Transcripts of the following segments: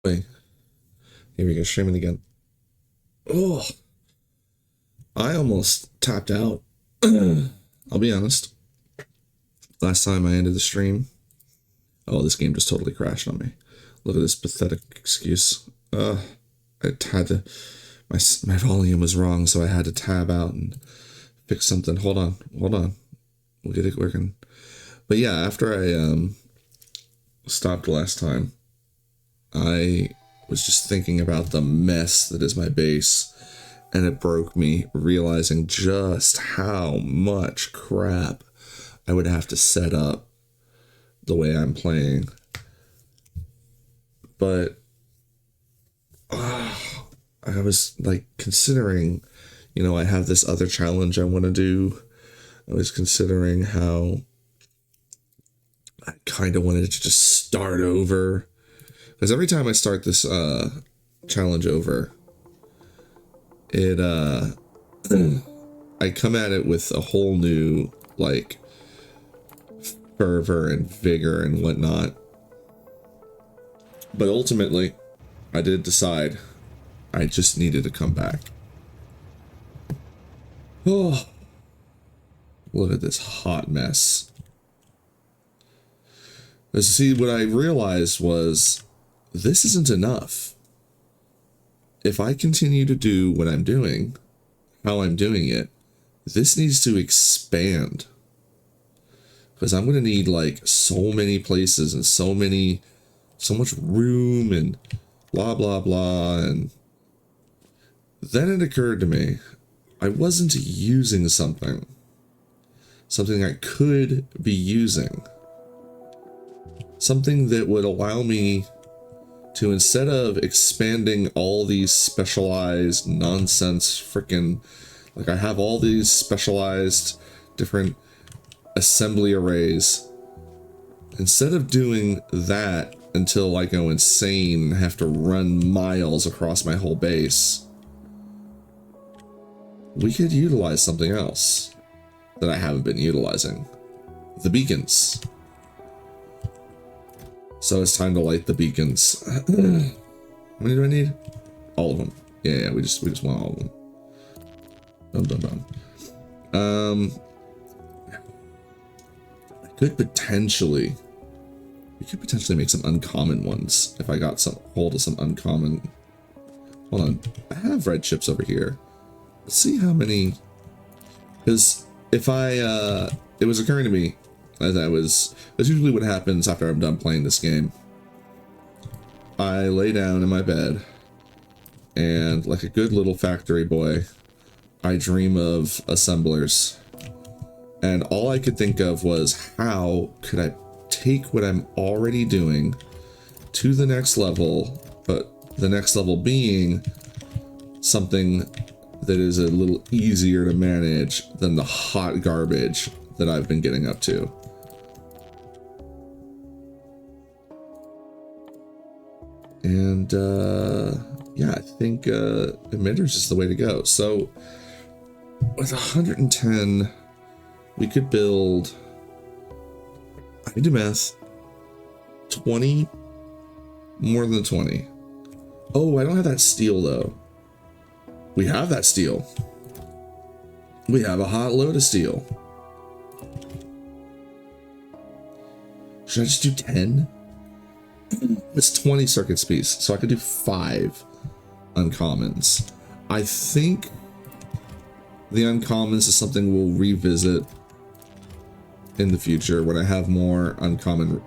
Wait, here we go, streaming again. Oh, I almost tapped out. I'll be honest. Last time I ended the stream, oh, this game just totally crashed on me. Look at this pathetic excuse. I had to, my volume was wrong, so I had to tab out and fix something. Hold on. We'll get it working. But yeah, after I stopped last time, I was just thinking about the mess that is my base, and it broke me realizing just how much crap I would have to set up the way I'm playing. But I was like considering, you know, I have this other challenge I want to do. I was considering how I kind of wanted to just start over. Because every time I start this challenge over, it I come at it with a whole new like fervor and vigor and whatnot. But ultimately, I did decide I just needed to come back. Oh, look at this hot mess. See, what I realized was this isn't enough. If I continue to do what I'm doing, how I'm doing it, this needs to expand. Because I'm going to need like so many places and so much room and blah, blah, blah. And then it occurred to me, I wasn't using something I could be using. Something that would allow me to, instead of expanding all these specialized nonsense frickin', like I have all these specialized different assembly arrays, instead of doing that until I go insane and have to run miles across my whole base, we could utilize something else that I haven't been utilizing. The beacons. So it's time to light the beacons. How many do I need? All of them. Yeah, we just want all of them. I could potentially make some uncommon ones if I got some hold of some uncommon. Hold on, I have red chips over here. Let's see how many. Because if it was occurring to me as that's usually what happens after I'm done playing this game. I lay down in my bed, and like a good little factory boy, I dream of assemblers. And all I could think of was, how could I take what I'm already doing to the next level, but the next level being something that is a little easier to manage than the hot garbage that I've been getting up to. And yeah, I think emitters is the way to go. So with 110, we could build, I can do math, 20, more than 20. Oh, I don't have that steel though. We have that steel. We have a hot load of steel. Should I just do 10? It's 20 circuit speeds, so I could do 5 uncommons. I think the uncommons is something we'll revisit in the future when I have more uncommon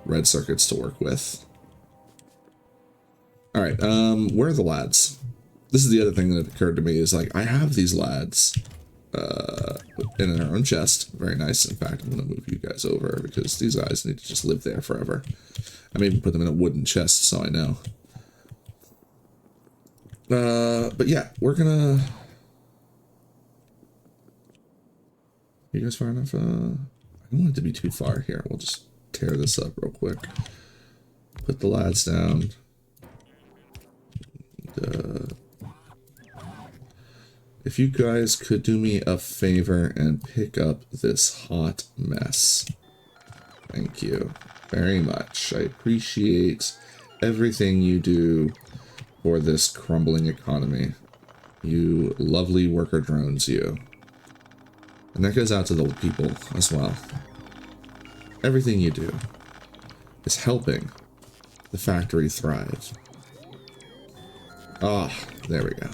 red circuits to work with. All right, where are the lads? This is the other thing that occurred to me, is like, I have these lads in our own chest. Very nice. In fact, I'm going to move you guys over because these guys need to just live there forever. I may even put them in a wooden chest so I know. But yeah, we're gonna... You guys far enough? I don't want it to be too far here. We'll just tear this up real quick. Put the lads down. And, if you guys could do me a favor and pick up this hot mess. Thank you very much. I appreciate everything you do for this crumbling economy. You lovely worker drones, you. And that goes out to the people as well. Everything you do is helping the factory thrive. Ah, there we go.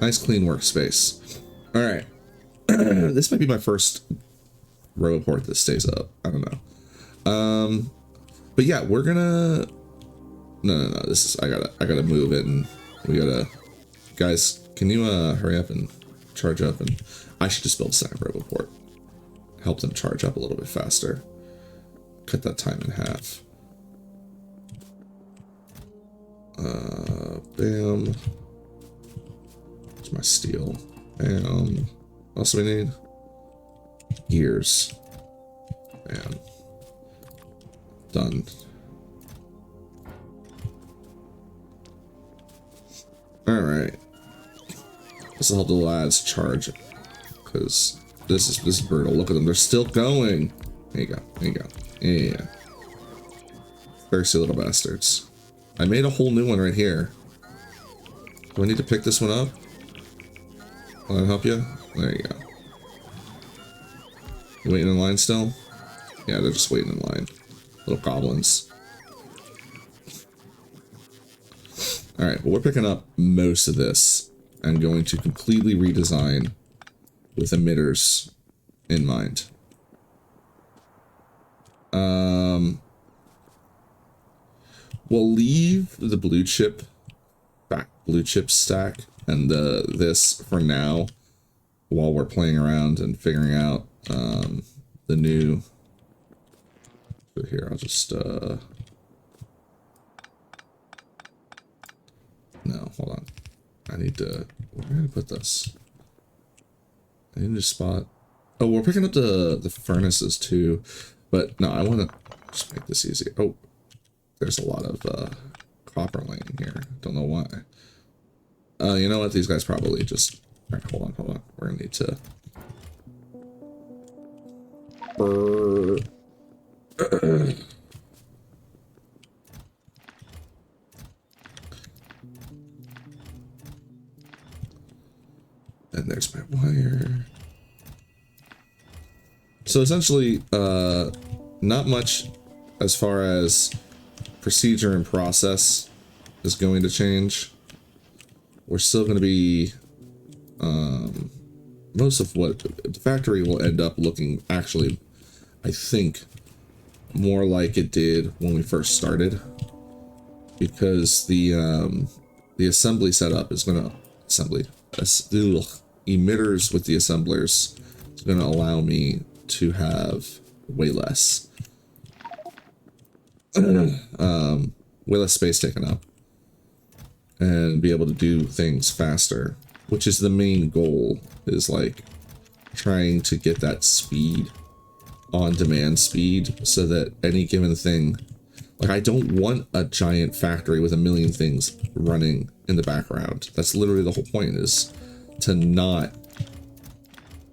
Nice clean workspace. Alright. This might be my first Roboport that stays up. I don't know. But yeah, we're gonna... No. This is... I gotta move it, and we gotta... Guys, can you hurry up and charge up? And I should just build a second Roboport. Help them charge up a little bit faster. Cut that time in half. Bam. Where's my steel? Bam. What else do we need? Gears. Bam. Done. Alright. This will help the lads charge. Because this is brutal. Look at them. They're still going. There you go. There you go. Yeah. Thirsty little bastards. I made a whole new one right here. Do I need to pick this one up? Will that help you? There you go. You waiting in line still? Yeah, they're just waiting in line. Little goblins. Alright, well, we're picking up most of this and going to completely redesign with emitters in mind. We'll leave the blue chip stack and this for now while we're playing around and figuring out the new. So here, I'll just no, hold on. I need to. Where am I gonna put this? I need to spot. Oh, we're picking up the furnaces too, but no, I want to just make this easy. Oh, there's a lot of copper laying here. Don't know why. You know what? These guys probably just. All right, hold on. We're gonna need to. And there's my wire. So essentially, not much as far as procedure and process is going to change. We're still going to be, most of what the factory will end up looking actually, I think, more like it did when we first started, because the assembly setup is going to emitters with the assemblers is going to allow me to have way less space taken up and be able to do things faster, which is the main goal, is like trying to get that speed, on demand speed, so that any given thing, like, I don't want a giant factory with a million things running in the background. That's literally the whole point, is to not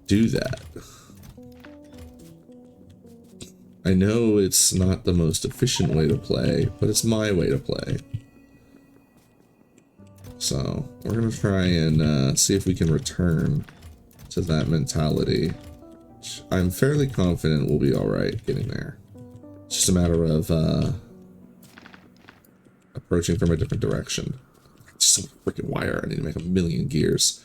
do that. I know it's not the most efficient way to play, but it's my way to play. So we're gonna try and see if we can return to that mentality. I'm fairly confident we'll be all right getting there. It's just a matter of approaching from a different direction. Just some freaking wire. I need to make a million gears.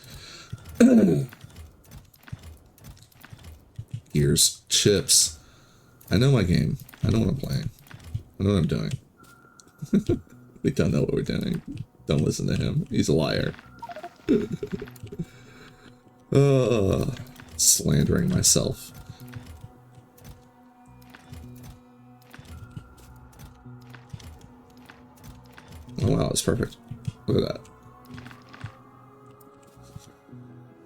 Gears, chips. I know my game. I know what I'm playing. I know what I'm doing. We don't know what we're doing. Don't listen to him. He's a liar. Slandering myself. Oh wow, that's perfect. Look at that.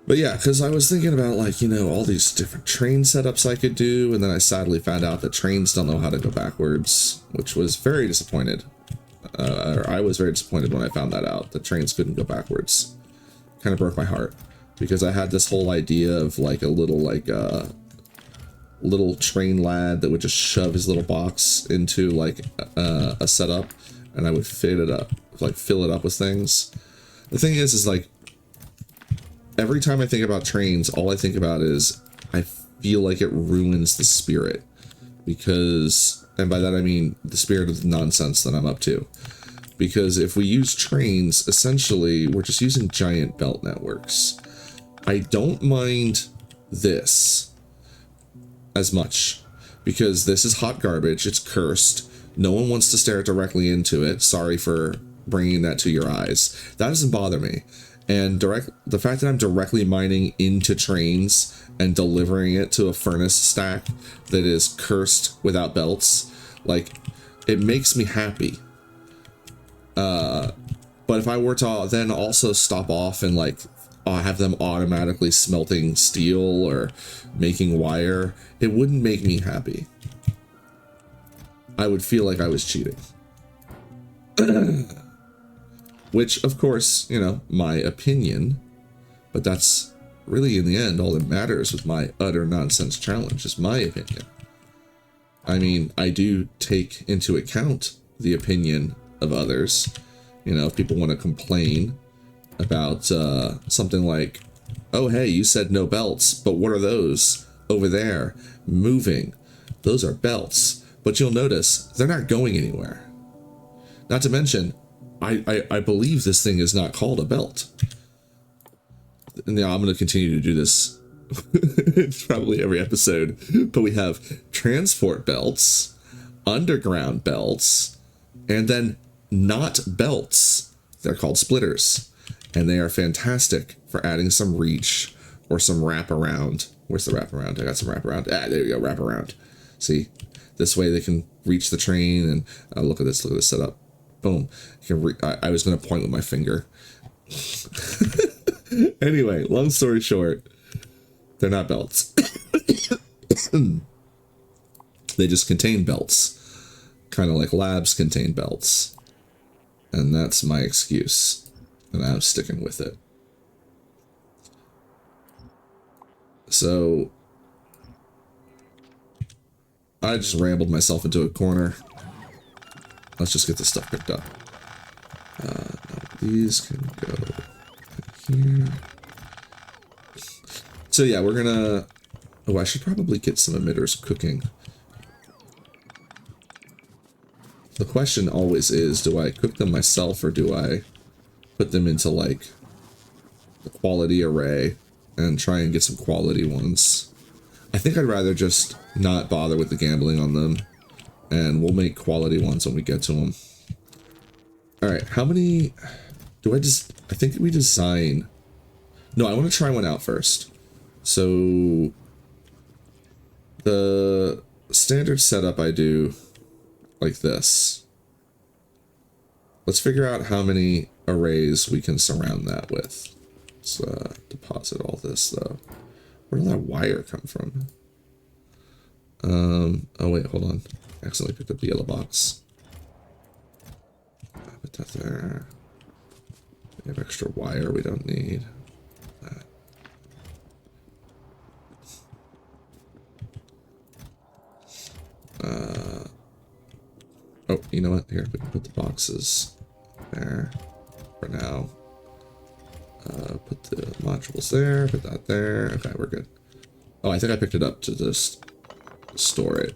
But yeah, because I was thinking about, like, you know, all these different train setups I could do, and then I sadly found out that trains don't know how to go backwards, which was very disappointed. I was very disappointed when I found that out, that trains couldn't go backwards. Kind of broke my heart, because I had this whole idea of, like, a little, like, little train lad that would just shove his little box into like a setup, and I would fill it up with things. The thing is like every time I think about trains, all I think about is I feel like it ruins the spirit, because, and by that I mean the spirit of the nonsense that I'm up to. Because if we use trains, essentially we're just using giant belt networks. I don't mind this as much, because this is hot garbage, it's cursed, no one wants to stare directly into it, sorry for bringing that to your eyes. That doesn't bother me. And the fact that I'm directly mining into trains and delivering it to a furnace stack that is cursed without belts, like, it makes me happy. But if I were to then also stop off and like have them automatically smelting steel or making wire, it wouldn't make me happy. I would feel like I was cheating. Which, of course, you know, my opinion, but that's really in the end all that matters with my utter nonsense challenge is my opinion. I mean, I do take into account the opinion of others. You know, if people want to complain about something like, oh, hey, you said no belts, but what are those over there moving? Those are belts. But you'll notice they're not going anywhere. Not to mention, I believe this thing is not called a belt. And now I'm going to continue to do this probably every episode. But we have transport belts, underground belts, and then not belts. They're called splitters. And they are fantastic for adding some reach or some wraparound. Where's the wraparound? I got some wraparound. Ah, there you go, wraparound. See? This way they can reach the train and look at this setup. Boom. You can I was going to point with my finger. Anyway, long story short, they're not belts. They just contain belts. Kind of like labs contain belts. And that's my excuse. And I'm sticking with it. So I just rambled myself into a corner. Let's just get this stuff picked up. These can go here. So yeah, we're gonna... Oh, I should probably get some emitters cooking. The question always is, do I cook them myself or do I put them into like the quality array and try and get some quality ones? I think I'd rather just not bother with the gambling on them, and we'll make quality ones when we get to them. Alright, how many do I think we design... No, I want to try one out first. So the standard setup I do like this. Let's figure out how many arrays we can surround that with. Let's deposit all this though. Where did that wire come from? Oh wait, hold on. I accidentally picked up the yellow box. I'll put that there. We have extra wire we don't need. That. Oh, you know what? Here, we can put the boxes there for now. Put the modules there, put that there. Okay, we're good. Oh, I think I picked it up to just store it.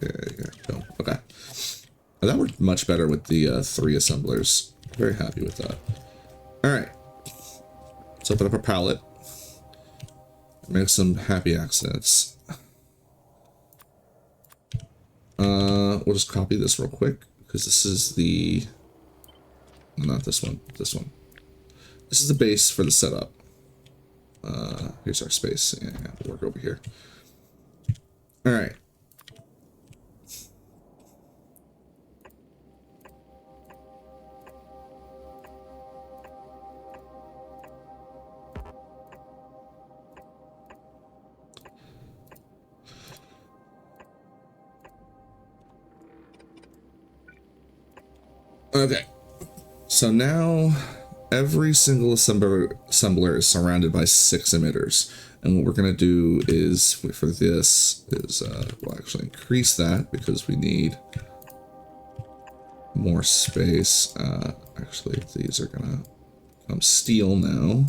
There you go. Okay. Oh, that worked much better with the 3 assemblers. Very happy with that. Alright. Let's open up our palette. Make some happy accidents. We'll just copy this real quick, because this is the... Not this one. This one. This is the base for the setup. Here's our space. Yeah, we'll work over here. Alright. Okay. So now every single assembler is surrounded by 6 emitters. And what we're going to do is, for this, is we'll actually increase that because we need more space. Actually, these are going to become steel now.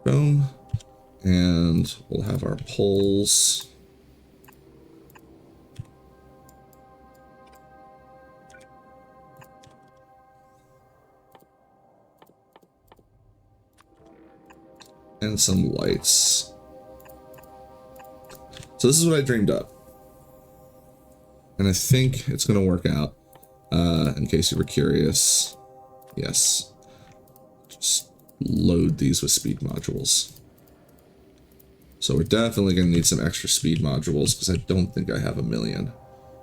Boom. And we'll have our poles. And some lights. So this is what I dreamed up. And I think it's going to work out. In case you were curious. Yes. Just load these with speed modules. So we're definitely going to need some extra speed modules because I don't think I have 1,000,000.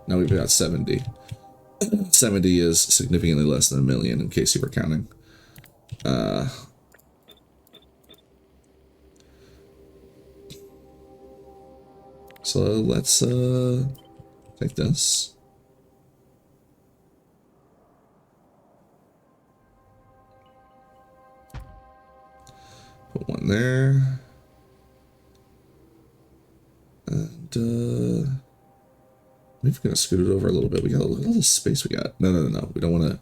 Now we've got 70. 70 is significantly less than 1,000,000 in case you were counting. So let's take this. Put one there. And maybe we're gonna scoot it over a little bit. We got look at all this space we got. No. We don't want to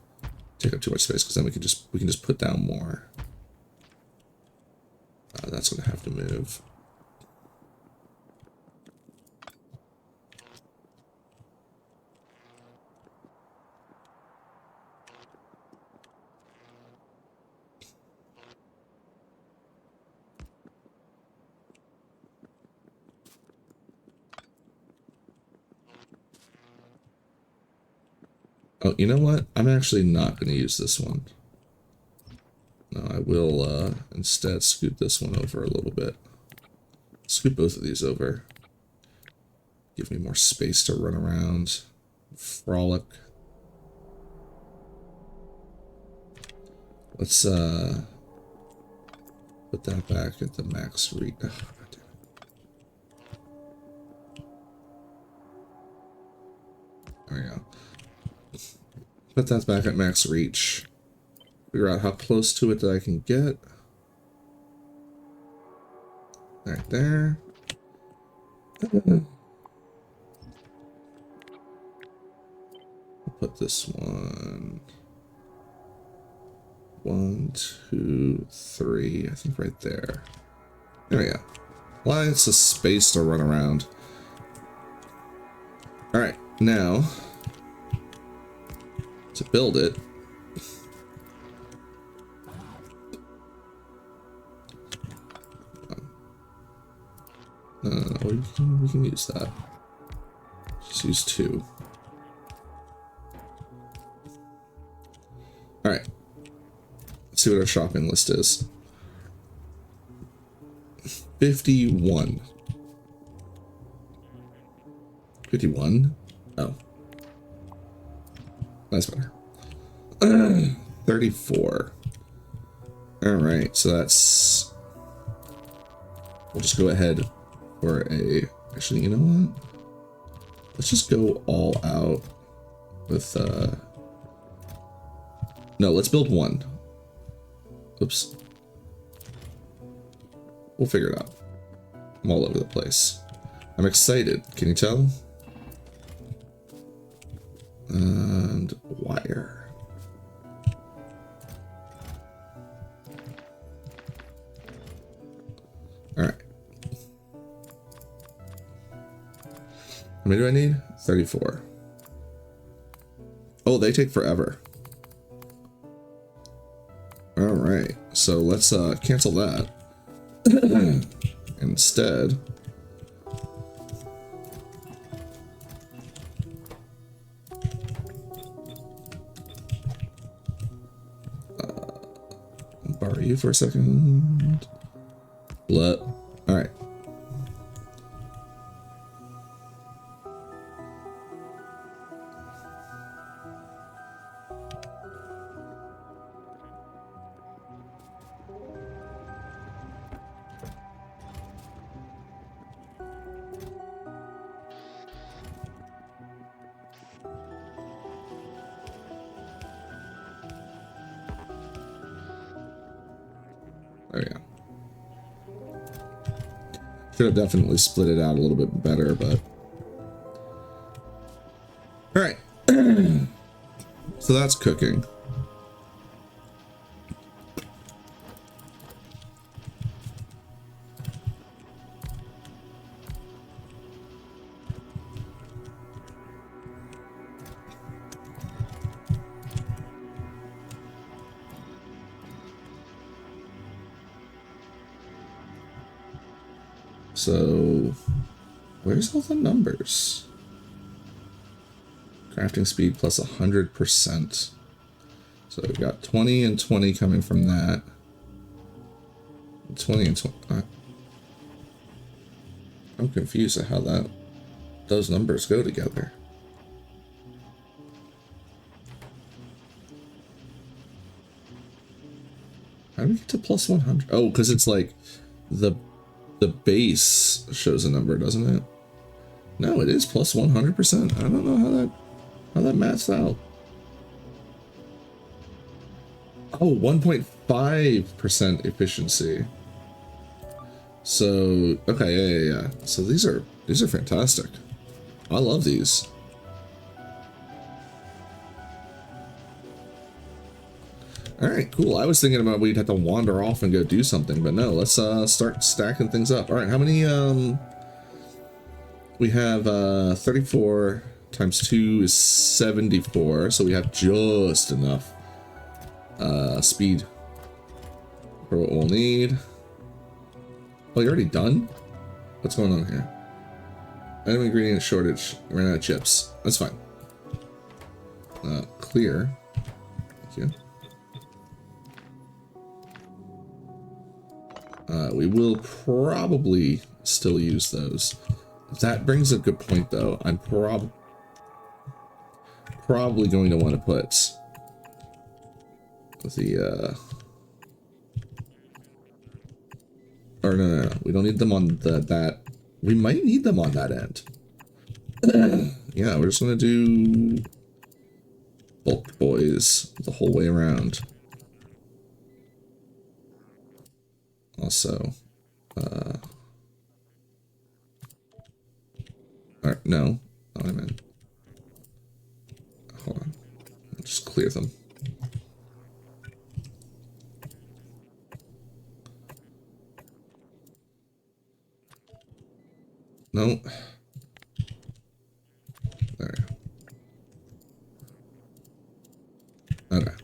take up too much space because then we can just put down more. That's gonna have to move. Oh, you know what? I'm actually not going to use this one. No, I will instead scoot this one over a little bit. Scoot both of these over. Give me more space to run around. Frolic. Let's put that back at the max reach. Oh, there we go. Put that back at max reach. Figure out how close to it that I can get. Right there. I'll put this one. 1, 2, 3. I think right there. There we go. Lots of space to run around. Alright, now to build it. We can use that. Just use 2. Alright. Let's see what our shopping list is. 51. 51? Oh. That's better. 34. Alright, so that's... We'll just go ahead for a... Actually, you know what? Let's just go all out with... No, let's build 1. Oops. We'll figure it out. I'm all over the place. I'm excited. Can you tell? And wire. Alright. How many do I need? 34. Oh, they take forever. Alright, so let's cancel that. Instead, borrow you for a second. Alright. Should have definitely split it out a little bit better, but... Alright. So that's cooking. So, where's all the numbers? Crafting speed plus 100%. So we've got 20 and 20 coming from that. 20 and 20. I'm confused at how those numbers go together. How do we get to plus 100? Oh, because it's like the base shows a number, doesn't it? No, it is plus 100%. I don't know how that maths out. Oh, 1.5% efficiency. So, okay, yeah. So these are fantastic. I love these. All right, cool. I was thinking about we'd have to wander off and go do something, but no, let's start stacking things up. All right, how many we have 34 times 2 is 74, so we have just enough speed for what we'll need. Oh, you're already done? What's going on here? Item ingredient shortage. Ran out of chips. That's fine. Clear. Thank you. We will probably still use those. That brings a good point, though. I'm probably going to want to put the or no, we don't need them on that. We might need them on that end. Yeah, we're just gonna do bulk boys the whole way around. Also, or no, not what I meant. Hold on, I'll just clear them. No. There we go. Okay.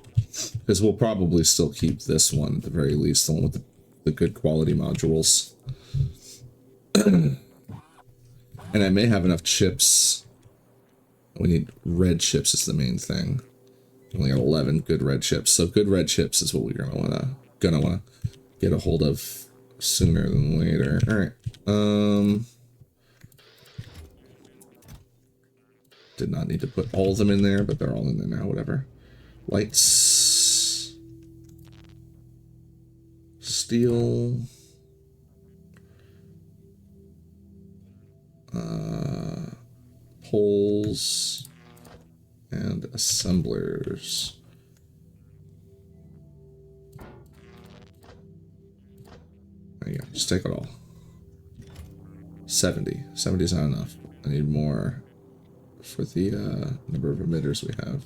Because we'll probably still keep this one at the very least, the one with the good quality modules. And I may have enough chips. We need red chips is the main thing. We only got 11 good red chips. So good red chips is what we're gonna wanna get a hold of sooner than later. Alright. Did not need to put all of them in there, but they're all in there now, whatever. Lights. Steel. Poles. And assemblers. There you go, just take it all. 70. 70 is not enough. I need more for the number of emitters we have.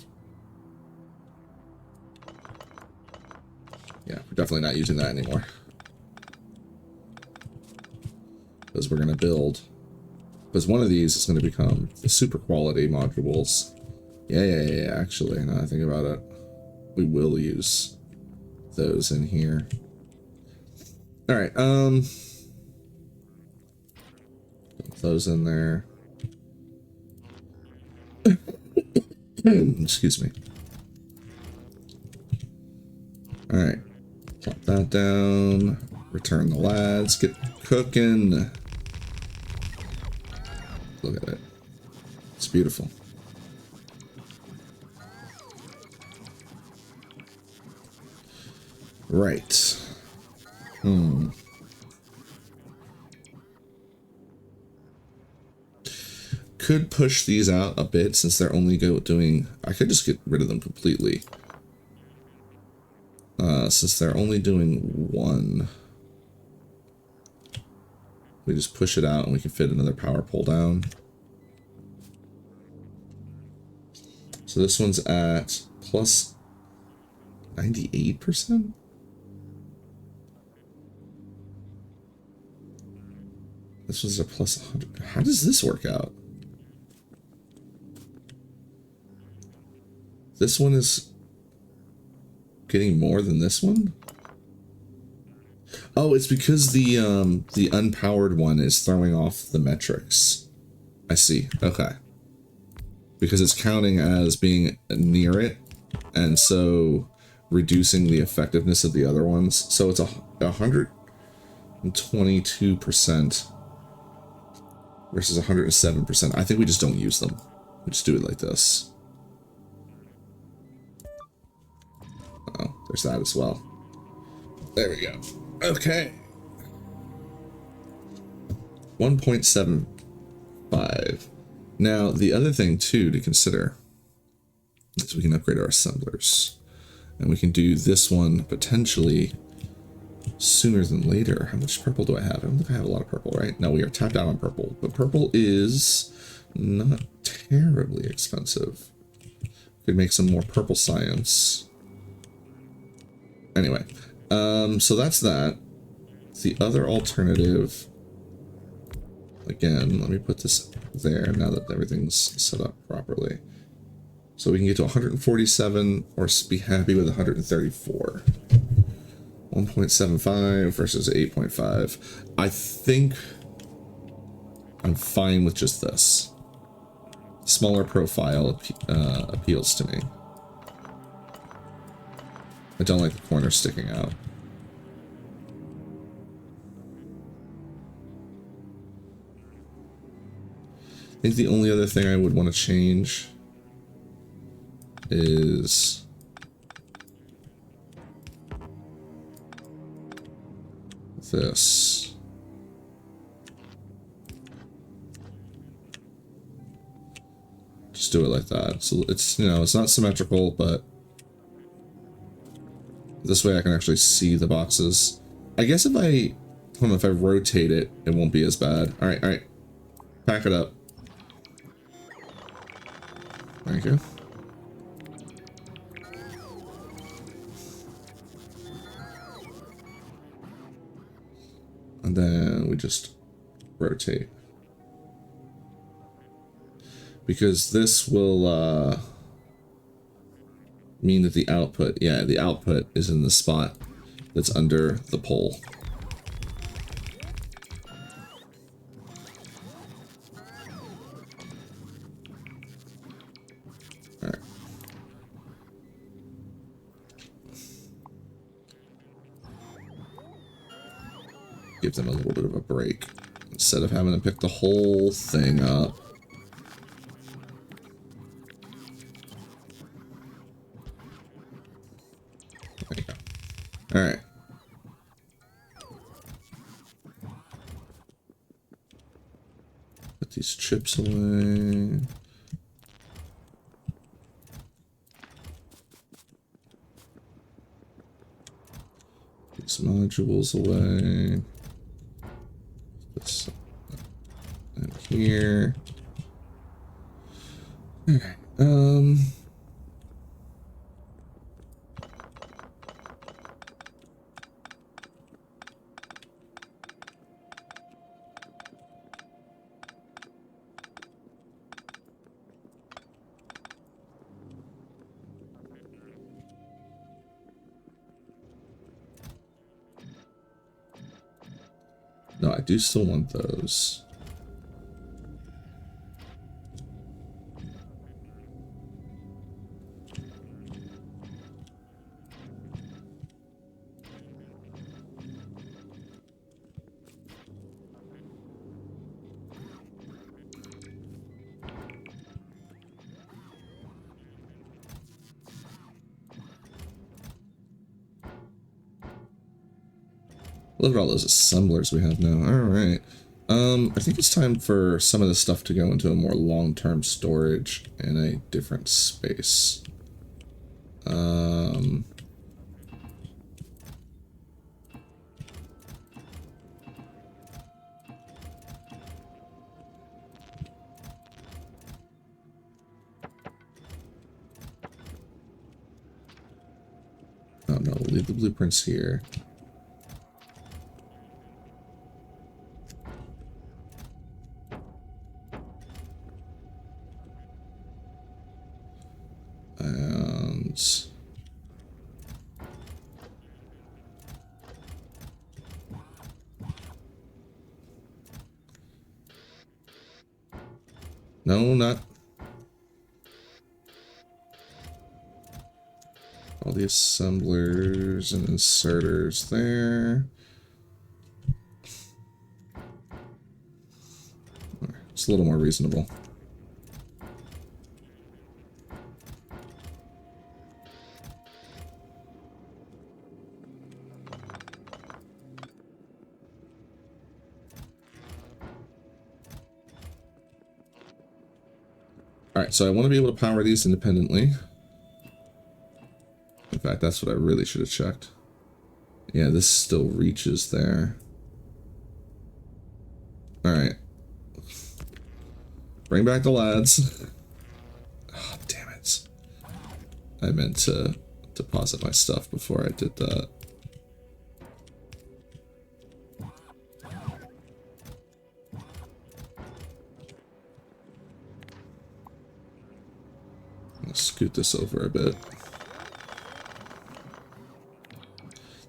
Yeah, we're definitely not using that anymore. Because we're going to build. Because one of these is going to become the super quality modules. Yeah, actually, now I think about it, we will use those in here. Alright, put those in there. Excuse me. Alright. Plop that down. Return the lads. Get cooking. Look at it. It's beautiful. Right. Could push these out a bit since they're only doing... I could just get rid of them completely. Since they're only doing one. We just push it out and we can fit another power pole down. So this one's at plus 98%? This one's a plus 100. How does this work out? This one is getting more than this one? Oh, it's because the unpowered one is throwing off the metrics. I see. Okay. Because it's counting as being near it, and so reducing the effectiveness of the other ones. So it's 122% versus 107%. I think we just don't use them. We just do it like this. Oh, there's that as well. There we go. Okay. 1.75. Now, the other thing, too, to consider is we can upgrade our assemblers. And we can do this one potentially sooner than later. How much purple do I have? I don't think I have a lot of purple, right? No, we are tapped out on purple. But purple is not terribly expensive. Could make some more purple science. Anyway, so that's that. The other alternative, again, let me put this there now that everything's set up properly. So we can get to 147 or be happy with 134. 1.75 versus 8.5. I think I'm fine with just this. Smaller profile appeals to me. I don't like the corner sticking out. I think the only other thing I would want to change is this. Just do it like that. So it's, you know, it's not symmetrical, but this way I can actually see the boxes. I guess if I don't know, if I rotate it, it won't be as bad. All right. Pack it up. Thank you. And then we just rotate. Because this will mean that the output, yeah, the output is in the spot that's under the pole. Alright. Give them a little bit of a break. Instead of having to pick the whole thing up. There you go. Alright. Put these chips away. These modules away. This and here. Alright. No, I do still want those. Look at all those assemblers we have now. Alright. I think it's time for some of this stuff to go into a more long-term storage in a different space. leave the blueprints here. And no, not all the assemblers and inserters there. It's a little more reasonable. Alright, so I want to be able to power these independently. In fact, that's what I really should have checked. Yeah, this still reaches there. Alright. Bring back the lads. Oh, damn it. I meant to deposit my stuff before I did that. Scoot this over a bit.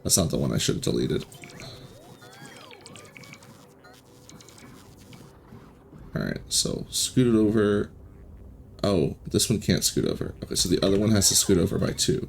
That's not the one I should have deleted. Alright, so scoot it over. Oh, this one can't scoot over. Okay, so the other one has to scoot over by 2.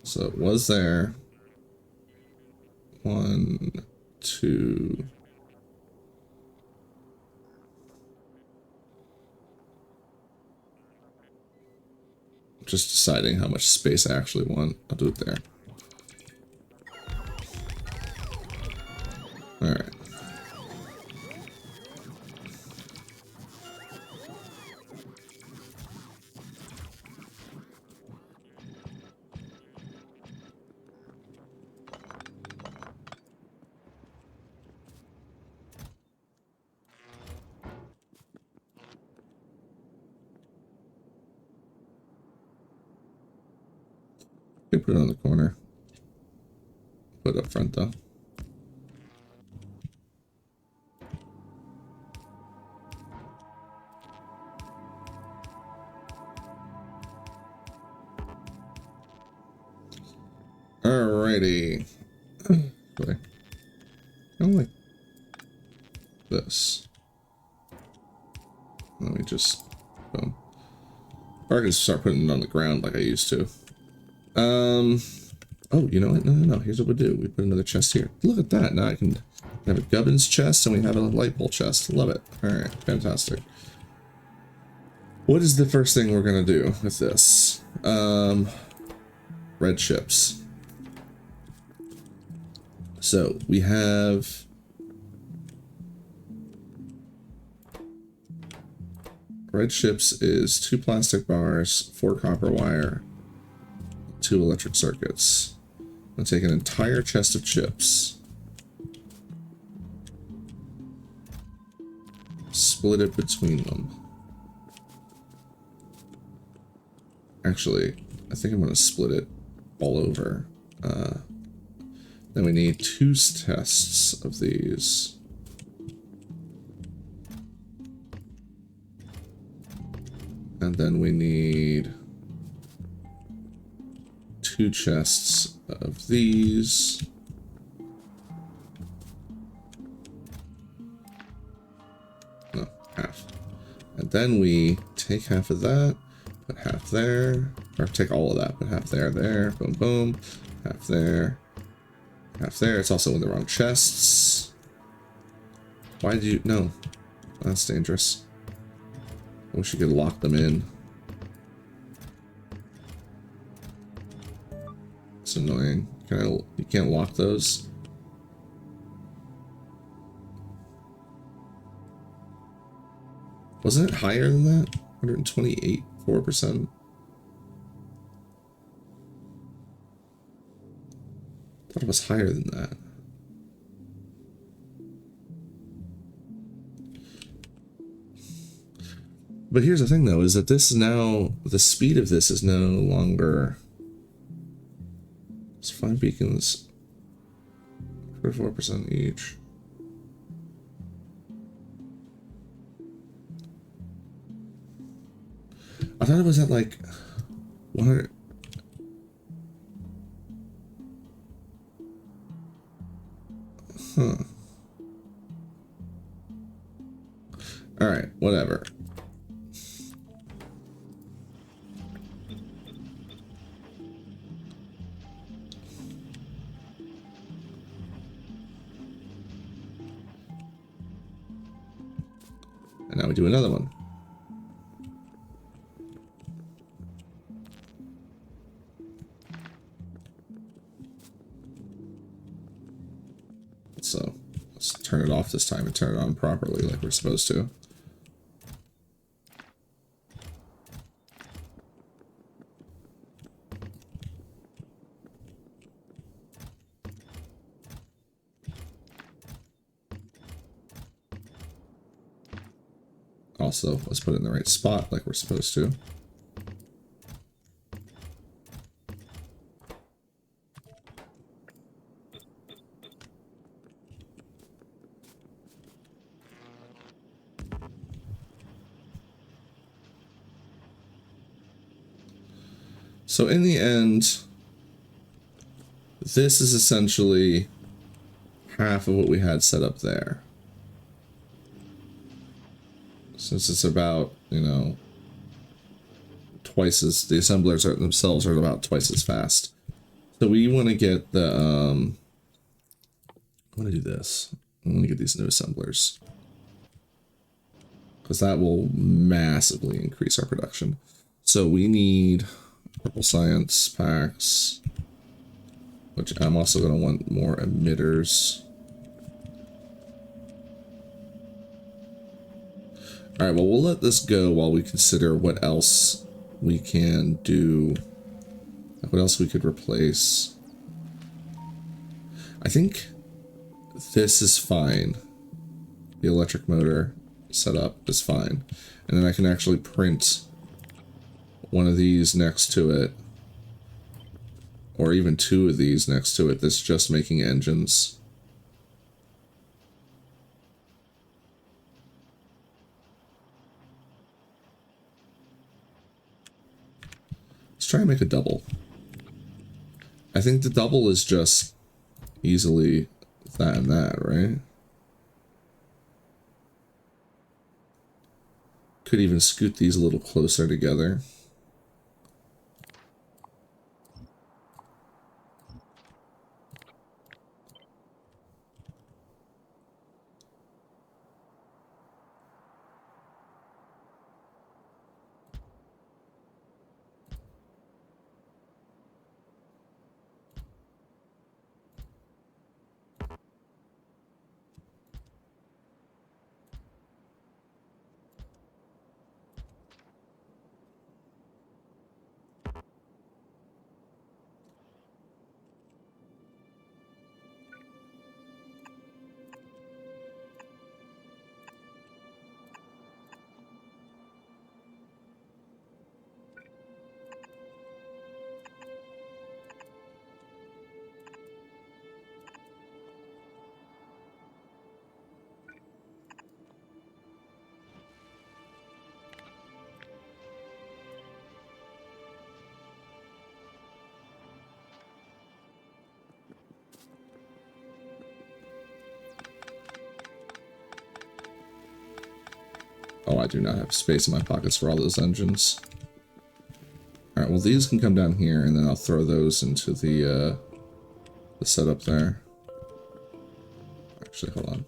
So it was there. 1, 2. Just deciding how much space I actually want. I'll do it there. Alright. Could put it on the corner. Put it up front though. Alrighty. Sorry. I don't like this. Let me just boom. Or I can start putting it on the ground like I used to. Oh, you know what? No. Here's what we do. We put another chest here. Look at that. Now I can have a Gubbins chest and we have a light bulb chest. Love it. Alright, fantastic. What is the first thing we're gonna do with this? Red chips. So we have red chips is 2 plastic bars, 4 copper wire, 2 electric circuits. I'm gonna take an entire chest of chips, split it between them. Actually, I think I'm gonna split it all over. Then we need 2 tests of these. And then we need 2 chests of these. No, half. And then we take half of that, put half there, or take all of that, put half there, boom, boom, half there, half there. It's also in the wrong chests. Why did you, no, that's dangerous. I wish you could lock them in. It's annoying. You can't lock those. Wasn't it higher than that? 128.4%. thought it was higher than that. But here's the thing, though, is that this is now, the speed of this is no longer, it's 5 beacons, 44% each. I thought it was at like 100. Huh. Alright, whatever. And now we do another one. So let's turn it off this time and turn it on properly like we're supposed to. Also, let's put it in the right spot like we're supposed to. So in the end, this is essentially half of what we had set up there. Since it's about, you know, twice as, the assemblers are themselves are about twice as fast. So we want to get the, I want to do this. I want to get these new assemblers. Because that will massively increase our production. So we need purple science packs, which I'm also going to want more emitters. Alright, well, we'll let this go while we consider what else we can do. What else we could replace. I think this is fine. The electric motor setup is fine. And then I can actually print one of these next to it. Or even 2 of these next to it. That's just making engines. Let's try and make a double. I think the double is just easily that and that, right? Could even scoot these a little closer together. Oh, I do not have space in my pockets for all those engines. Alright, well these can come down here, and then I'll throw those into the setup there. Actually, hold on.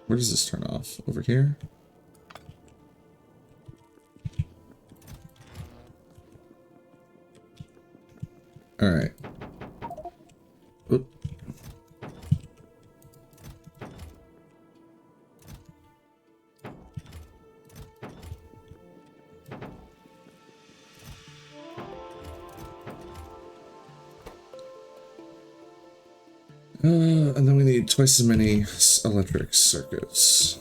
Where does this turn off? Over here? Alright. Oop. And then we need twice as many electric circuits.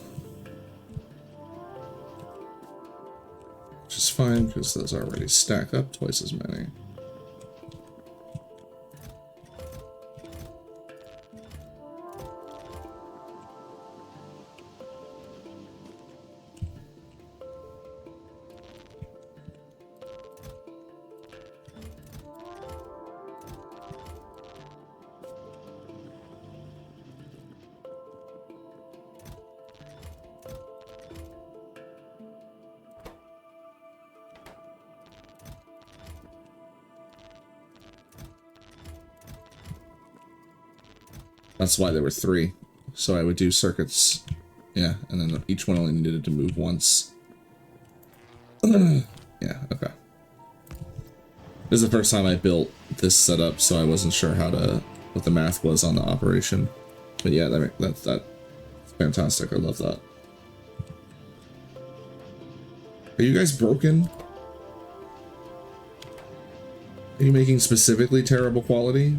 Which is fine, because those already stack up twice as many. That's why there were 3. So I would do circuits. Yeah, and then each one only needed to move once. Yeah, okay. This is the first time I built this setup, so I wasn't sure what the math was on the operation. But yeah, that's fantastic. I love that. Are you guys broken? Are you making specifically terrible quality?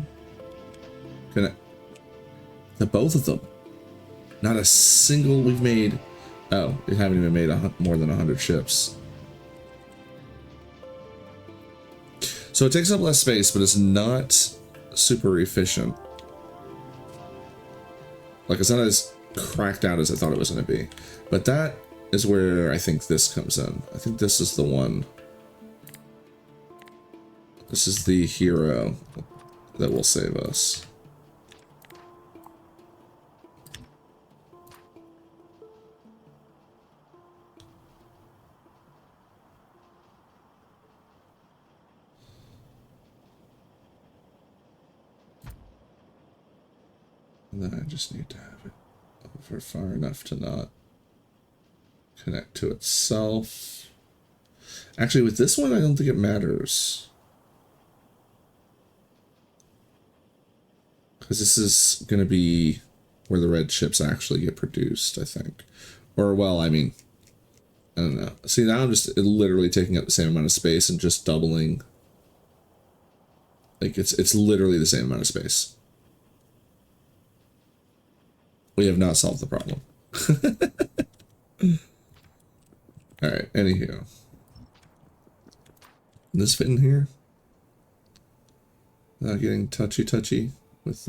The both of them. Not a single we've made. Oh, we haven't even made more than 100 ships. So it takes up less space, but it's not super efficient. Like, it's not as cracked out as I thought it was going to be. But that is where I think this comes in. I think this is the one. This is the hero that will save us. And then I just need to have it over far enough to not connect to itself. Actually, with this one, I don't think it matters. Because this is going to be where the red chips actually get produced, I think. Or, well, I mean, I don't know. See, now I'm just literally taking up the same amount of space and just doubling. Like, it's literally the same amount of space. We have not solved the problem. Alright, anywho. This fit in here? Not getting touchy with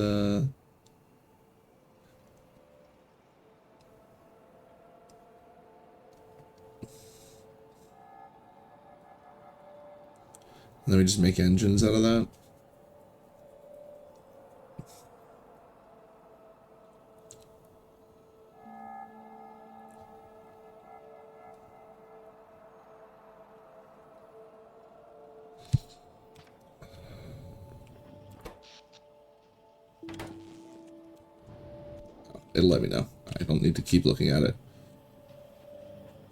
And then we just make engines out of that. It'll let me know. I don't need to keep looking at it.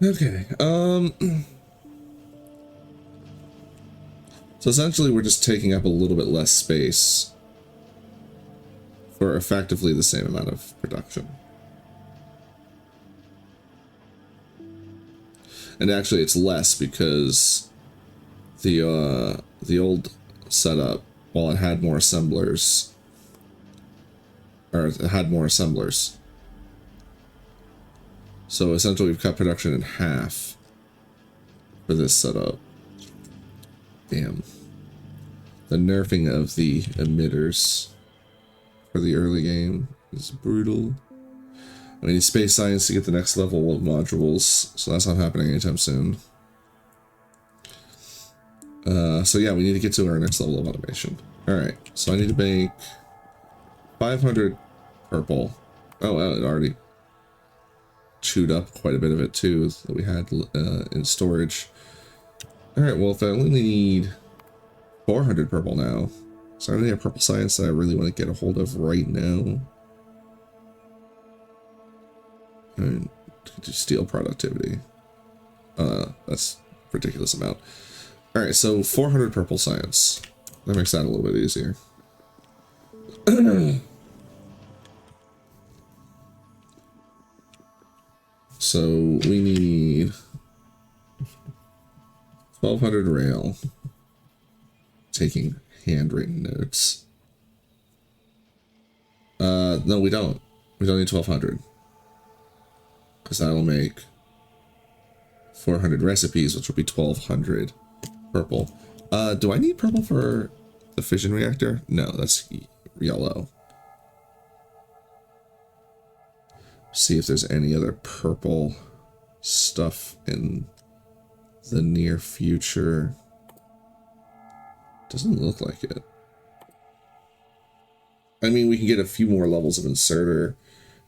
Okay, so essentially we're just taking up a little bit less space for effectively the same amount of production. And actually it's less because the old setup, while it had more assemblers, so essentially we've cut production in half for this setup. Damn. The nerfing of the emitters for the early game is brutal. We need space science to get the next level of modules, so that's not happening anytime soon. So yeah, we need to get to our next level of automation. Alright, so I need to make 500 purple. Oh, well, it already chewed up quite a bit of it too that we had in storage. Alright, well, if I only need 400 purple now, so I only have purple science that I really want to get a hold of right now. I mean, do steel productivity. That's a ridiculous amount. Alright, so 400 purple science. That makes that a little bit easier. So we need 1200 rail. Taking handwritten notes. No, we don't. We don't need 1200. Because that'll make 400 recipes, which will be 1200 purple. Do I need purple for the fission reactor? No, that's yellow. See if there's any other purple stuff in the near future. Doesn't look like it. I mean, we can get a few more levels of inserter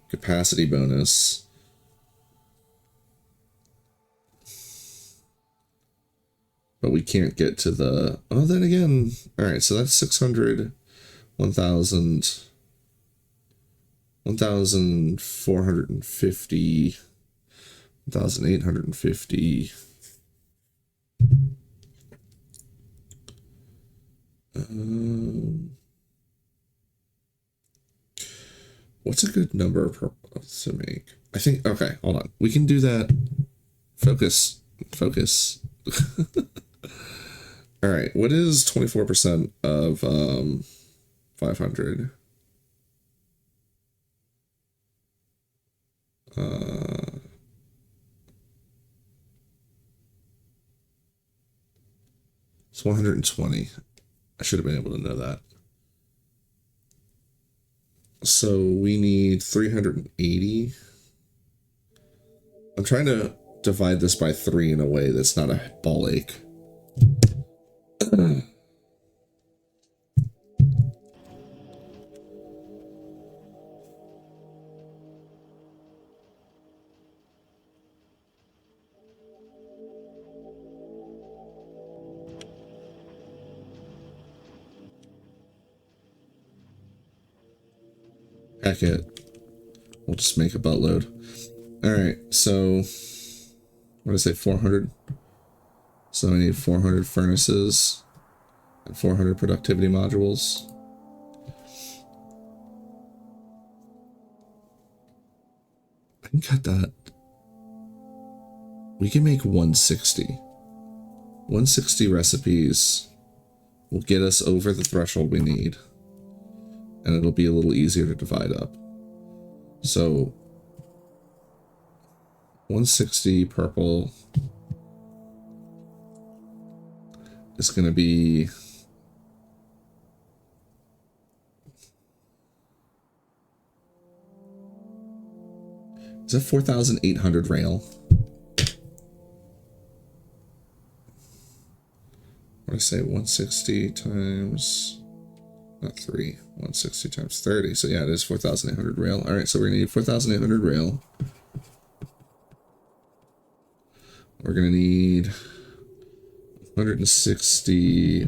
capacity bonus. But we can't get to the... Oh, then again... Alright, so that's 600, 1,000... 1,450... 1,850... What's a good number to make? I think... Okay, hold on. We can do that. Focus. Focus. Alright, what is 24% of 500? It's 120. I should have been able to know that. So we need 380. I'm trying to divide this by 3 in a way that's not a ball ache. Heck it. We'll just make a buttload. Alright, so what did I say, 400? So I need 400 furnaces and 400 productivity modules. I can cut that. We can make 160. 160 recipes will get us over the threshold we need. And it'll be a little easier to divide up. So 160 purple is going to be is that 4,800 rail? What did I say? 160 times not 3. 160 times 30. So yeah, it is 4,800 rail. All right, so we're gonna need 4,800 rail. We're gonna need 160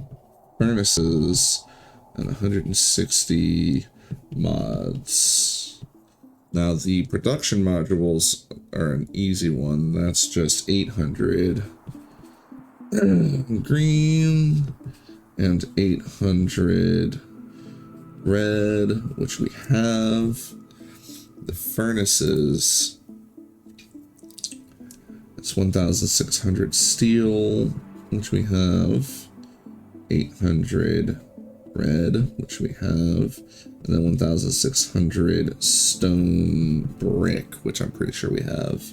furnaces and 160 mods. Now the production modules are an easy one. That's just 800 green and 800 red, which we have. The furnaces, it's 1,600 steel, which we have. 800 red, which we have. And then 1,600 stone brick, which I'm pretty sure we have.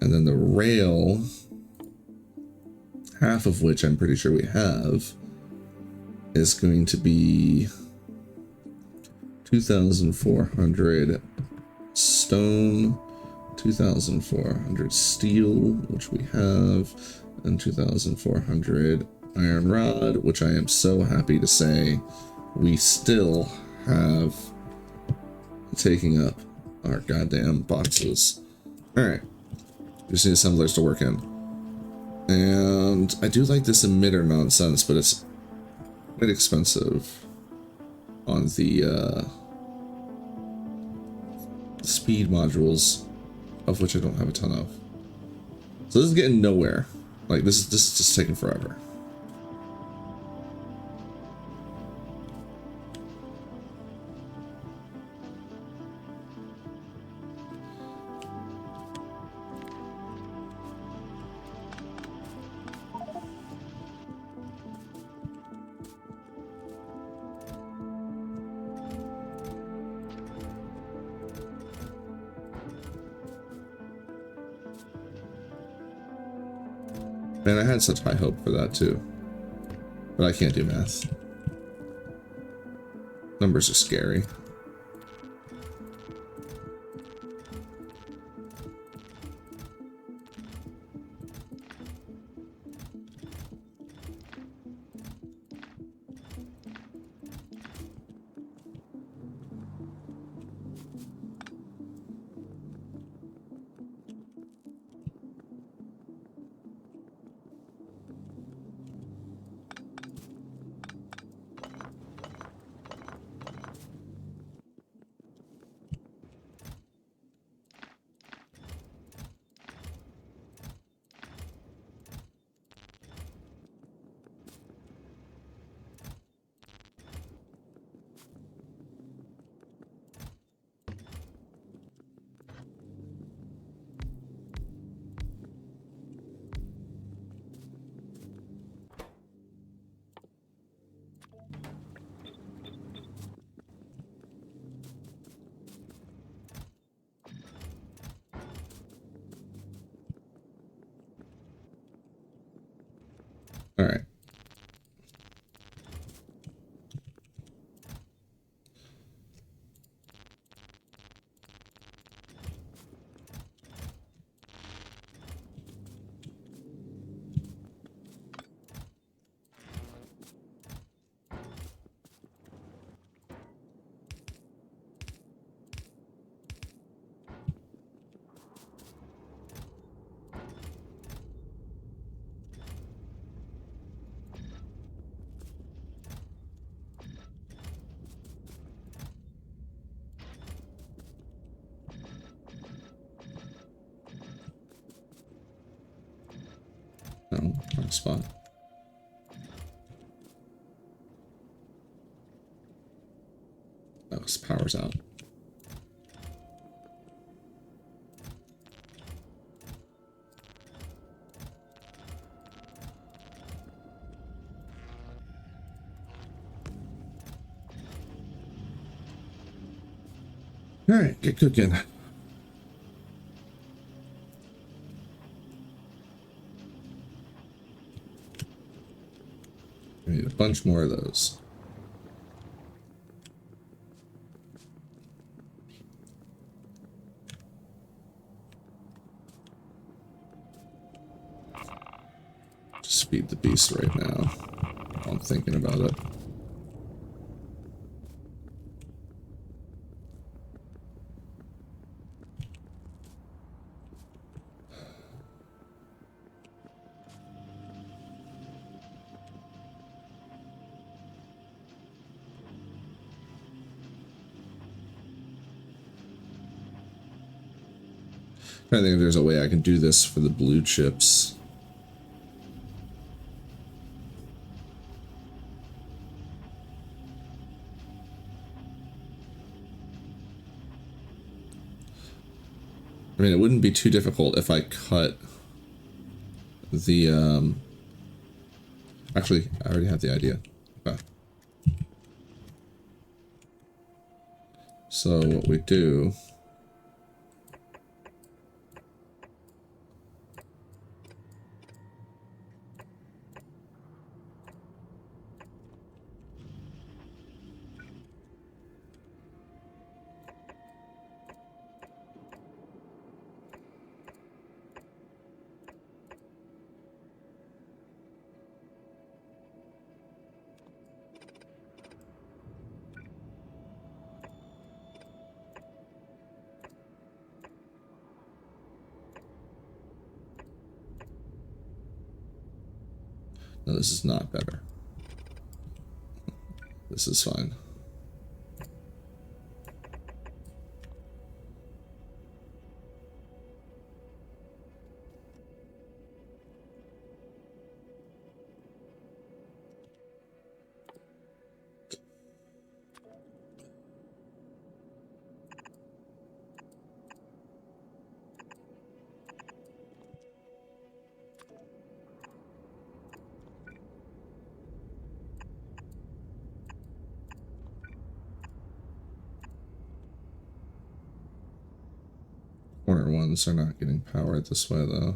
And then the rail, half of which I'm pretty sure we have, is going to be 2,400 stone, 2,400 steel, which we have, and 2,400 iron rod, which I am so happy to say we still have taking up our goddamn boxes. Alright, just need assemblers to work in. And I do like this emitter nonsense, but it's quite expensive on the speed modules. of which I don't have a ton of. So this is getting nowhere. Like this is just taking forever. Man, I had such high hope for that too. But I can't do math. Numbers are scary. All right. No, wrong spot. Oh, his power's out. All right, get cooking. I need a bunch more of those. Just feed the beast right now while I'm thinking about it. I think there's a way I can do this for the blue chips. I mean, it wouldn't be too difficult if I cut the, actually, I already have the idea. Okay. So what we do... No, this is not better. This is fine. Corner ones are not getting powered this way, though.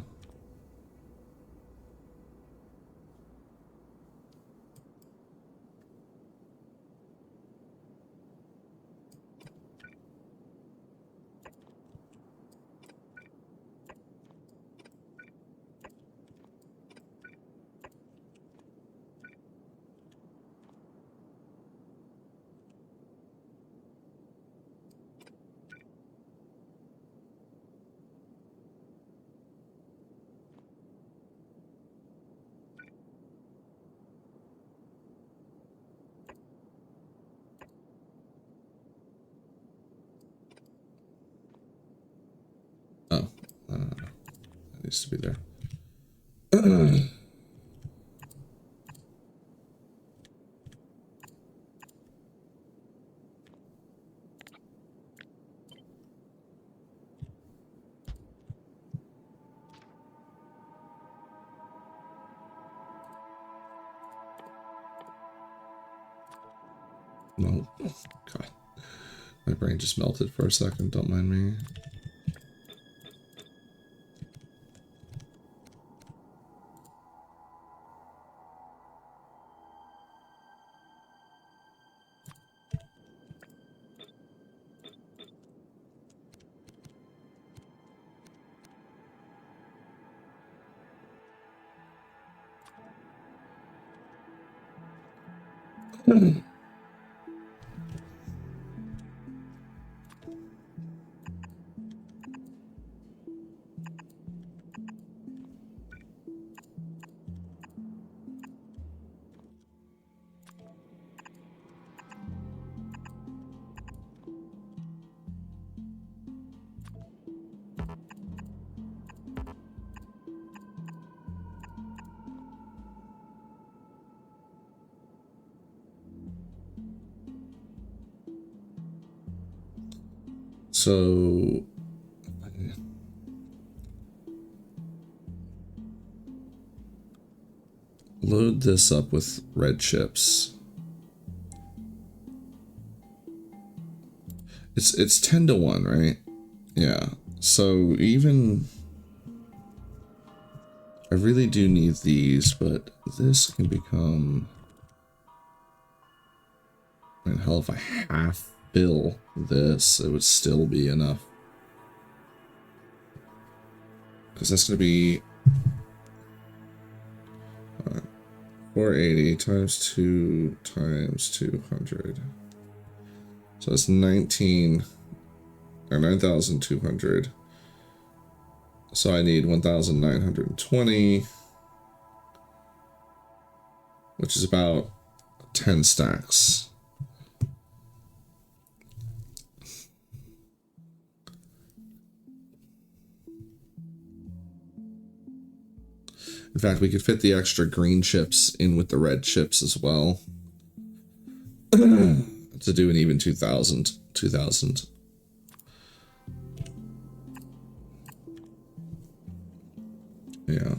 Oh, that needs to be there. No, God, my brain just melted for a second. Don't mind me. So load this up with red chips. It's 10 to 1, right? Yeah. So even I really do need these, but this can become, I mean, hell, if I half bill this, it would still be enough. Because that's going to be 480 times 2 times 200. So that's 19 or 9,200. So I need 1,920, which is about 10 stacks. In fact, we could fit the extra green chips in with the red chips as well. To do an even 2,000. 2,000. Yeah.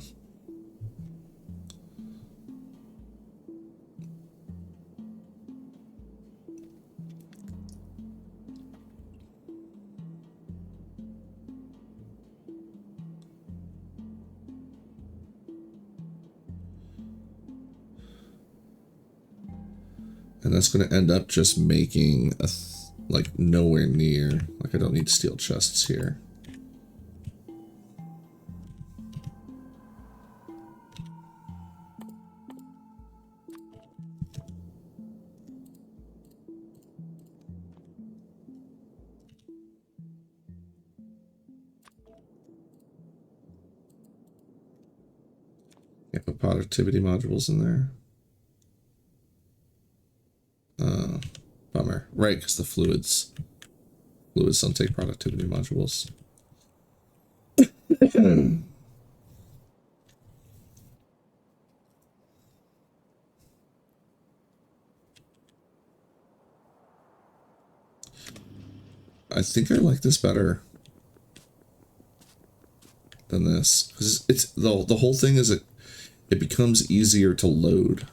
And that's going to end up just making a, like, nowhere near, like, I don't need steel chests here. Yeah, put productivity modules in there. Bummer. Right, because the fluids don't take productivity modules. I think I like this better than this, because it's the whole thing is it becomes easier to load.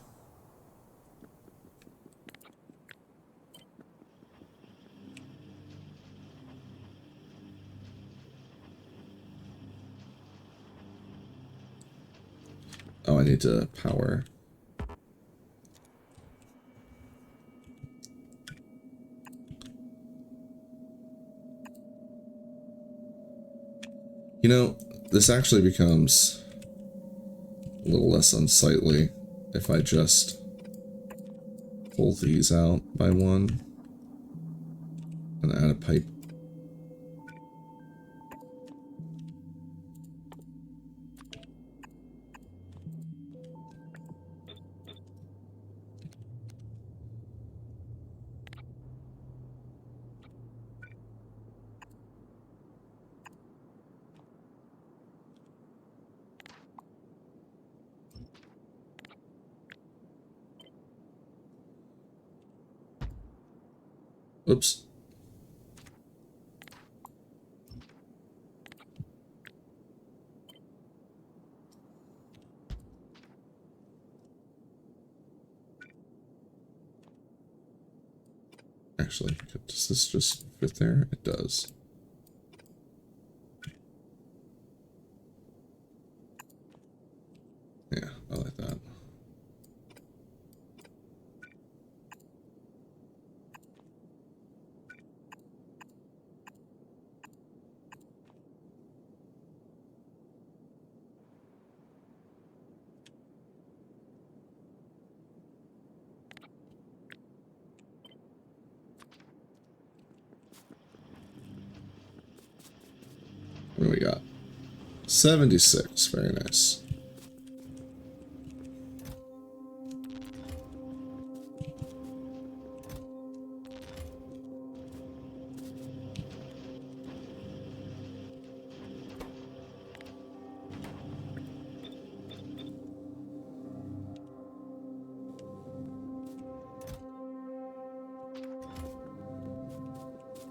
need to power. You know, this actually becomes a little less unsightly if I just pull these out by one and add a pipe. Oops. Actually, does this just fit there? It does. Yeah, I like that. What do we got? 76. Very nice.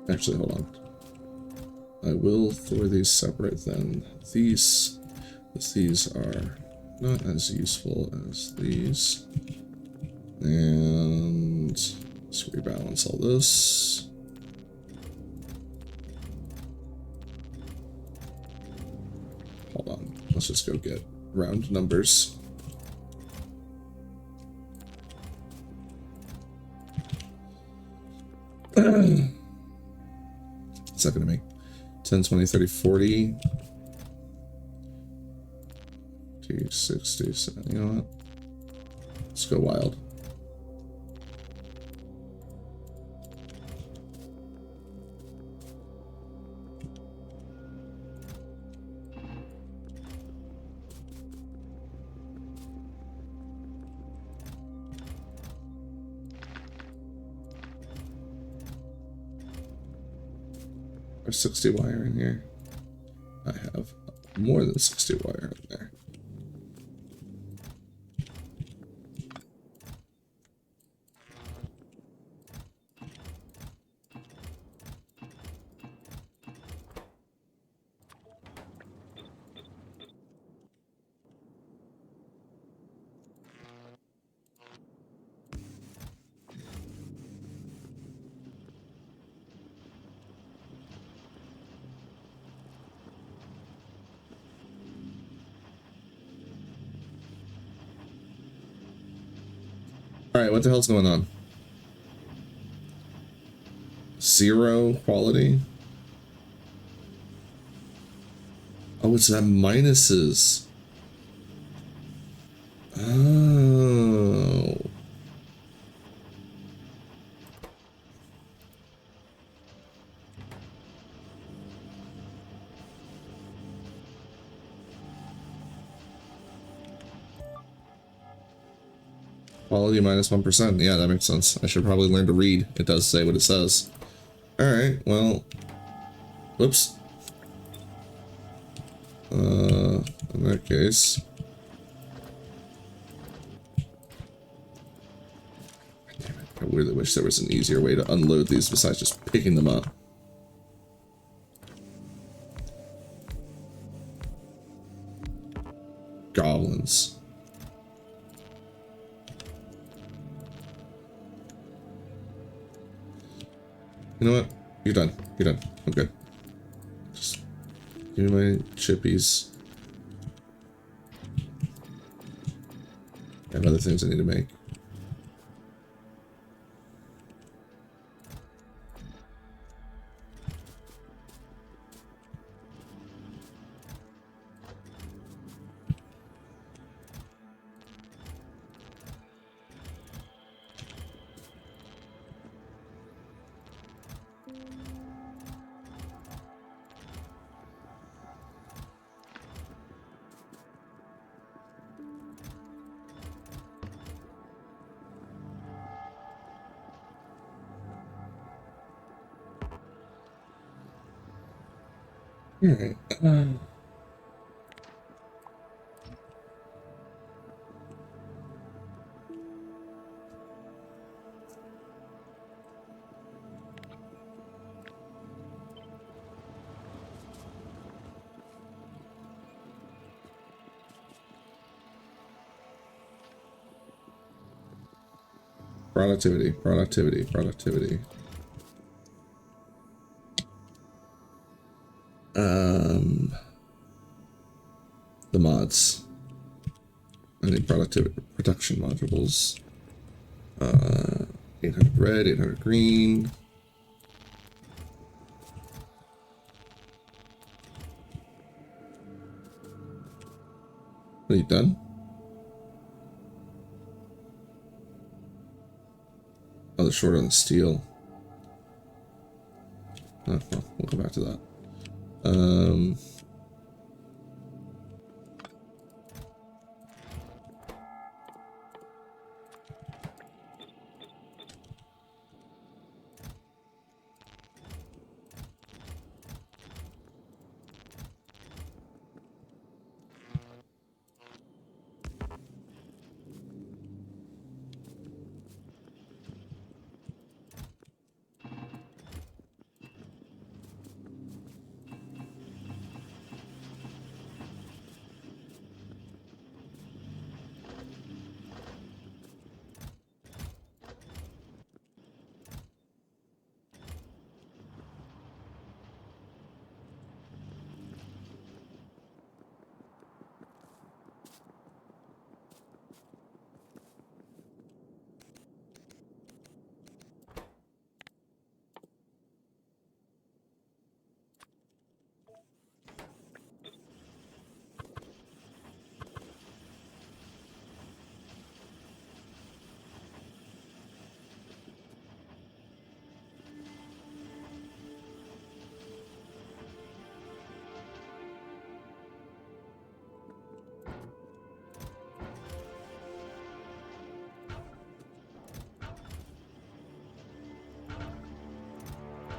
Actually, hold on. I will throw these separate then. These are not as useful as these. And let's rebalance all this. Hold on. Let's just go get round numbers. What's that going to make? 10, 20, 30, 40. 60, 70. You know what? Let's go wild. There's 60 wire in here. I have more than 60 wire in there. Alright, what the hell's going on? 0 quality? Oh, it's at minuses. Oh. Quality minus 1%. Yeah, that makes sense. I should probably learn to read. It does say what it says. Alright, well. Whoops. In that case. Damn it. I really wish there was an easier way to unload these besides just picking them up. Goblins. You know what? You're done. You're done. I'm good. Just give me my chippies. I have other things I need to make. Alright. Productivity, productivity, productivity. The mods. I need productivity, production modules. 800 red, 800 green. Are you done? Oh, they're short on the steel. Oh, well, we'll come back to that.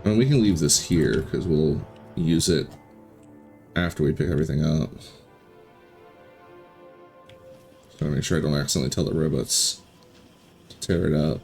And we can leave this here because we'll use it after we pick everything up. So make sure I don't accidentally tell the robots to tear it up.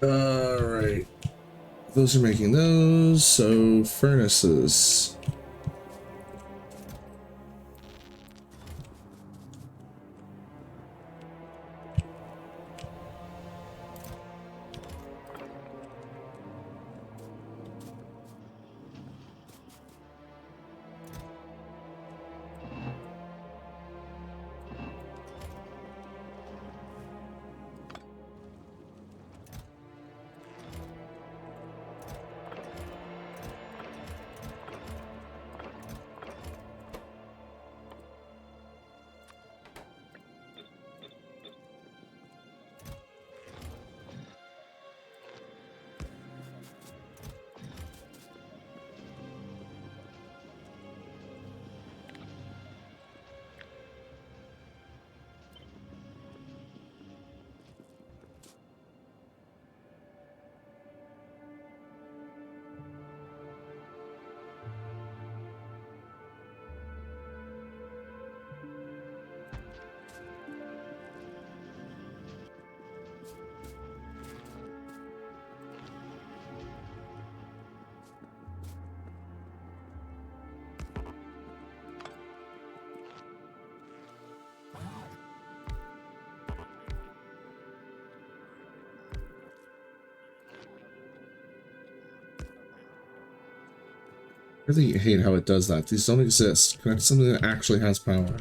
Alright. Those are making those, so furnaces. really hate how it does that. These don't exist. Connect to something that actually has power.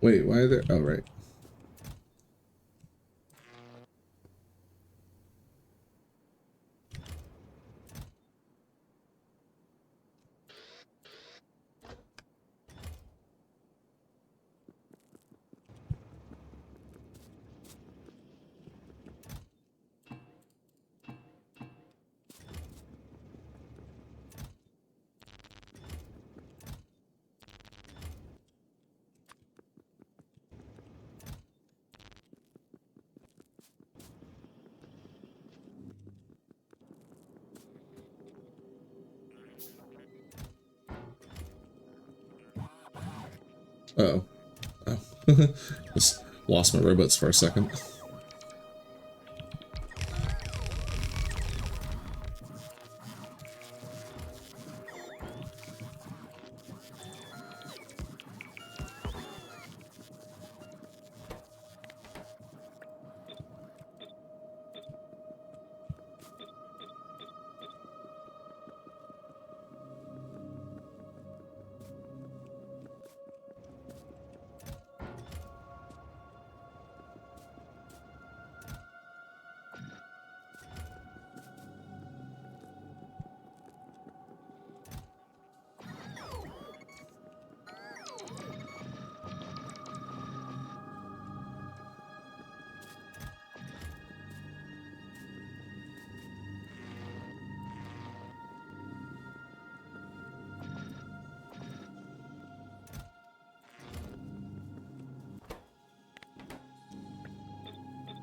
Wait, why are there? Oh, right. Uh-oh. Oh. Just lost my robots for a second.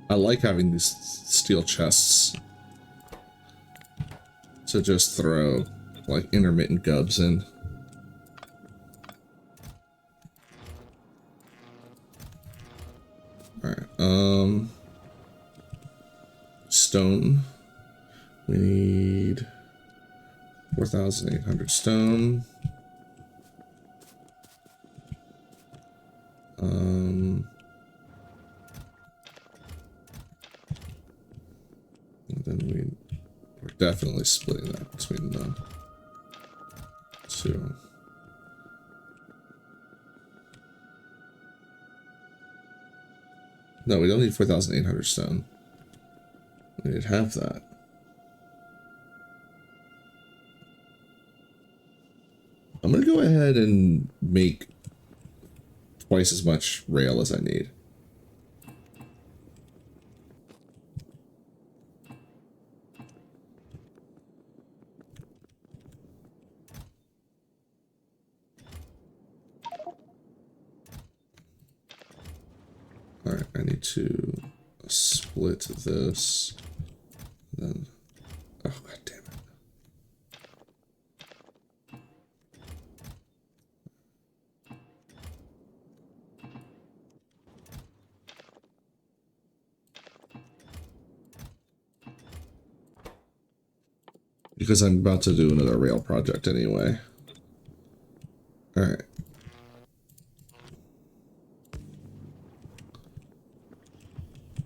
I like having these steel chests to just throw, like, intermittent gubs in. Alright, stone. We need 4,800 stone. And then we're definitely splitting that between the two. No, we don't need 4,800 stone. We need half that. I'm gonna go ahead and make twice as much rail as I need. Alright, I need to split this. Then, oh, god damn it. Because I'm about to do another rail project anyway. Alright.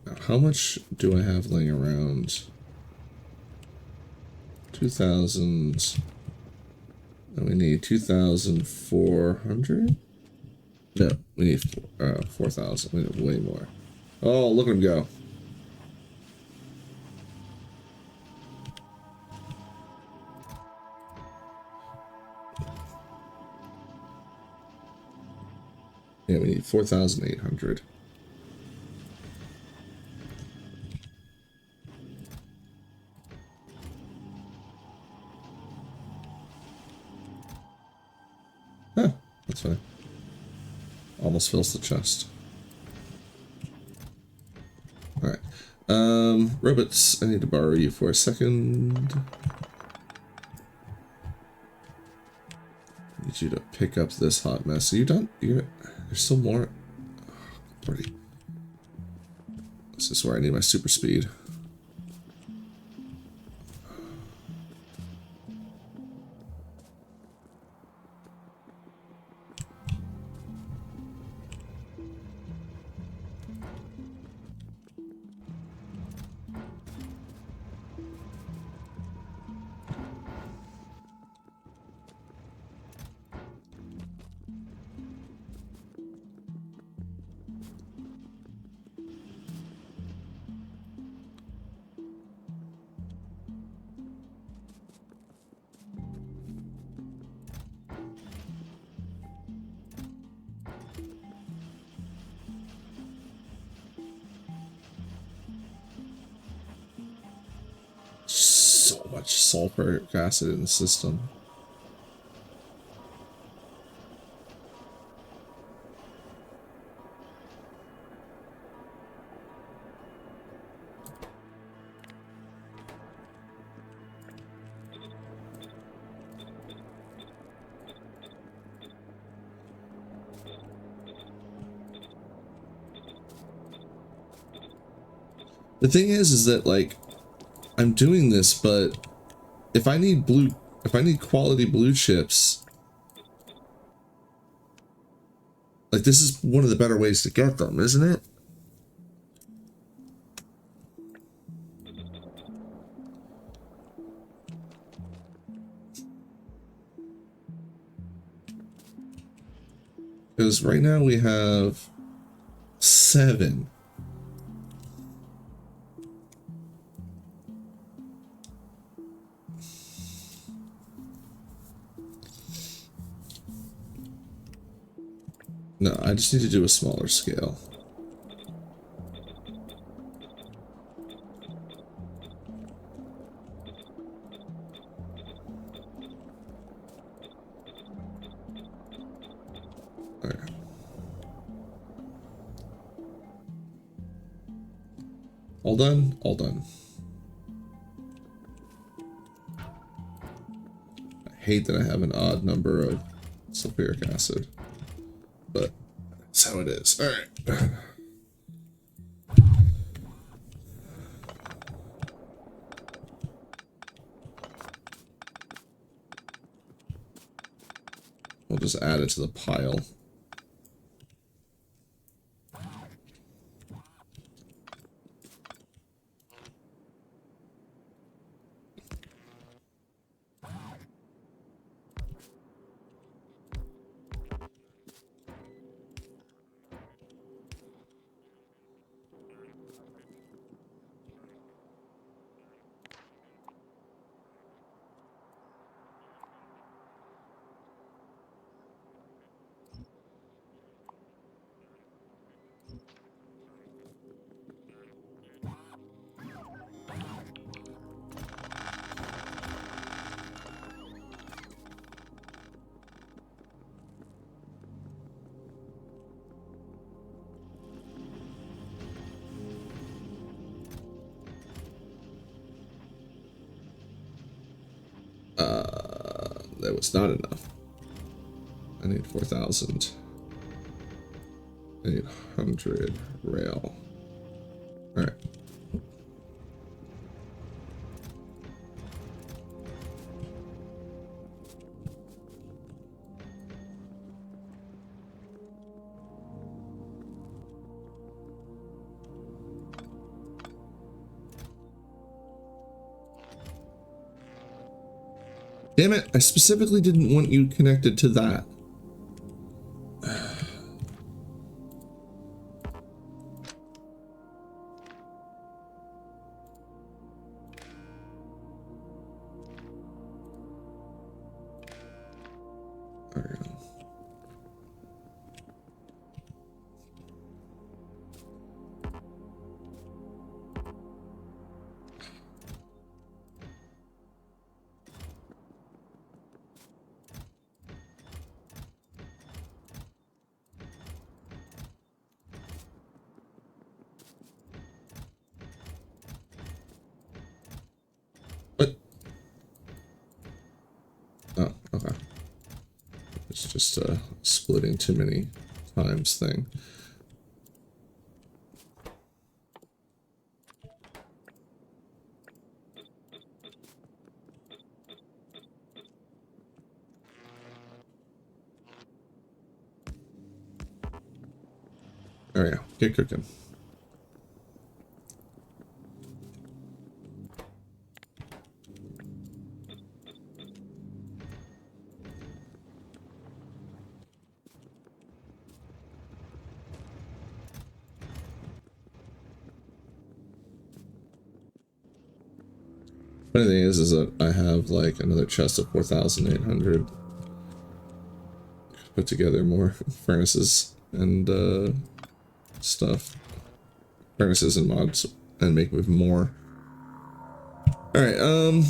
Now, how much do I have laying around? 2,000. And we need 2,400? No, we need 4,000. We need way more. Oh, look at him go. Yeah, we need 4,800. That's fine. Almost fills the chest. Alright. Robots, I need to borrow you for a second. I need you to pick up this hot mess. Are you done? There's still more. Oh, this is where I need my super speed. So much sulfuric acid in the system. The thing is that like I'm doing this, but if I need quality blue chips, like this is one of the better ways to get them, isn't it? Because right now we have 7. No, I just need to do a smaller scale. Alright. All done? All done. I hate that I have an odd number of sulfuric acid. But that's how it is. Alright. We'll just add it to the pile. That was not enough. I need 4,000. 800 rail. Alright. Damn it, I specifically didn't want you connected to that. It's just a splitting too many times thing. Oh yeah, get cooking. Funny thing is that I have like another chest of 4,800. Put together more furnaces and stuff. Furnaces and mods and make with more. Alright, how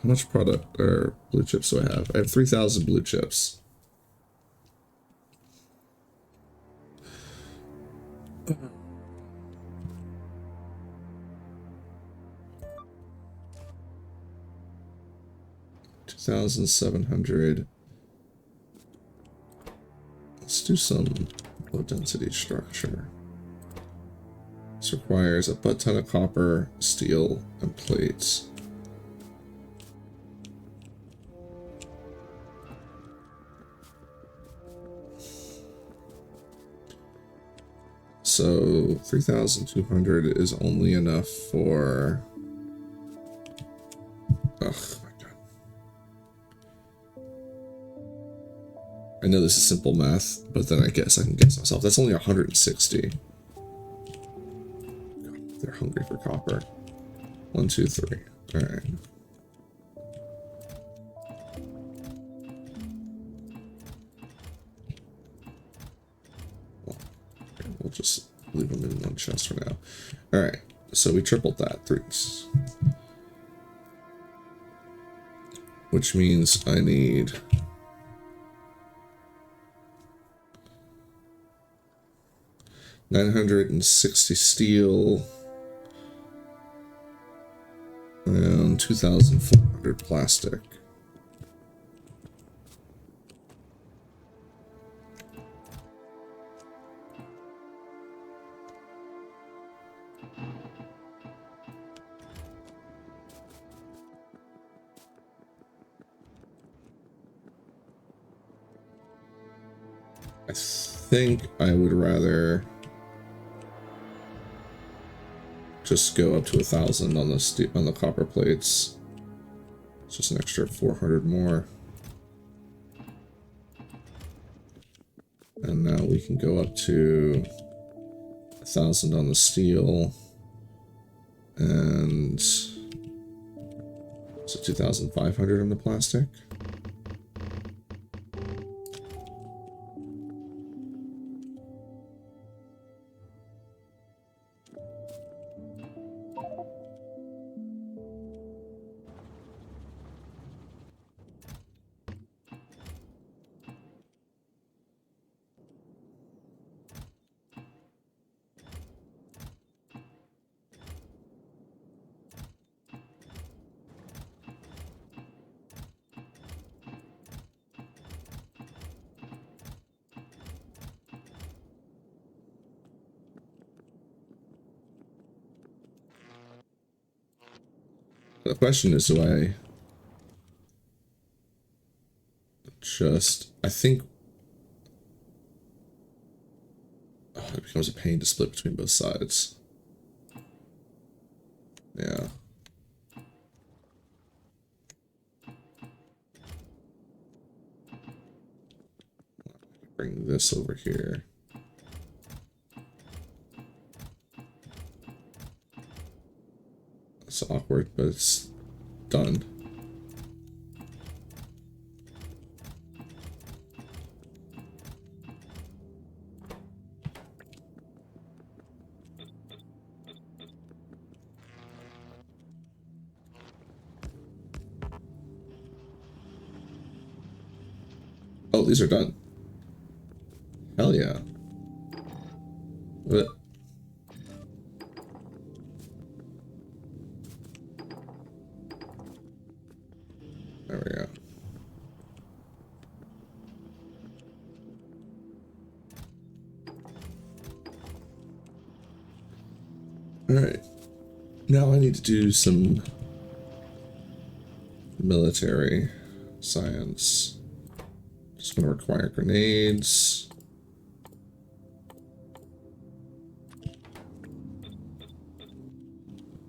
much product or blue chips do I have? I have 3,000 blue chips. $2,700. Let's do some low density structure. This requires a butt ton of copper, steel, and plates. So 3,200 is only enough for... Ugh, my God. I know this is simple math, but then I guess I can guess myself. That's only 160. God, they're hungry for copper. 1, 2, 3. All right. We'll just leave them in one chest for now. All right, so we tripled that, 3. Which means I need 960 steel and 2,400 plastic. I think I would rather just go up to 1,000 on the copper plates. It's just an extra 400 more. And now we can go up to 1,000 on the steel. And so 2,500 on the plastic. The question is, do I just... I think... Oh, it becomes a pain to split between both sides. Yeah. Bring this over here. It's awkward, but it's done. Oh, these are done. Hell yeah. What? There we go. Alright. Now I need to do some military science. Just gonna require grenades.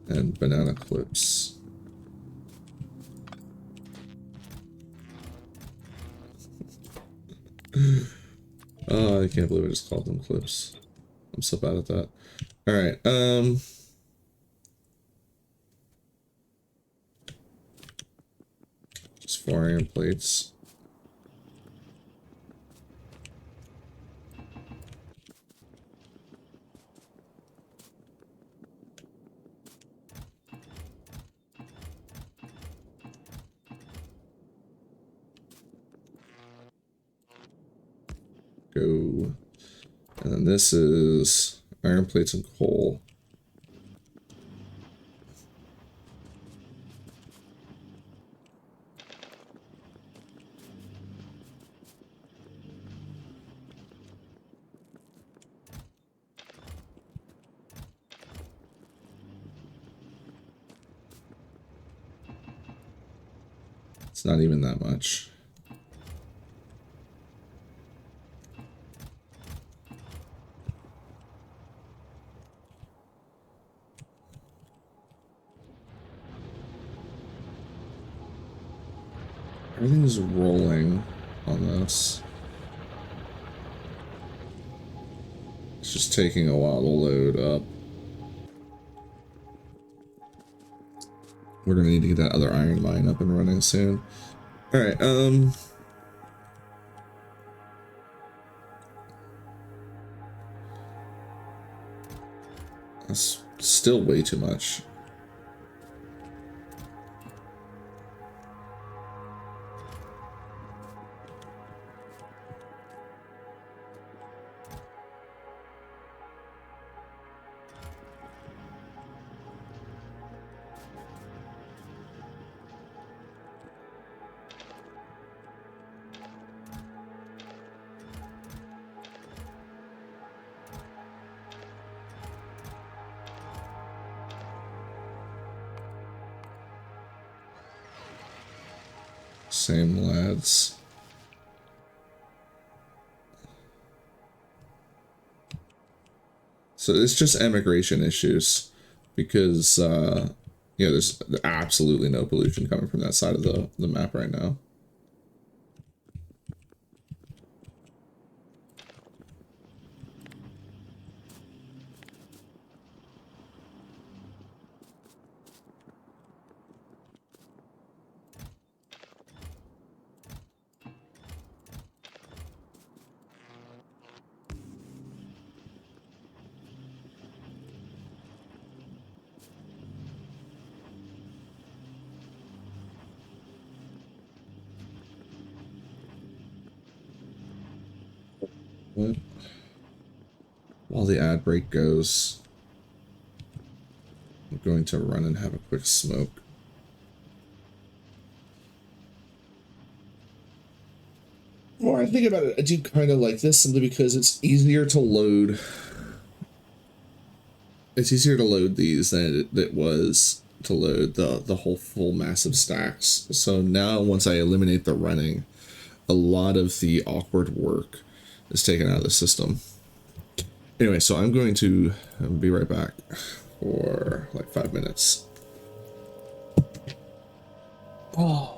And banana clips. Oh, I can't believe I just called them clips. I'm so bad at that. Alright, just 4 iron plates. Go. And then this is iron plates and coal. It's not even that much. Everything's rolling on this. It's just taking a while to load up. We're gonna need to get that other iron mine up and running soon. Alright, that's still way too much. Same lads. So it's just immigration issues because you know, there's absolutely no pollution coming from that side of the map right now. What? While the ad break goes, I'm going to run and have a quick smoke. The more I think about it, I do kind of like this simply because it's easier to load. It's easier to load these than it was to load the whole full massive stacks. So now once I eliminate the running, a lot of the awkward work is taken out of the system. Anyway, so I'm going to be right back for like 5 minutes. Oh.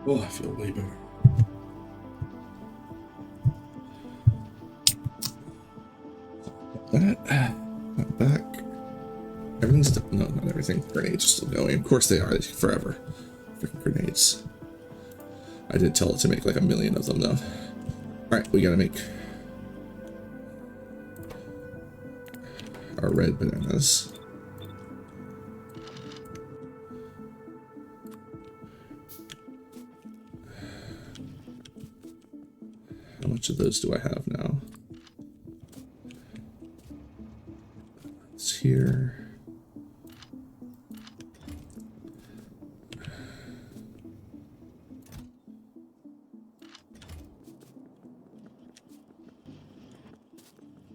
Oh, I feel way better. That back. Everything's still, no, not everything. Grenades are still going. Of course they are. Forever. Freaking grenades. I did tell it to make like 1 million of them though. Alright, we gotta make our red bananas. How much of those do I have now? It's here.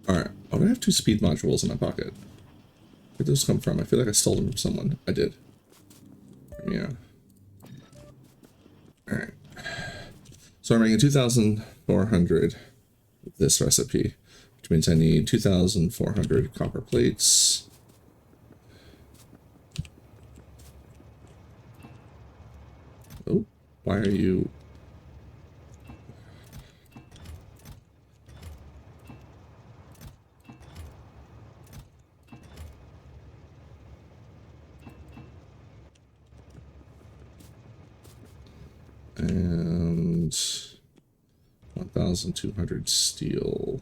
Alright, I'm gonna have 2 speed modules in my pocket. Where'd those come from? I feel like I stole them from someone. I did. Yeah. Alright. So I'm making 2,400 with this recipe, which means I need 2,400 copper plates. Oh, why are you... And 1,200 steel.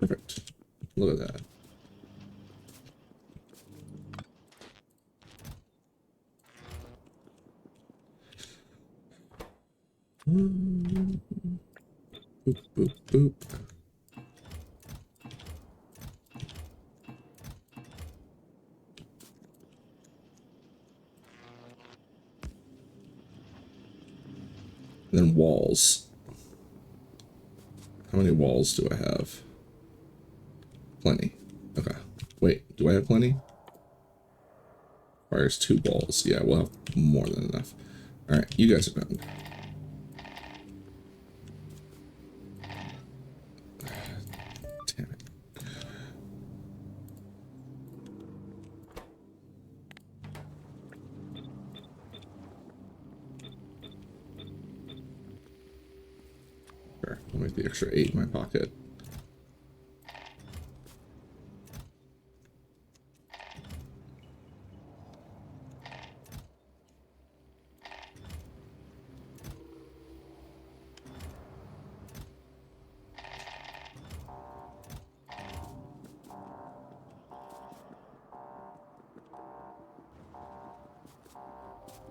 Perfect. Look at that. Boop, boop, boop. And then walls. How many walls do I have? Plenty. Okay. Wait, do I have plenty? Requires 2 walls. Yeah, we'll have more than enough. Alright, you guys are done. Damn it. Sure, I'll make the extra 8 in my pocket.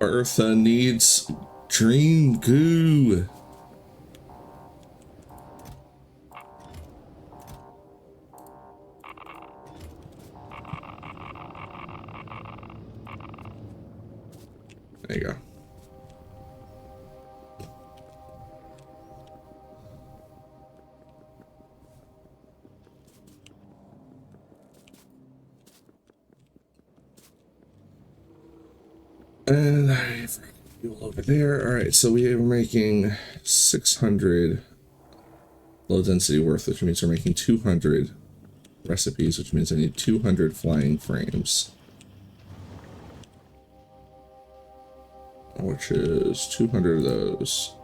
Eartha needs dream goo. There you go. And I forgot fuel over there. All right, so we are making 600 low density worth, which means we're making 200 recipes, which means I need 200 flying frames, which is 200 of those.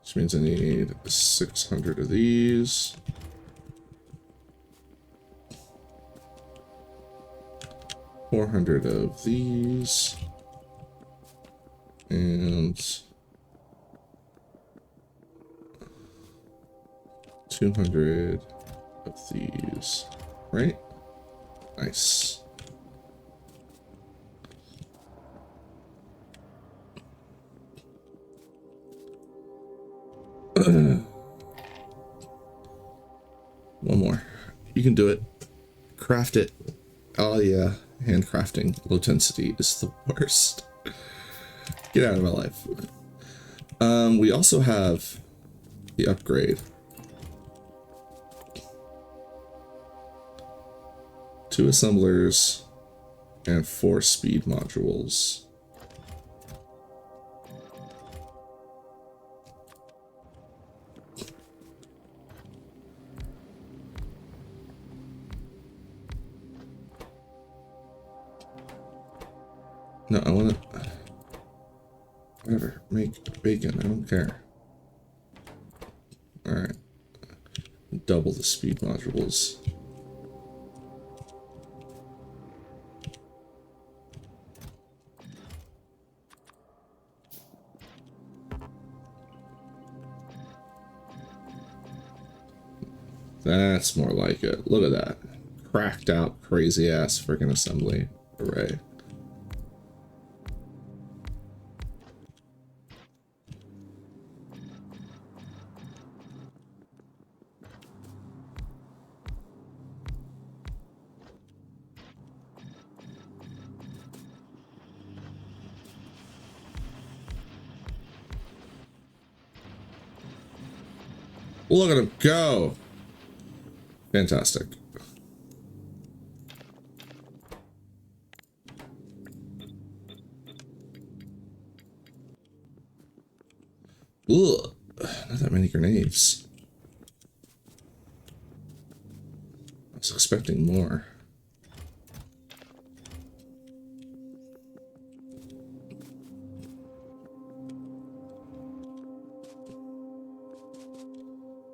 Which means I need 600 of these. 400 of these. And 200 of these. Right? Nice. One more. You can do it. Craft it. Oh yeah, handcrafting low density is the worst. Get out of my life. We also have the upgrade. 2 assemblers and 4 speed modules. No, I want to... Whatever. Make bacon. I don't care. Alright. Double the speed modules. That's more like it. Look at that. Cracked out, crazy ass freaking assembly array. Look at him go! Fantastic. Ugh, not that many grenades. I was expecting more.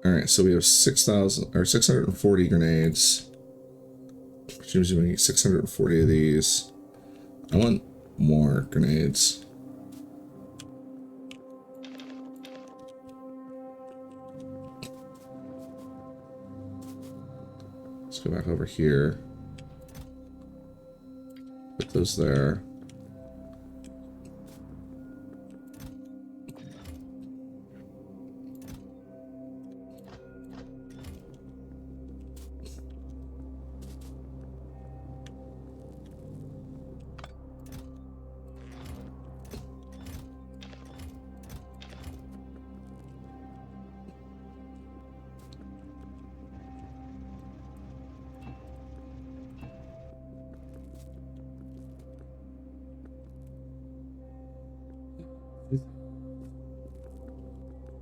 Alright, so we have 6,000 or 640 grenades. Which means we need 640 of these. I want more grenades. Let's go back over here. Put those there.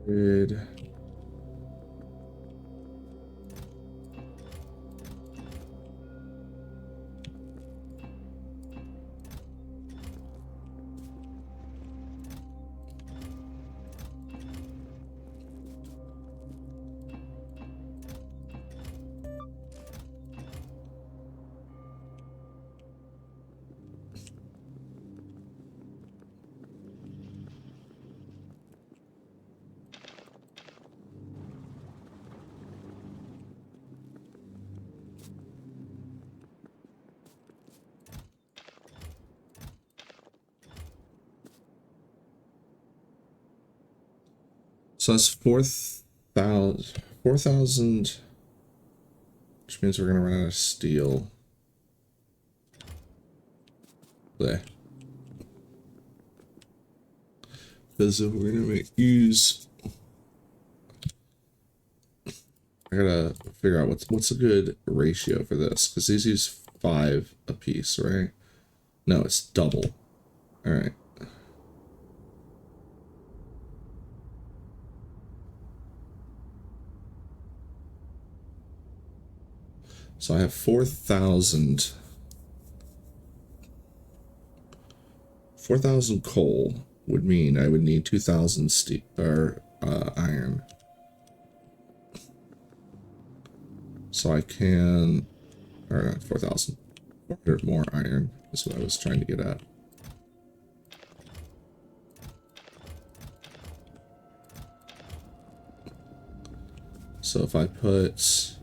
Good. So that's 4,000, which means we're gonna run out of steel. There. Because if we're gonna use, I gotta figure out what's a good ratio for this, because these use 5 a piece, right? No, it's double. All right. So I have 4,000 coal would mean I would need 2,000 steel or iron. So I can, or not 4,000, 400 more iron is what I was trying to get at. So if I put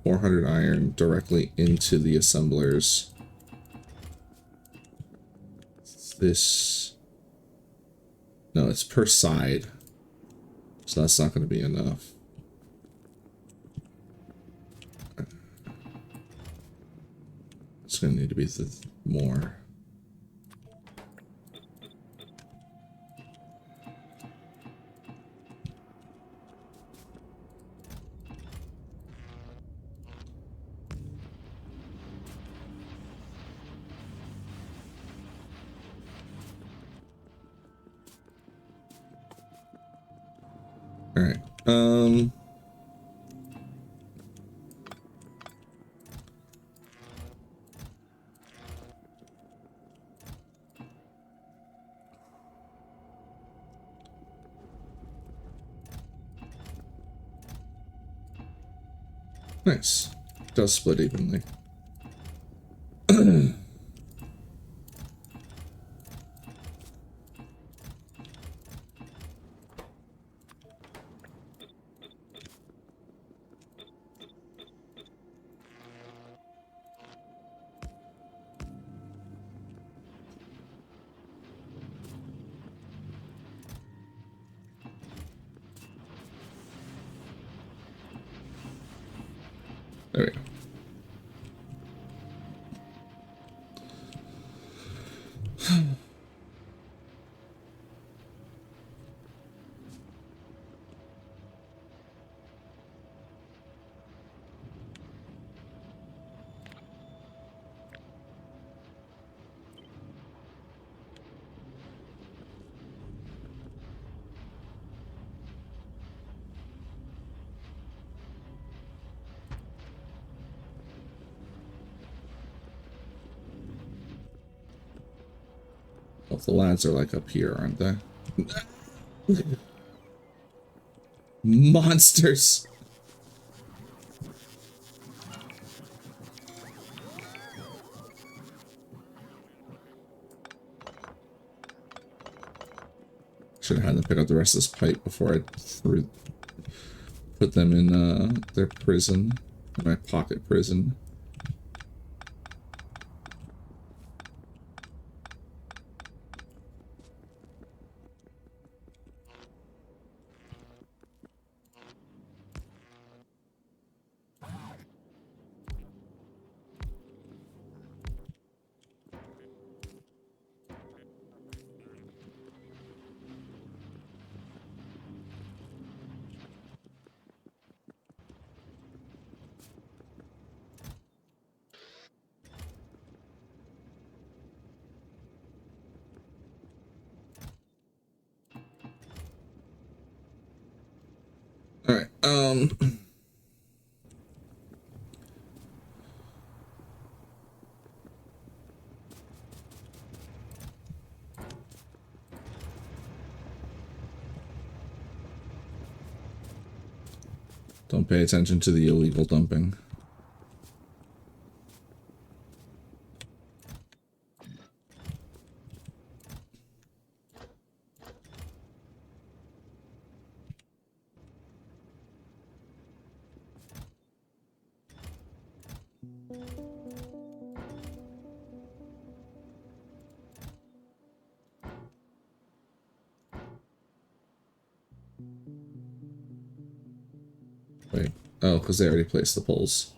400 iron directly into the assemblers, this, no, it's per side, so that's not going to be enough. It's going to need to be more. All right. Nice. It does split evenly. There we go. Well, the lads are like up here, aren't they? Monsters! Should have had them pick up the rest of this pipe before I put them in their prison, my pocket prison. Alright, don't pay attention to the illegal dumping. Wait. Oh, because they already placed the poles.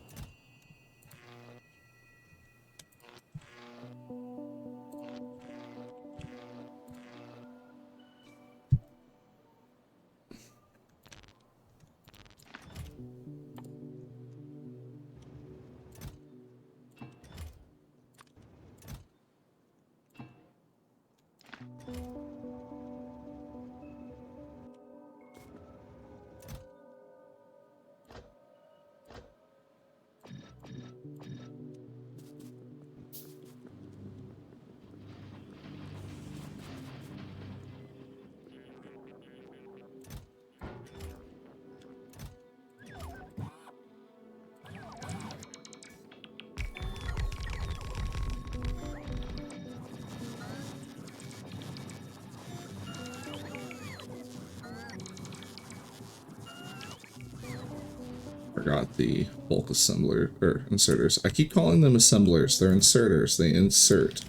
Forgot the bulk assembler, or inserters. I keep calling them assemblers. They're inserters. They insert.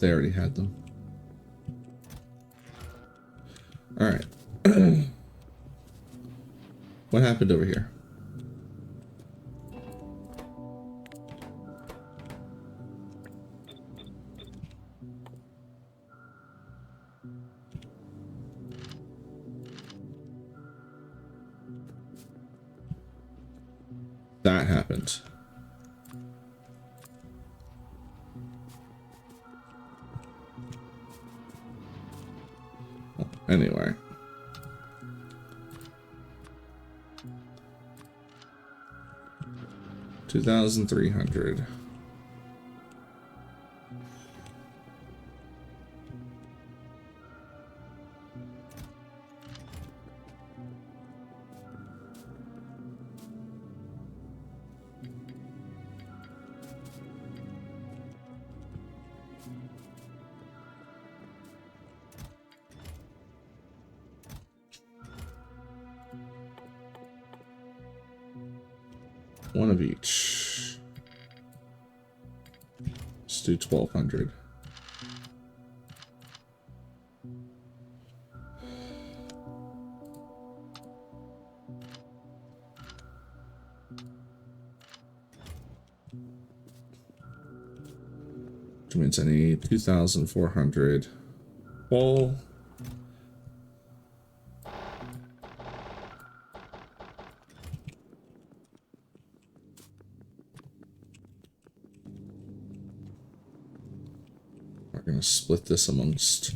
They already had them. Alright. What happened over here? That happened. Well, anyway. $2,300. One of each. Let's do 1,200. Which means I need 2,400 wool. We're going to split this amongst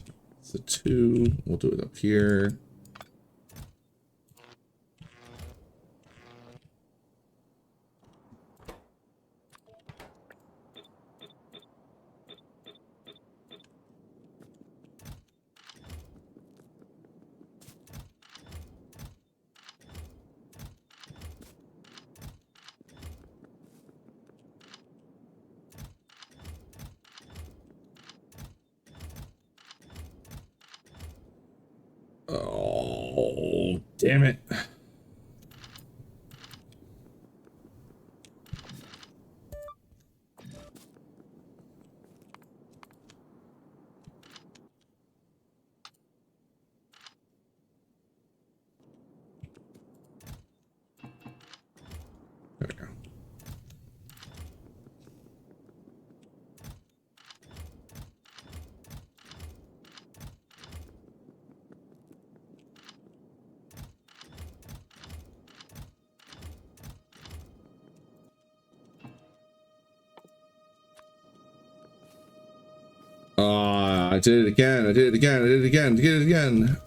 the two. We'll do it up here. Oh, damn it. There we go. I did it again. I did it again. I did it again. I did it again.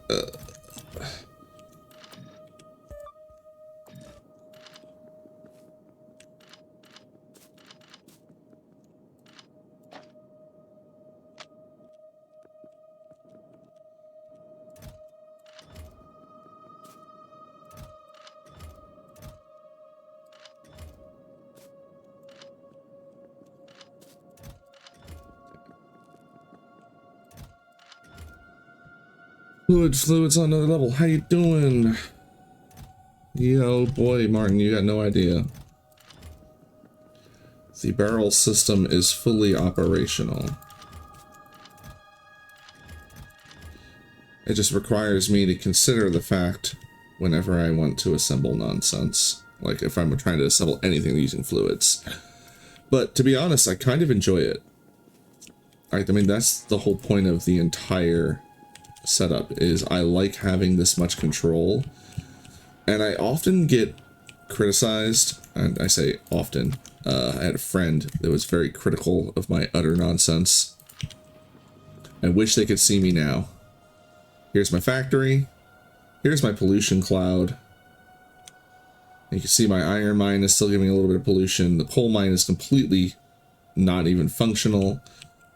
Fluids on another level. How you doing? Yo, boy, Martin, you got no idea. The barrel system is fully operational. It just requires me to consider the fact whenever I want to assemble nonsense. Like if I'm trying to assemble anything using fluids. But to be honest, I kind of enjoy it. I mean, that's the whole point of the entire setup, is I like having this much control. And I often get criticized, and I say often. I had a friend that was very critical of my utter nonsense. I wish they could see me now. Here's my factory. Here's my pollution cloud. You can see my iron mine is still giving a little bit of pollution. The coal mine is completely not even functional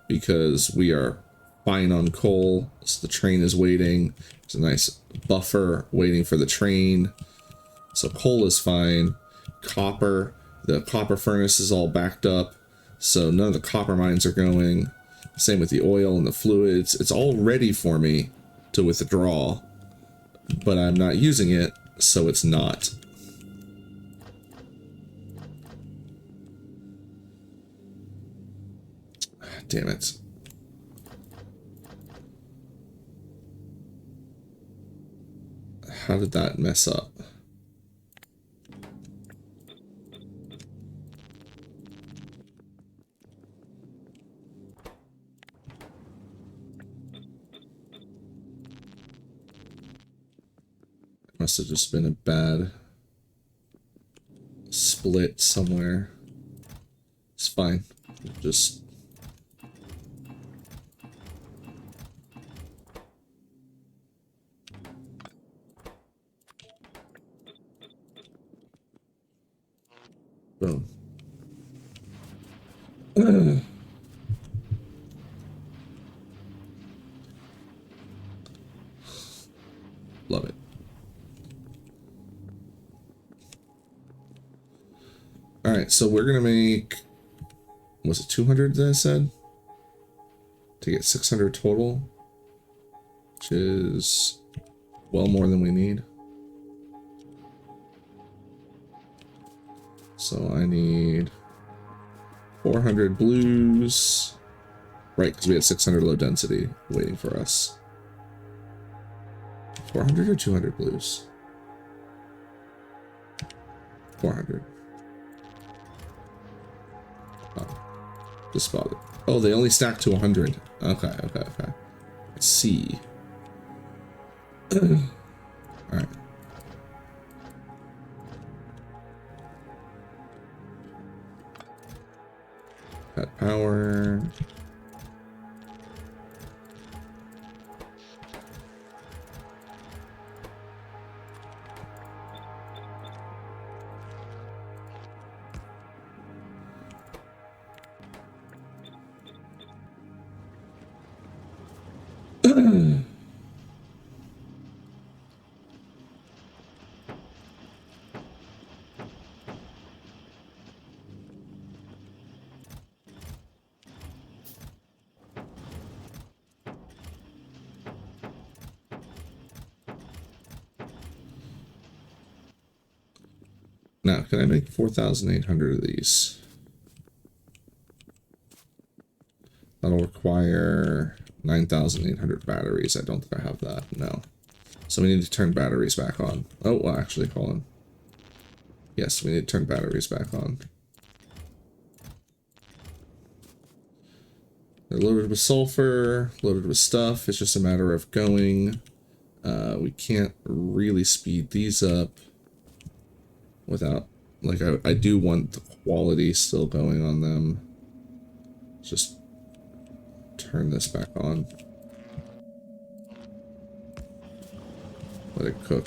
because we are fine on coal. So the train is waiting. There's a nice buffer waiting for the train. So coal is fine. Copper, the copper furnace is all backed up. So none of the copper mines are going. Same with the oil and the fluids. It's all ready for me to withdraw. But I'm not using it, so it's not. Damn it. How did that mess up? Must have just been a bad split somewhere. It's fine. Just boom. Love it. Alright, so we're gonna make, was it 200 that I said? To get 600 total, which is well more than we need. So I need 400 blues. Right, because we had 600 low density waiting for us. 400 or 200 blues? 400. Oh, just spotted. Oh, they only stack to 100. Okay, okay, okay. I see. Alright. That power. Now, can I make 4,800 of these? That'll require 9,800 batteries. I don't think I have that. No. So we need to turn batteries back on. Oh, well, actually, hold on. Yes, we need to turn batteries back on. They're loaded with sulfur, loaded with stuff. It's just a matter of going. We can't really speed these up without, like, I do want the quality still going on them. Just turn this back on. Let it cook.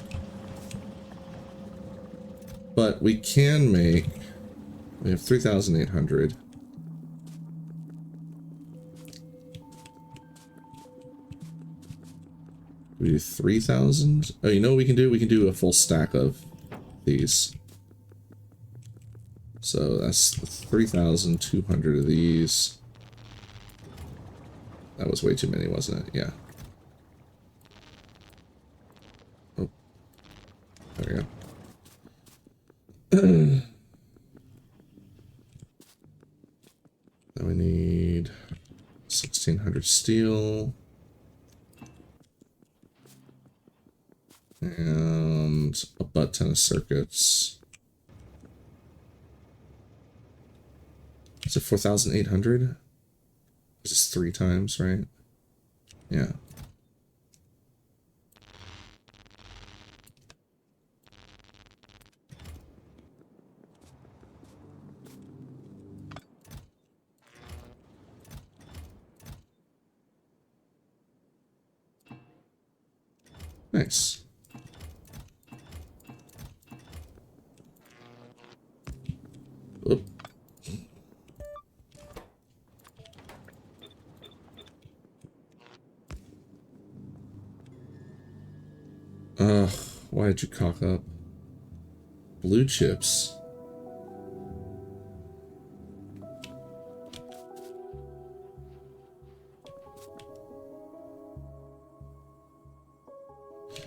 But we can make, we have 3,800. We do 3,000. Oh, you know what we can do? We can do a full stack of these. So that's 3,200 of these. That was way too many, wasn't it? Yeah. Oh. There we go. Then we need 1,600 steel. And a butt ton of circuits. Is it 4,800? This is 3 times, right? Yeah. Nice. Oop. Ugh, why did you cock up? Blue chips.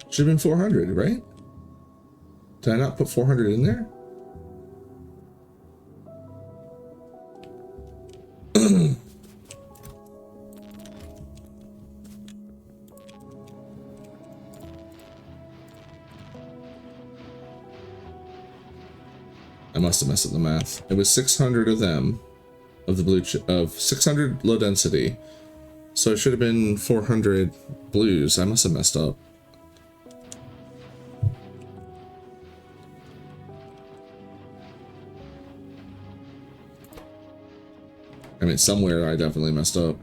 Should have been 400, right? Did I not put 400 in there? I must have messed up the math. It was 600 of them, of the blue of 600 low density. So it should have been 400 blues. I must have messed up. I mean, somewhere I definitely messed up.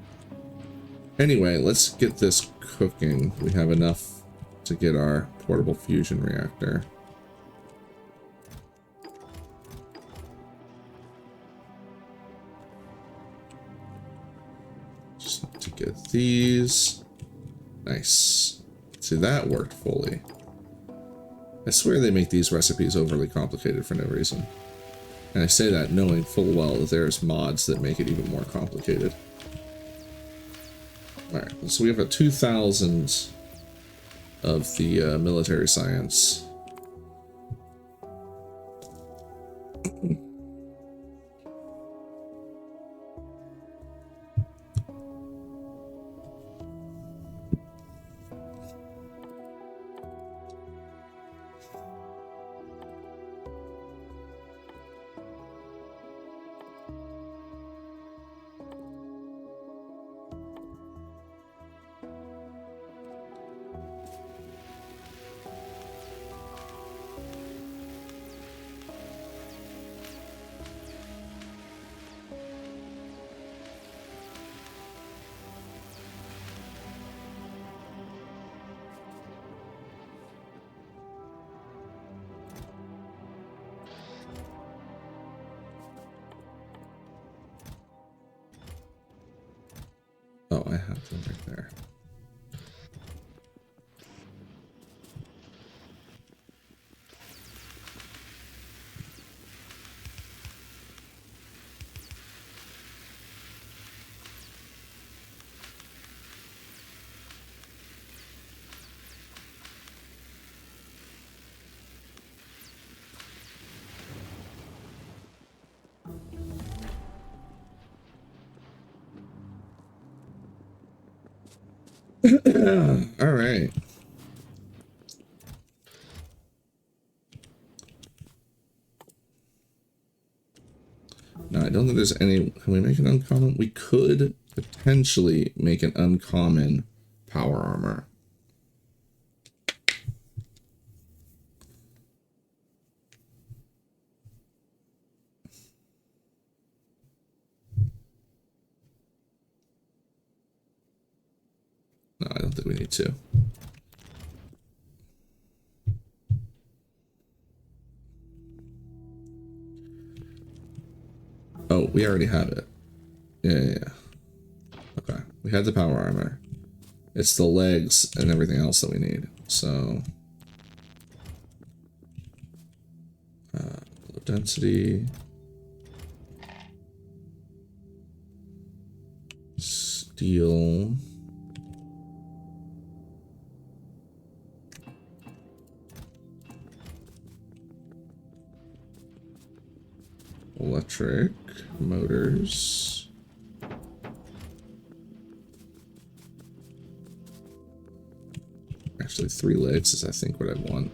Anyway, let's get this cooking. We have enough to get our portable fusion reactor. Just need to get these. Nice. See, that worked fully. I swear they make these recipes overly complicated for no reason. And I say that knowing full well that there's mods that make it even more complicated. Alright, so we have a 2,000 of the military science. Oh, I have them right there. All right. No, I don't think there's any. Can we make an uncommon? We could potentially make an uncommon power armor. No, I don't think we need to. Oh, we already have it. Yeah. Okay, we had the power armor. It's the legs and everything else that we need. So, low density, steel. Electric motors. Actually, 3 legs is I think what I want.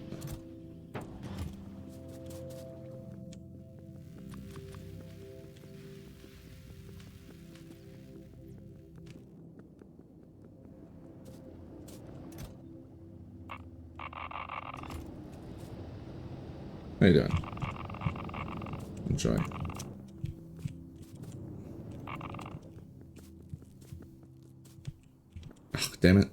How you doing? Enjoy. Oh, damn it.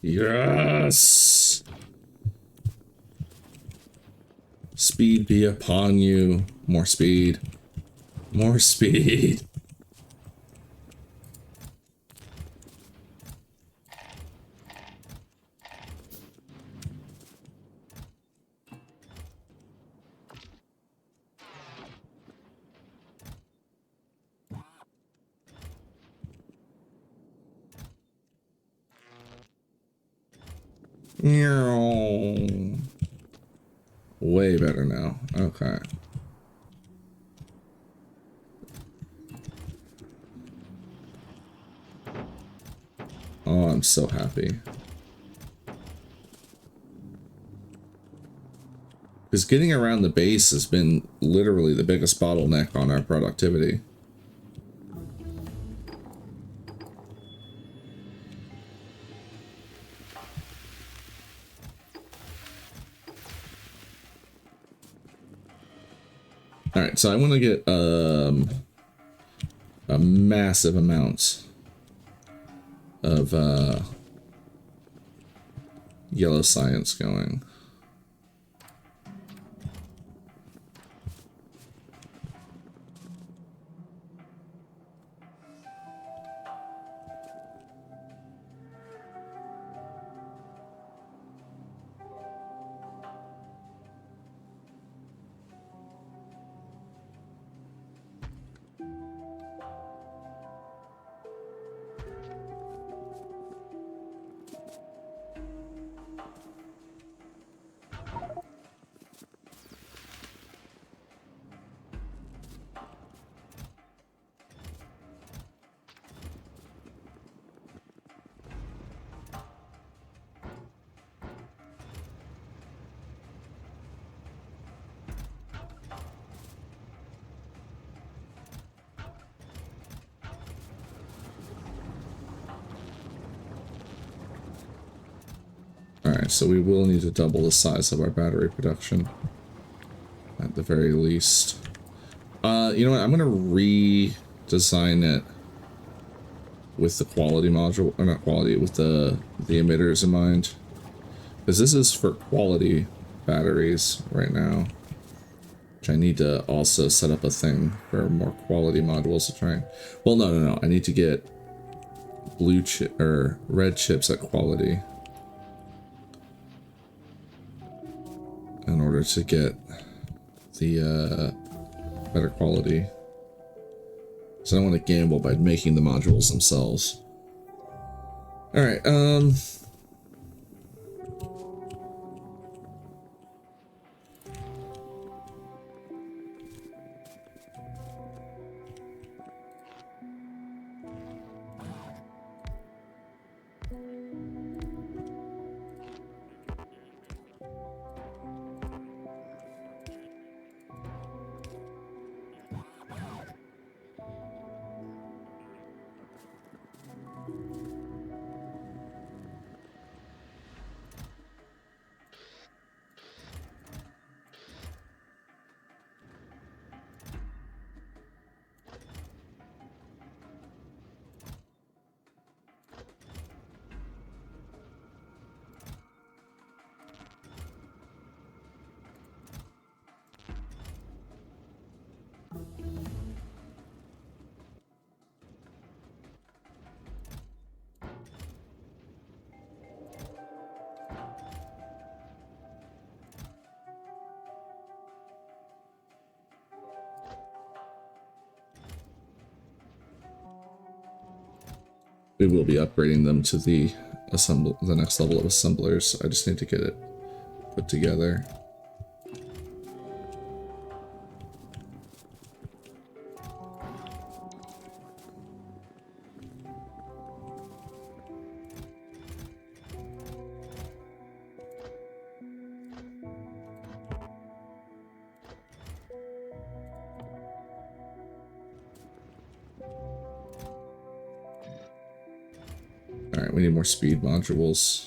Yes! Speed be upon you. More speed. More speed. Way better now. Okay. Oh, I'm so happy. Because getting around the base has been literally the biggest bottleneck on our productivity. Alright, so I want to get a massive amount of yellow science going. Alright, so we will need to double the size of our battery production. At the very least. You know what? I'm going to redesign it with the quality module, or not quality, with the emitters in mind. Because this is for quality batteries right now. Which I need to also set up a thing for more quality modules to try and... Well, no. I need to get blue chip or red chips at quality in order to get the better quality. So I don't want to gamble by making the modules themselves. Alright, we will be upgrading them to the next level of assemblers. I just need to get it put together. Alright, we need more speed modules.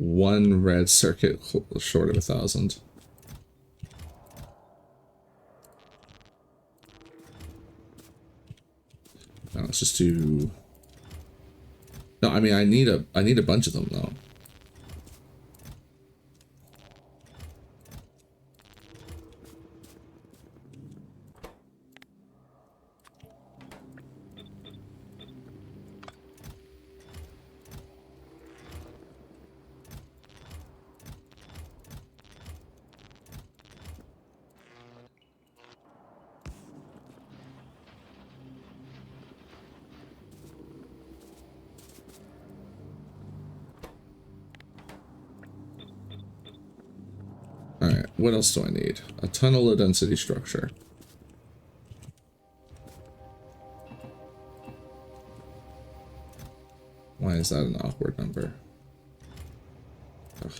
one red circuit short of 1,000. No, let's just do. No, I mean I need a bunch of them though. Alright, what else do I need? A ton of low density structure. Why is that an awkward number? Ugh.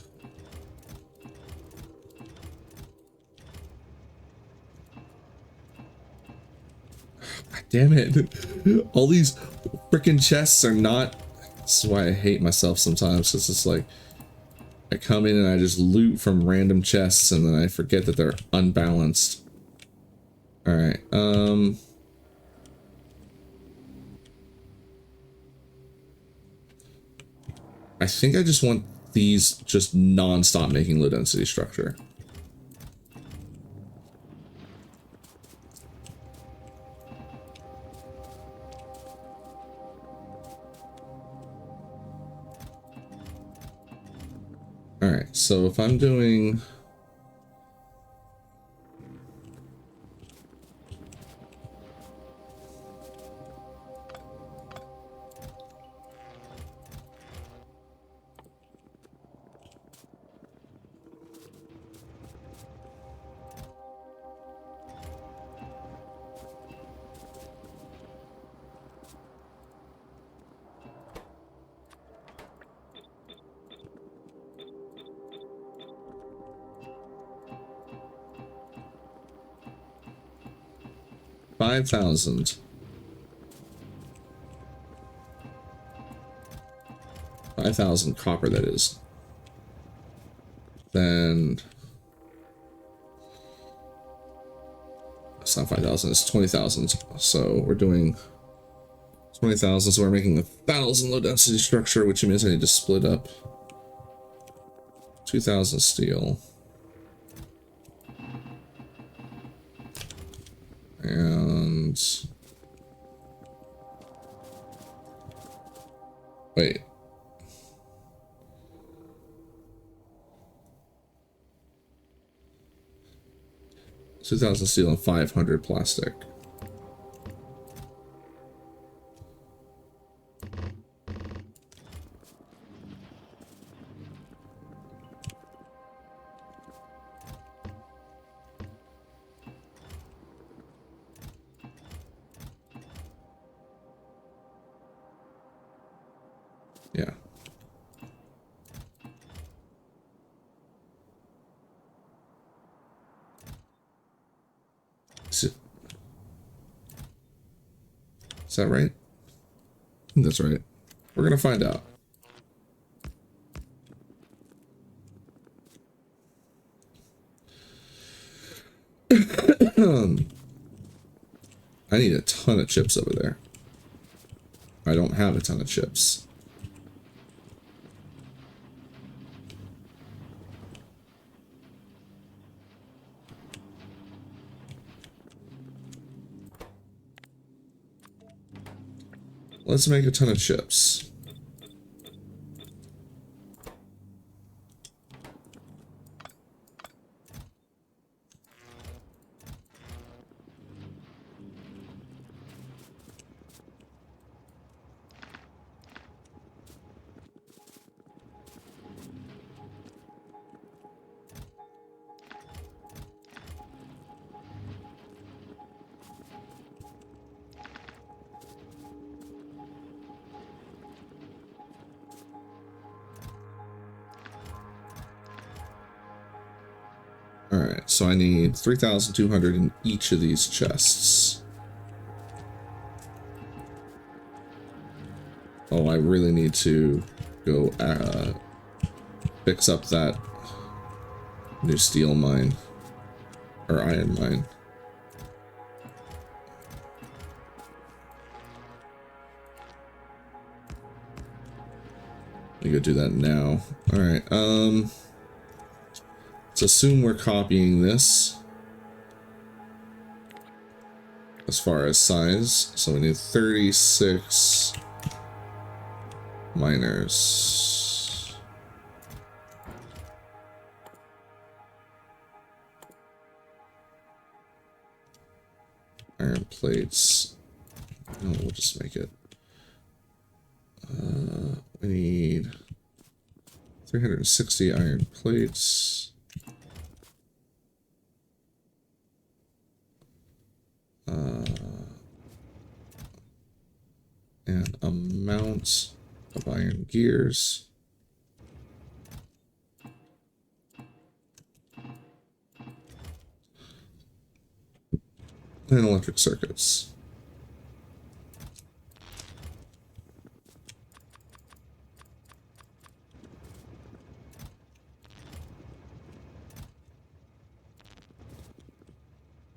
God damn it. All these freaking chests are not. This is why I hate myself sometimes. It's just like I come in and I just loot from random chests and then I forget that they're unbalanced. Alright, I think I just want these just non-stop making low density structure. Alright, so if I'm doing... $5,000. 5,000 copper, that is. Then it's not 5,000, it's 20,000. So we're doing 20,000, so we're making 1,000 low density structure, which means I need to split up 2,000 steel. And wait. $2,000 steel and 500 plastic. Yeah. Is that right? I think that's right. We're gonna find out. I need a ton of chips over there. I don't have a ton of chips. Let's make a ton of chips. Alright, so I need 3,200 in each of these chests. Oh, I really need to go picks up that new steel mine or iron mine. You go do that now. All right. Let's assume we're copying this as far as size. So we need 36 miners. Iron plates. No, we'll just make it. We need 360 iron plates. And amount of iron gears. And electric circuits.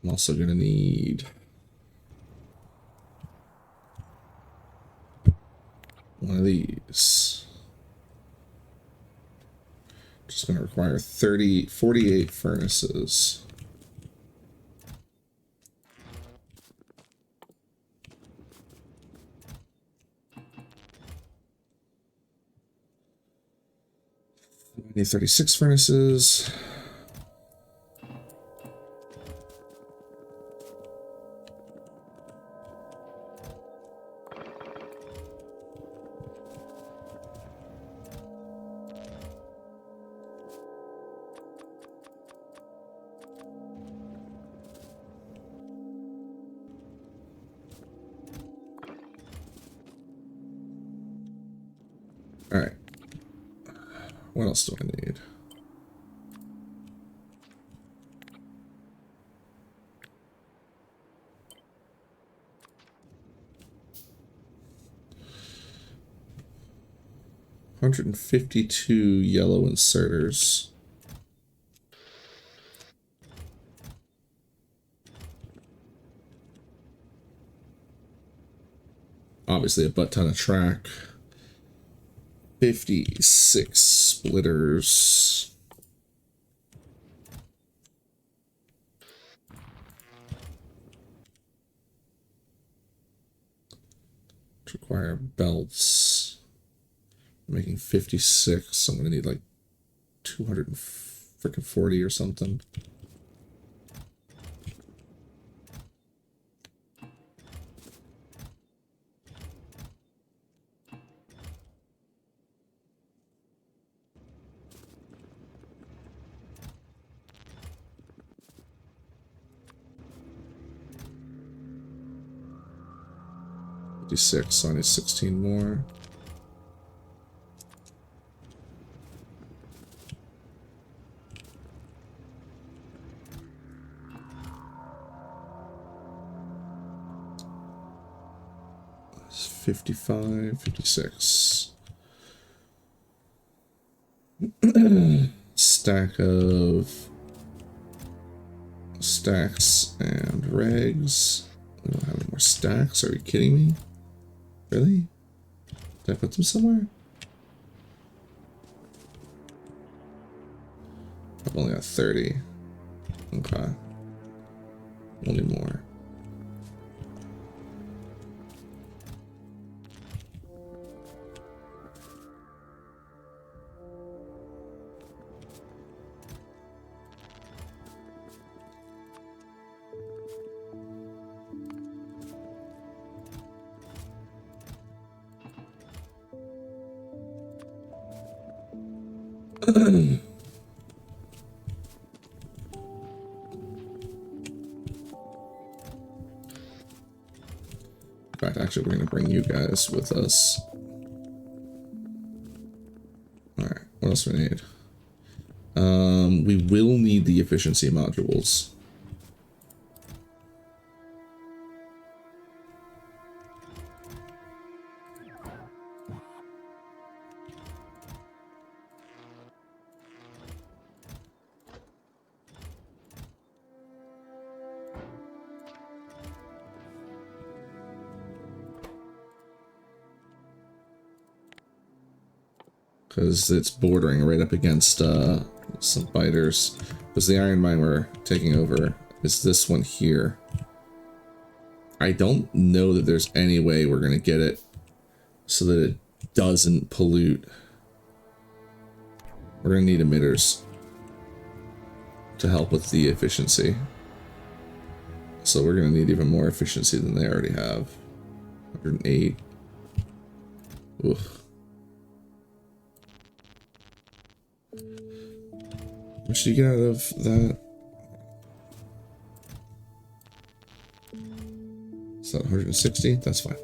I'm also going to need one of these. Just going to require 48 furnaces. I need 36 furnaces. All right. What else do I need? $152 yellow inserters. Obviously a butt ton of track. 56 splitters. Require belts. I'm making 56, so I'm gonna need like 240 or something. So I need 16 more. It's 55, 56. Stack of stacks and regs. We don't have any more stacks. Are you kidding me? Really? Did I put them somewhere? I've only got 30. Okay. We'll need more. In fact, actually, we're going to bring you guys with us. Alright, what else do we need? We will need the efficiency modules. because it's bordering right up against some biters. Because the iron mine we're taking over is this one here. I don't know that there's any way we're going to get it so that it doesn't pollute. We're going to need emitters to help with the efficiency. So we're going to need even more efficiency than they already have. 108. Oof. What should you get out of that? Is that 160? That's fine.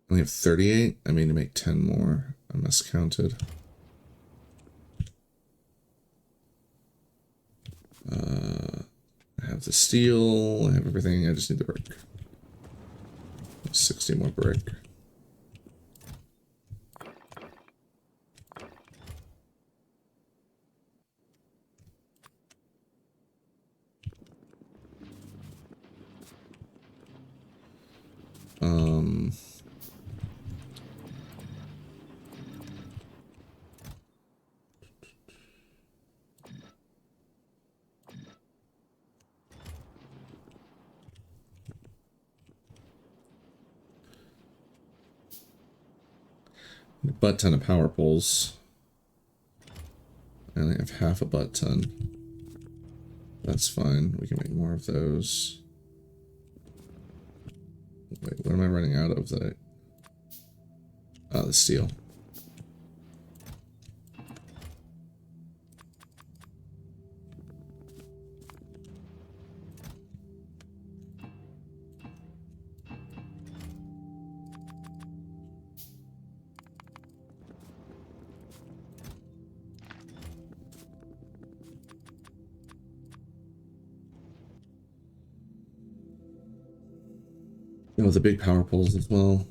I only have 38. I mean to make 10 more. I miscounted. I have the steel. I have everything. I just need the brick. 60 more brick. A butt ton of power poles. I only have half a butt ton. That's fine. We can make more of those. Wait, what am I running out of that? The steel. Oh, the big power poles as well.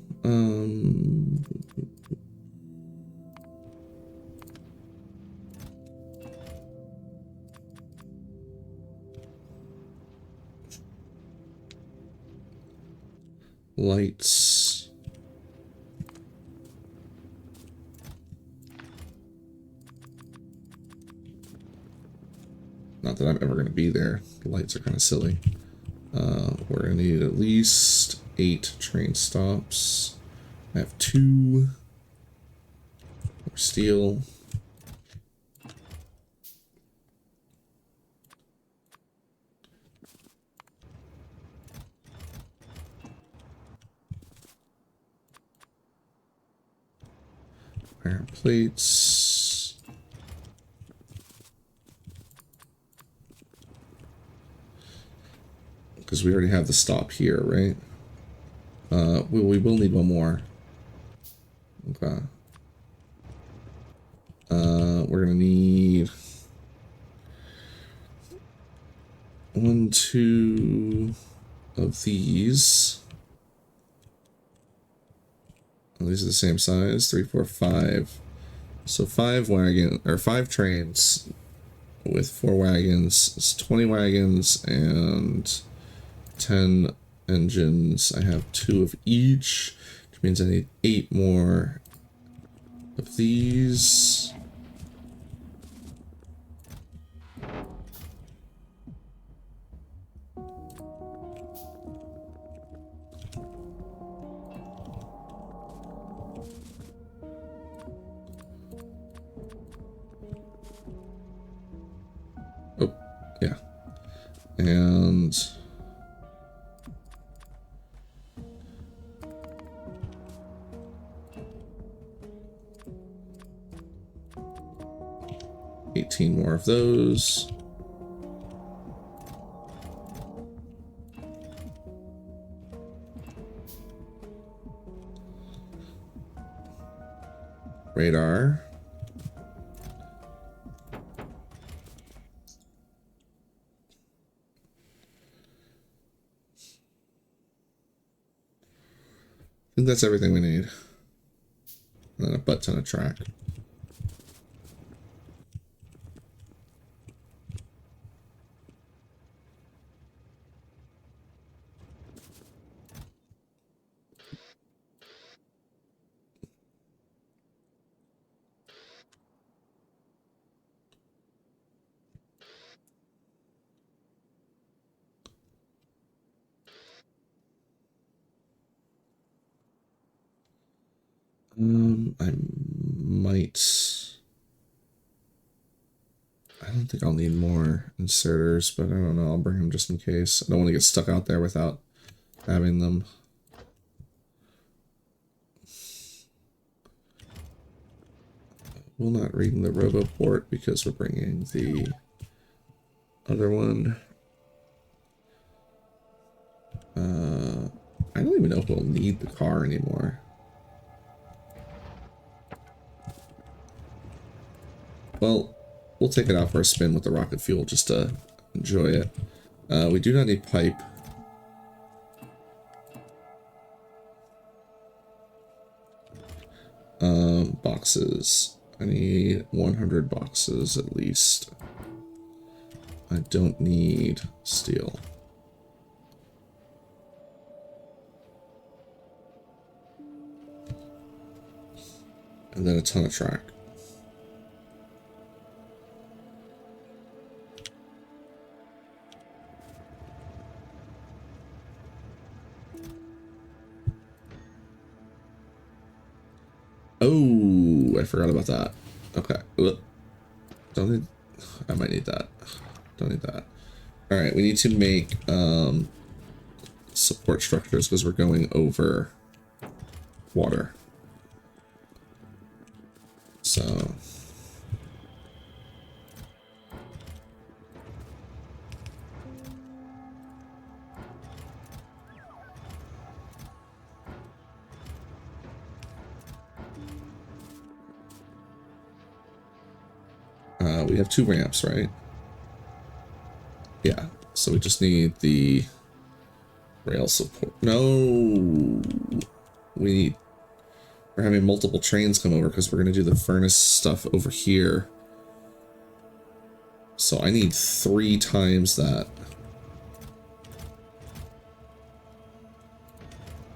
Lights. Not that I'm ever going to be there. The lights are kind of silly. We're going to need at least 8 train stops. I have 2. More steel. Iron plates. Because we already have the stop here, right? We will need one more. Okay. We're gonna need 1, 2 of these. Oh, these are the same size. 3, 4, 5. So 5 trains with 4 wagons. It's 20 wagons and 10 engines. I have 2 of each, which means I need 8 more of these. Oh, yeah. And 18 more of those. Radar. think that's everything we need. And then a butt ton of track. I might. I don't think I'll need more inserters, but I don't know. I'll bring them just in case. I don't want to get stuck out there without having them. We'll not read the RoboPort because we're bringing the other one. I don't even know if we'll need the car anymore. Well, we'll take it out for a spin with the rocket fuel just to enjoy it. We do not need pipe. Boxes. I need 100 boxes at least. I don't need steel. And then a ton of track. Oh, I forgot about that. Okay. Don't need... I might need that. Don't need that. Alright, we need to make support structures because we're going over water. So... we have 2 ramps, right? Yeah, so we just need the rail support. No, we're having multiple trains come over because we're going to do the furnace stuff over here. So I need 3 times that.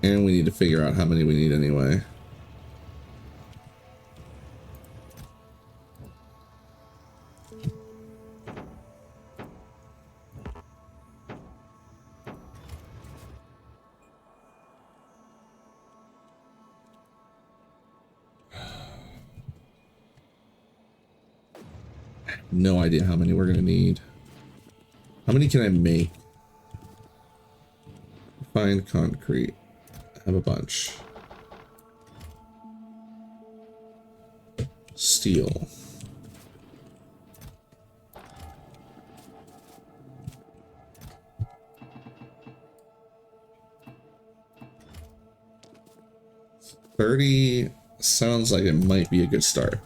And we need to figure out how many we need anyway. No idea how many we're going to need. How many can I make? Find concrete. I have a bunch. Steel. $30 sounds like it might be a good start.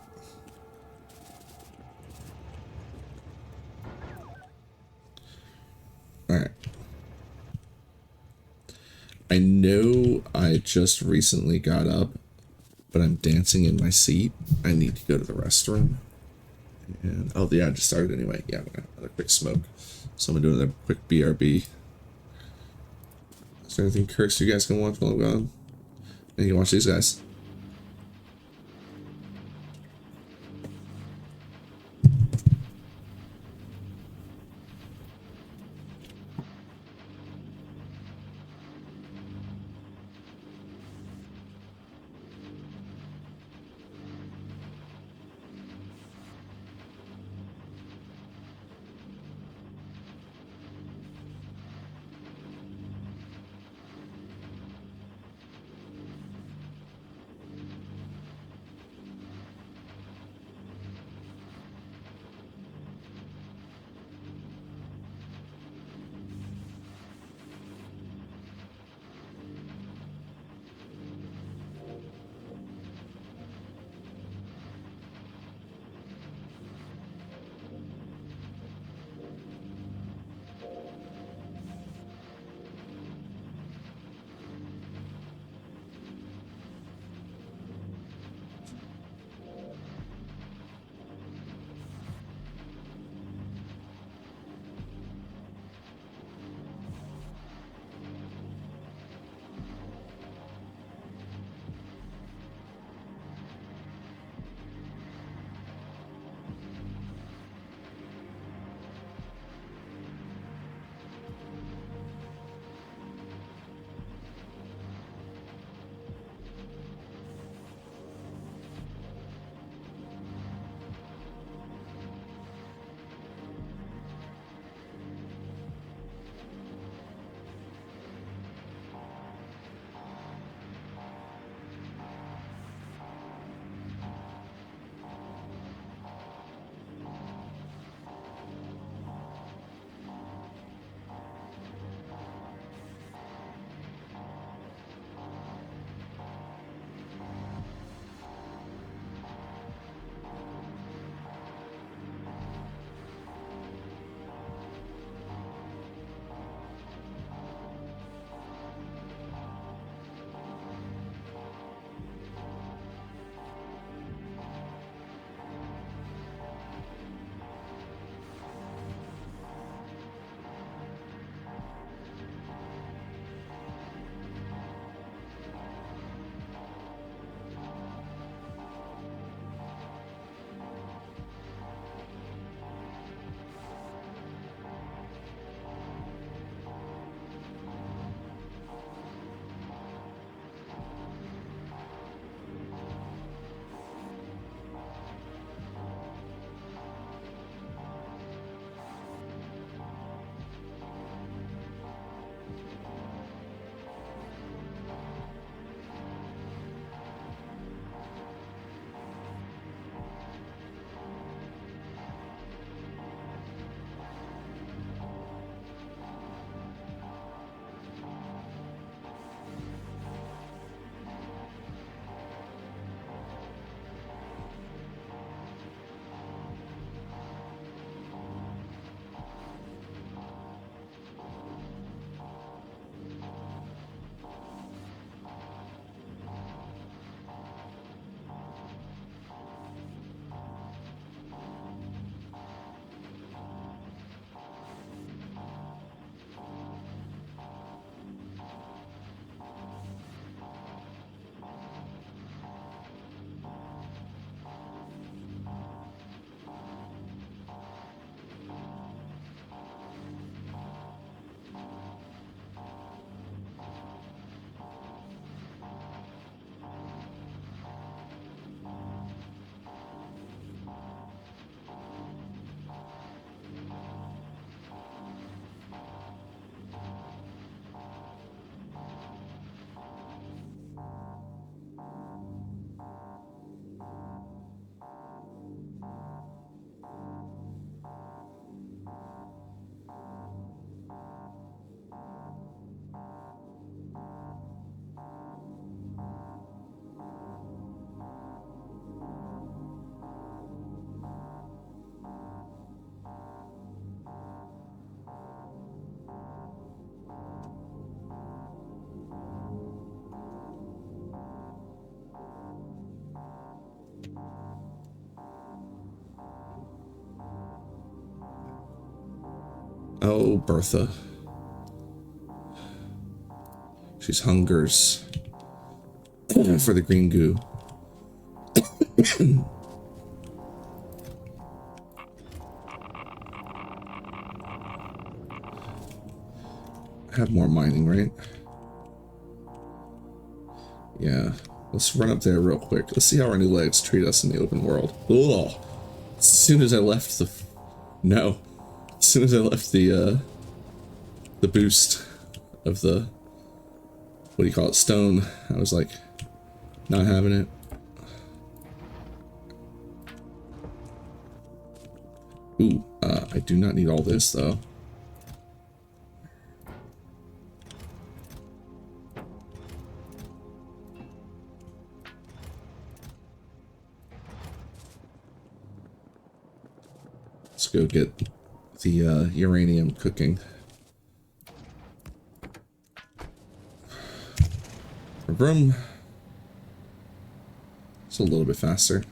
Alright. I know I just recently got up, but I'm dancing in my seat. I need to go to the restroom. And oh yeah, I just started anyway. Yeah, I'm gonna have another quick smoke. So I'm gonna do another quick BRB. Is there anything cursed you guys can watch while I'm gone? And you can watch these guys. Oh, Bertha. She's hungers for the green goo. I have more mining, right? Yeah. Let's run up there real quick. Let's see how our new legs treat us in the open world. Oh, as soon as I left the... No. As soon as I left the boost of the... What do you call it? Stone. I was like, not having it. Ooh, I do not need all this, though. Let's go get the uranium cooking. Vroom. It's a little bit faster.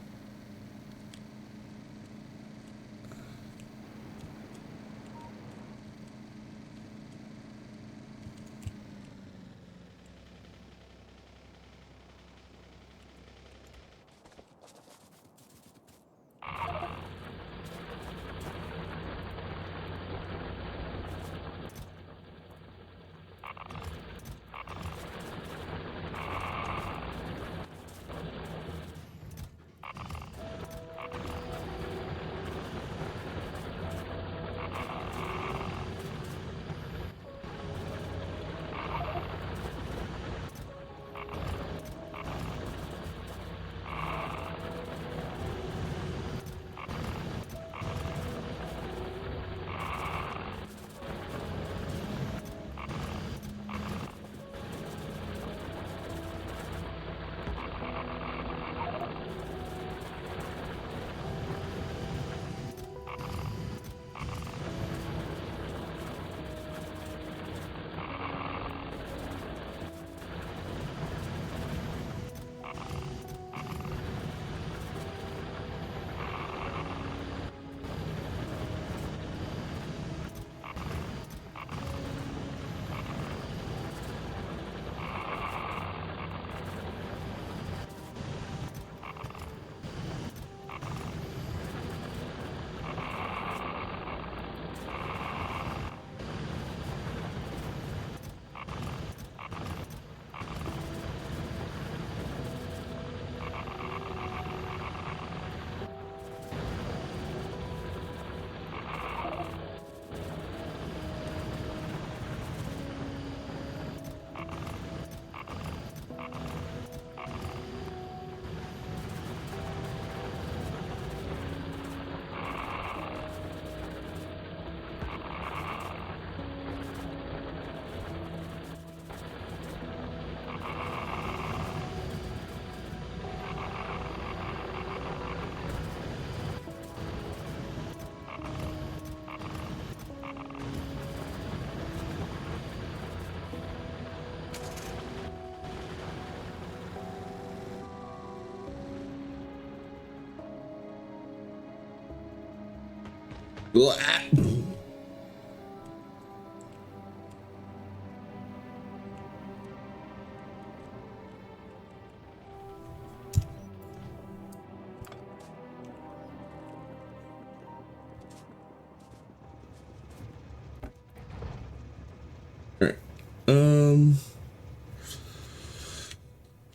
Alright.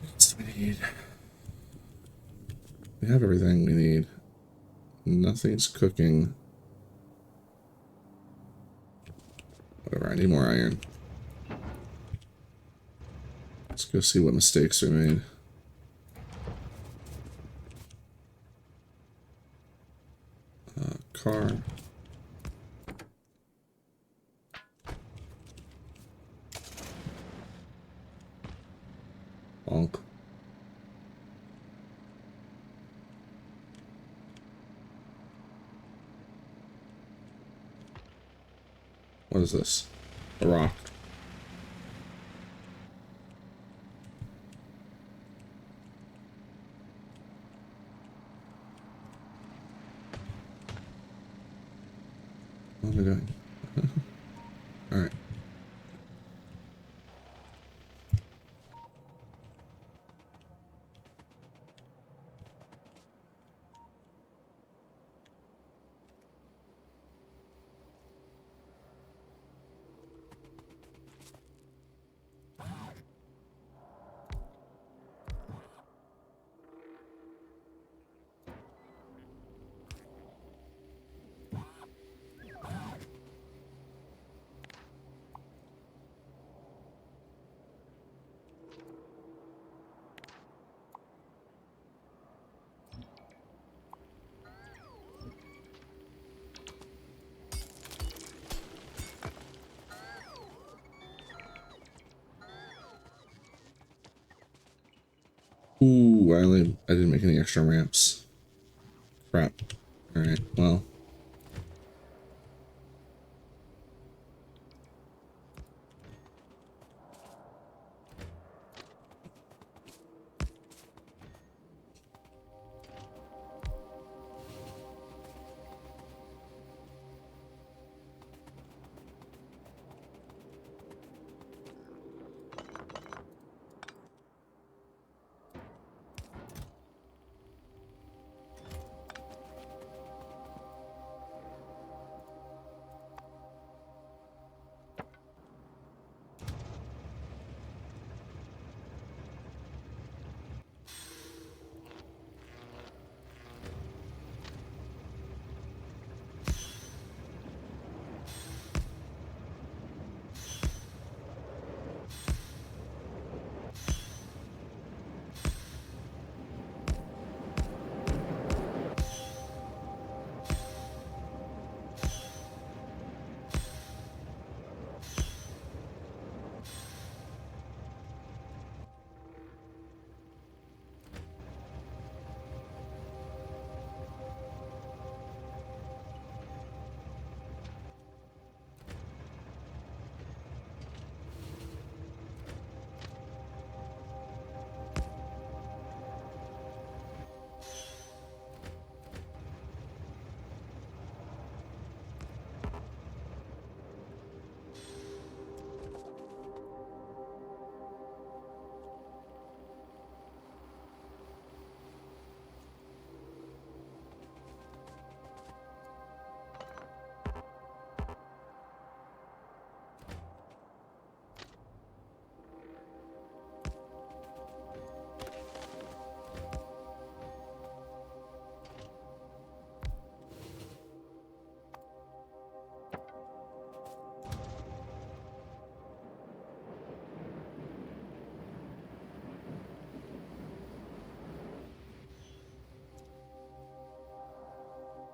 What do we need? We have everything we need. Nothing's cooking. Whatever, I need more iron. Let's go see what mistakes we made. Car. Bonk. What is this? A rock. What am I doing? I didn't make any extra ramps. Crap. Alright, well.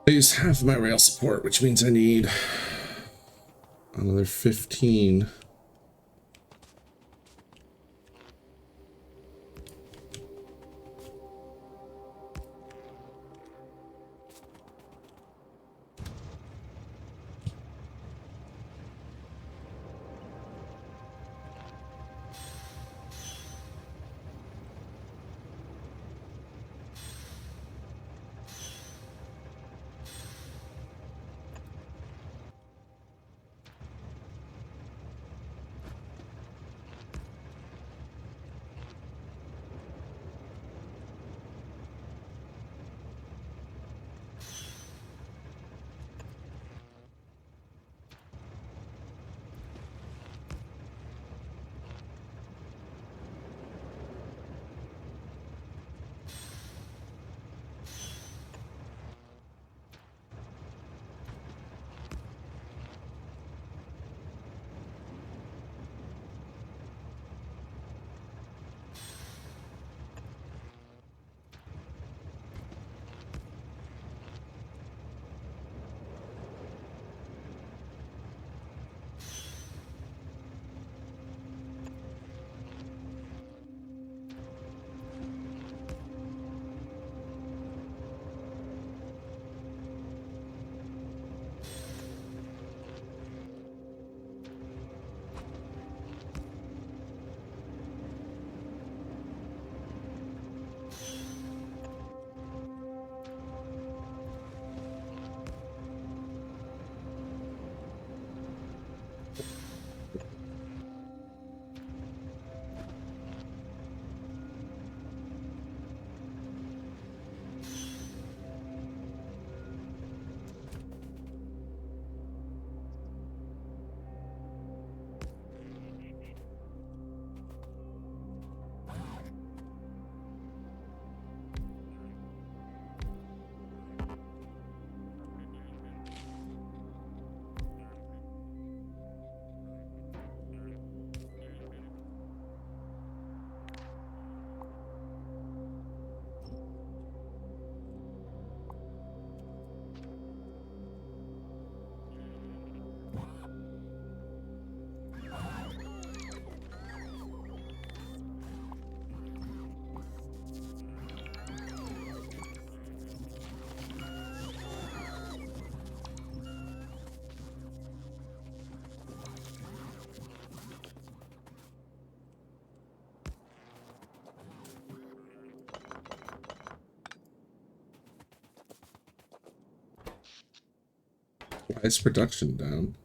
I use half of my rail support, which means I need another 15. Why is production down?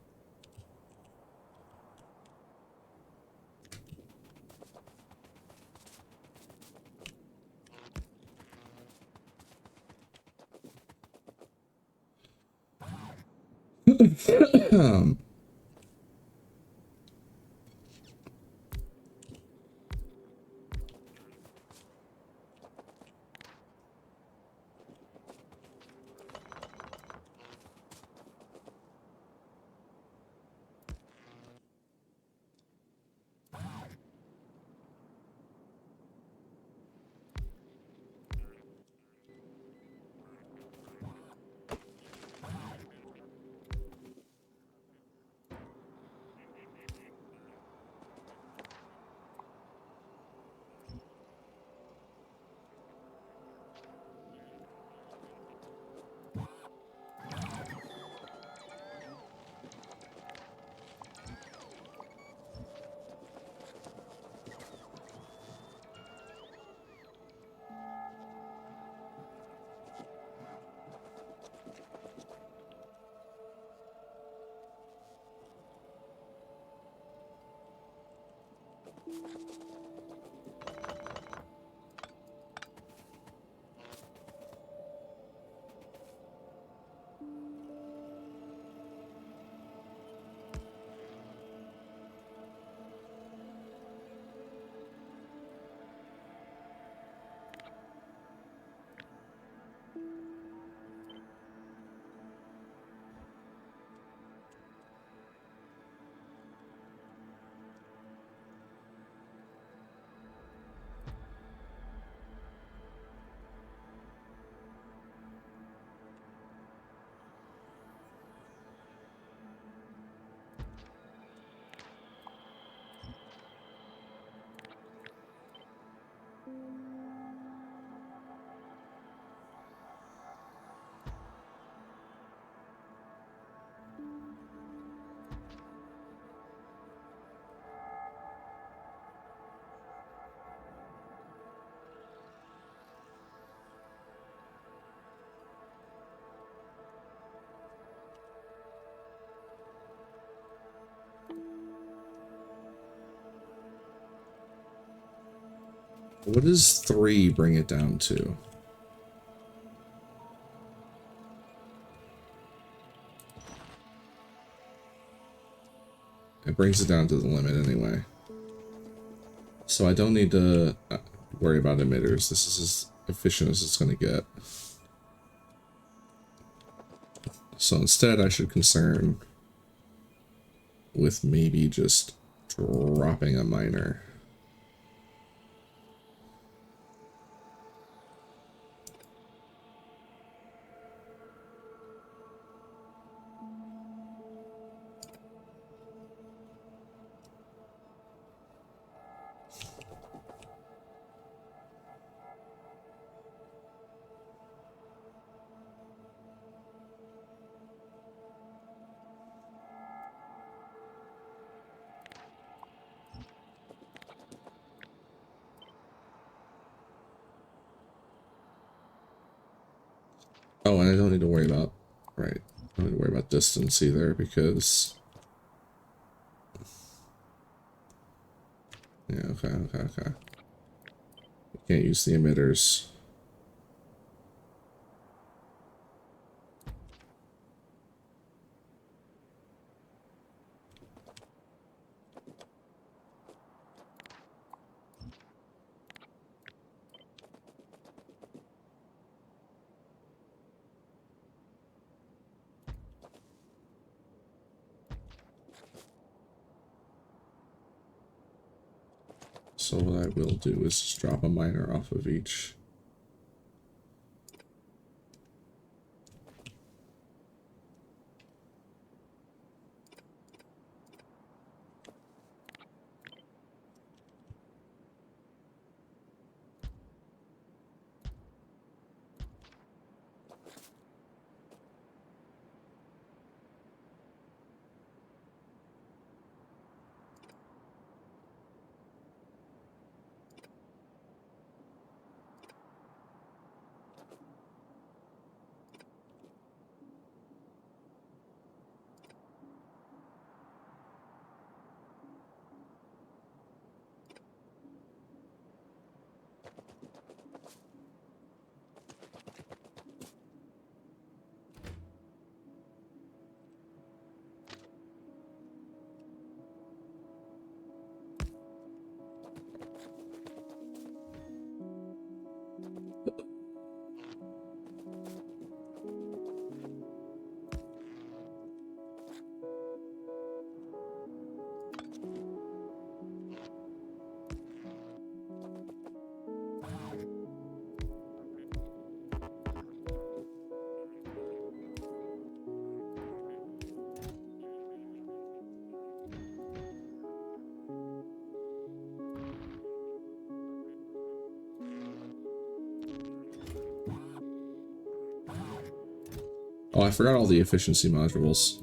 What does 3 bring it down to? It brings it down to the limit anyway. So I don't need to worry about emitters. This is as efficient as it's going to get. So instead I should concern with maybe just dropping a miner. Oh, and I don't need to worry about, right, I don't need to worry about distance either because, yeah, okay. You can't use the emitters. So what I will do is just drop a miner off of each. Oh, I forgot all the efficiency modules.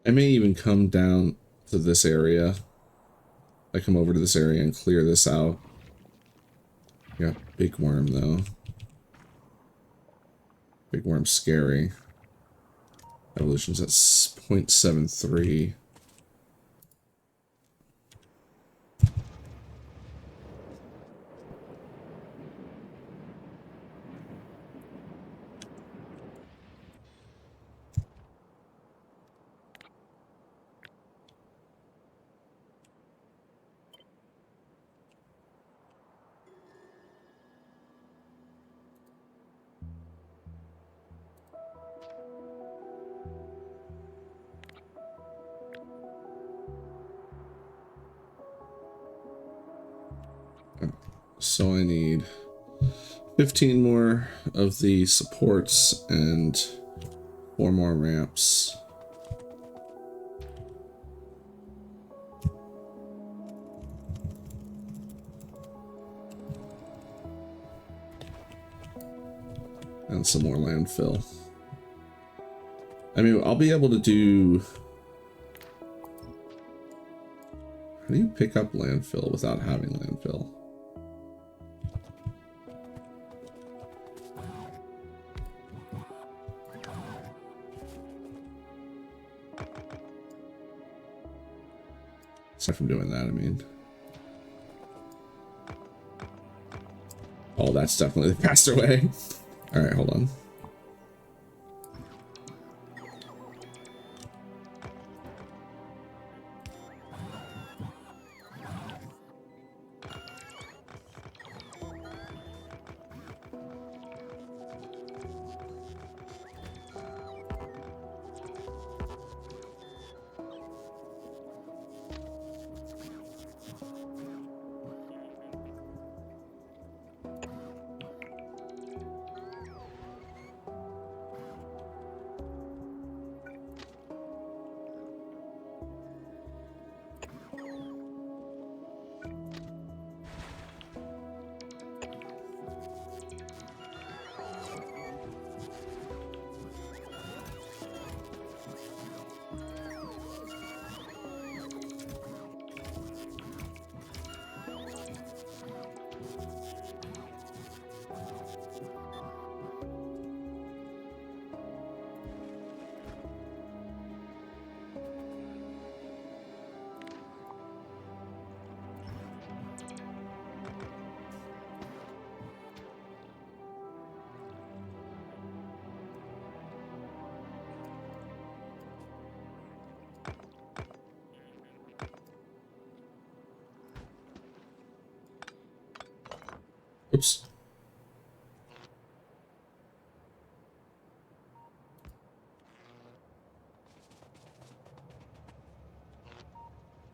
I may even come down to this area. I come over to this area and clear this out. Yeah, big worm though. Big worm's scary. Evolution's at 0.73. So I need 15 more of the supports and 4 more ramps. And some more landfill. I mean, I'll be able to do... How do you pick up landfill without having landfill? Aside from doing that, I mean. Oh, that's definitely the faster way. Alright, hold on. Oops.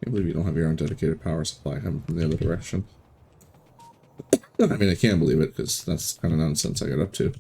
Can't believe you don't have your own dedicated power supply coming from the other direction. I mean, I can't believe it, because that's kind of nonsense I got up to.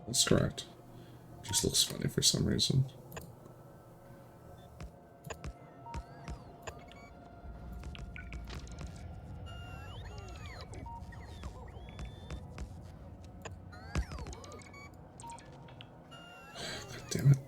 That's correct. Just looks funny for some reason. God damn it.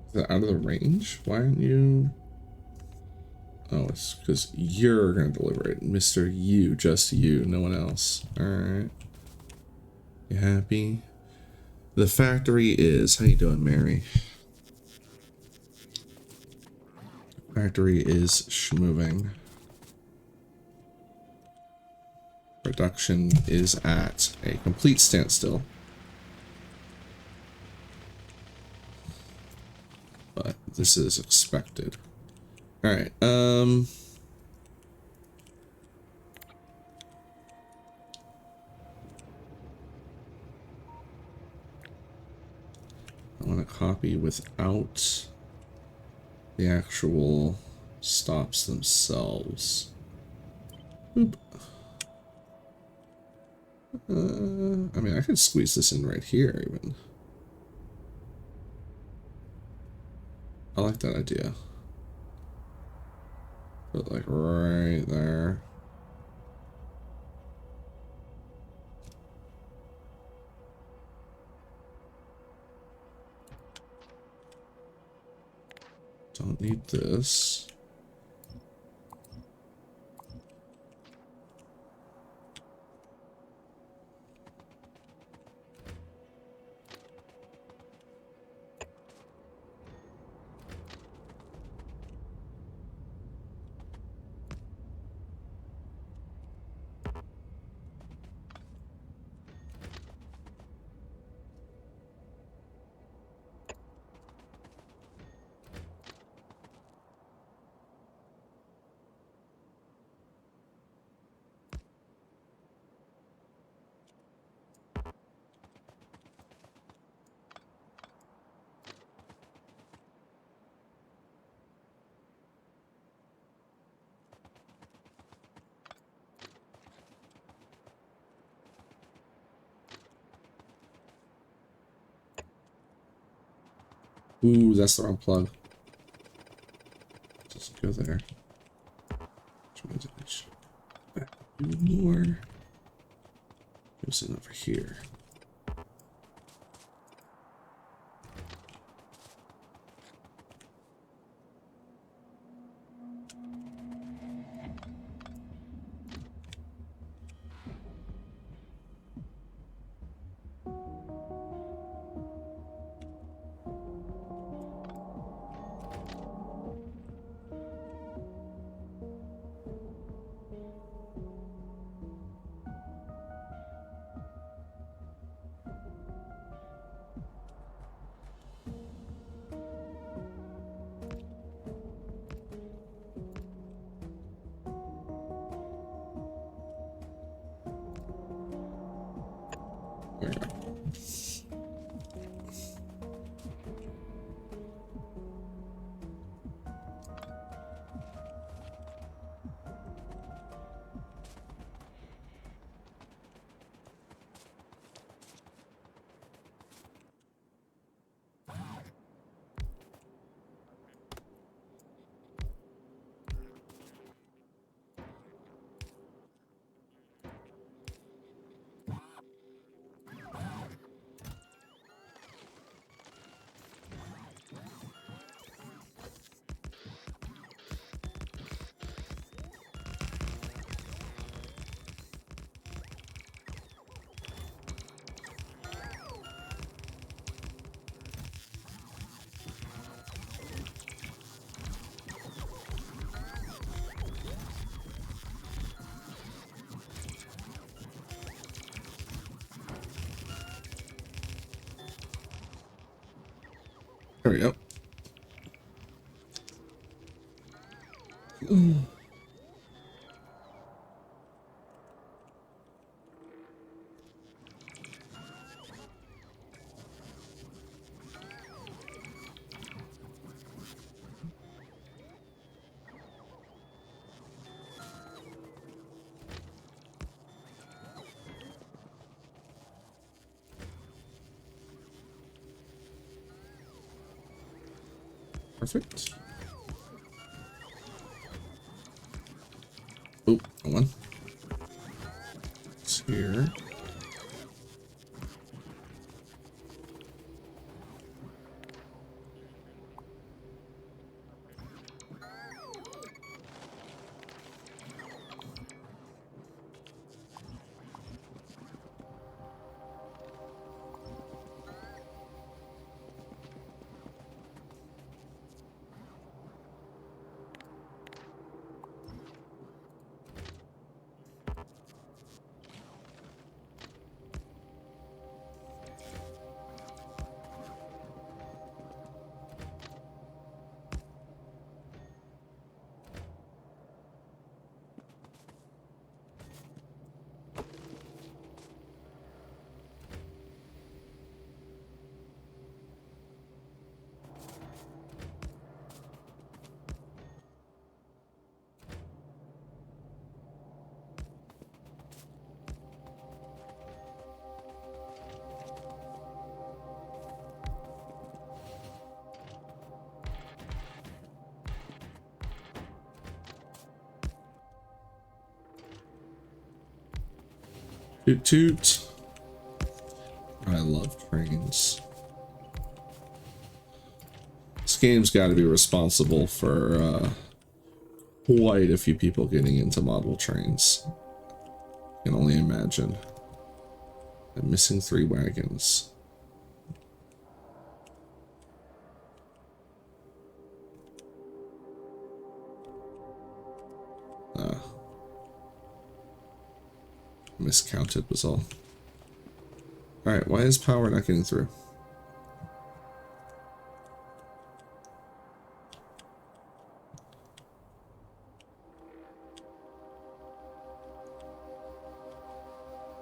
Is that out of the range? Why aren't you? Oh, it's because you're gonna deliver it, Mr. You, just you, no one else. All right. You happy? The factory is. How you doing, Mary? Factory is schmoving. Production is at a complete standstill. But this is expected. All right. I want to copy without the actual stops themselves. Boop. I mean, I could squeeze this in right here even. I like that idea. Put like right there. Don't need this. Ooh, that's the wrong plug. Just go there. Which means I should do more. Goes in over here. There we go. There we go. Perfect. Oh, one. It's here. Toot toot. I love trains. This game's got to be responsible for quite a few people getting into model trains. I can only imagine. I'm missing 3 wagons. Miscounted was all. Alright, why is power not getting through?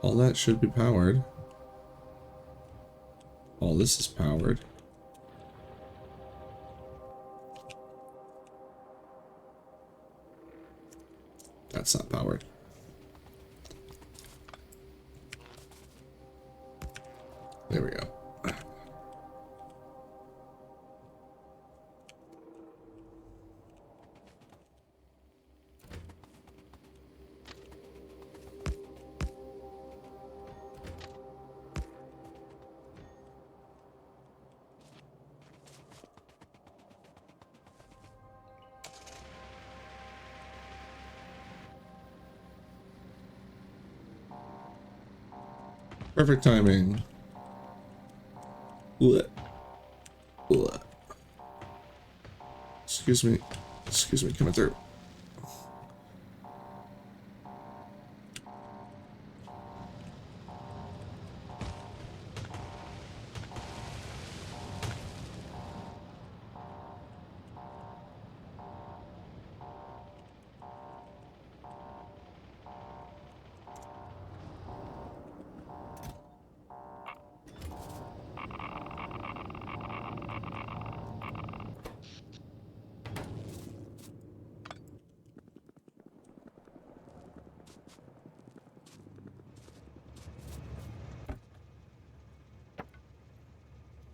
All that should be powered. All this is powered. That's not powered. There we go. Perfect timing. Blech. Blech. Excuse me, coming through.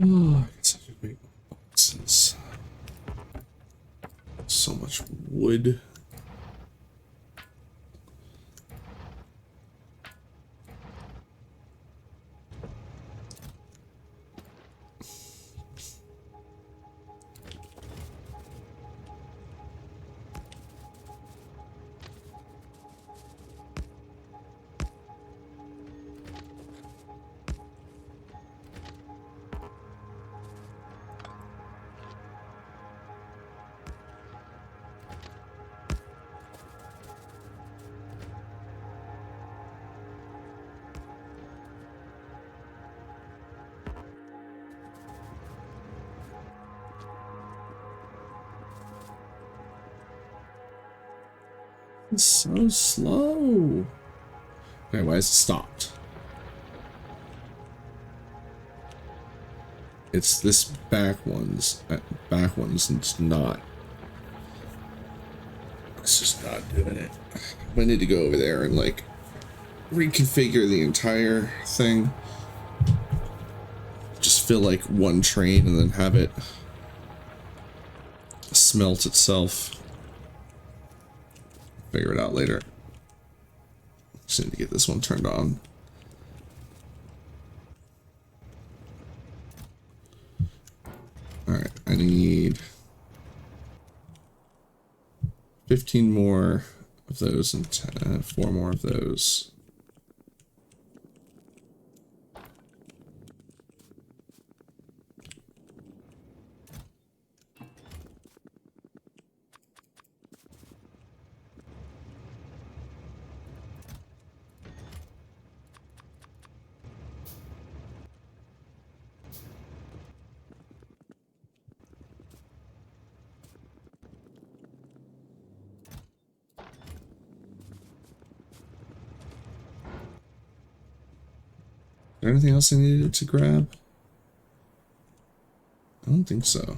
Oh, I guess I could make boxes. So much wood. It's so slow. Okay, why is it stopped? It's this back one's and it's not. It's just not doing it. I need to go over there and like reconfigure the entire thing. Just fill like one train and then have it smelt itself. Figure it out later. Just need to get this one turned on. Alright, I need 15 more of those and 4 more of those. Is there anything else I needed to grab? I don't think so.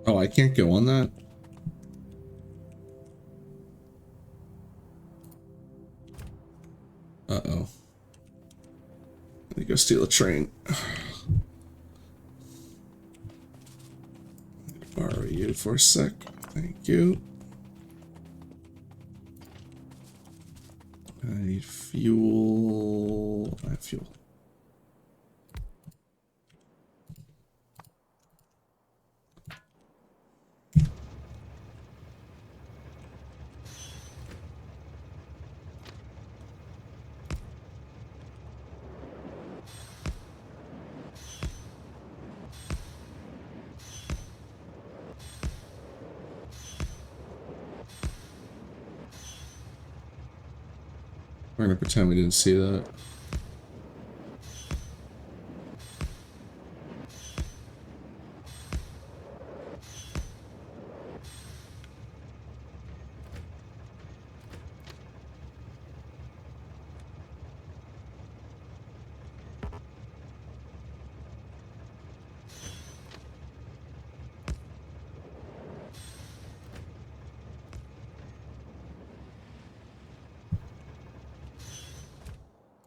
Oh, I can't go on that? Uh-oh. Let me go steal a train. Borrow you for a sec. Thank you. I need fuel. I have fuel. We're gonna pretend we didn't see that.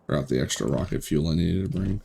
Forgot the extra rocket fuel I needed to bring.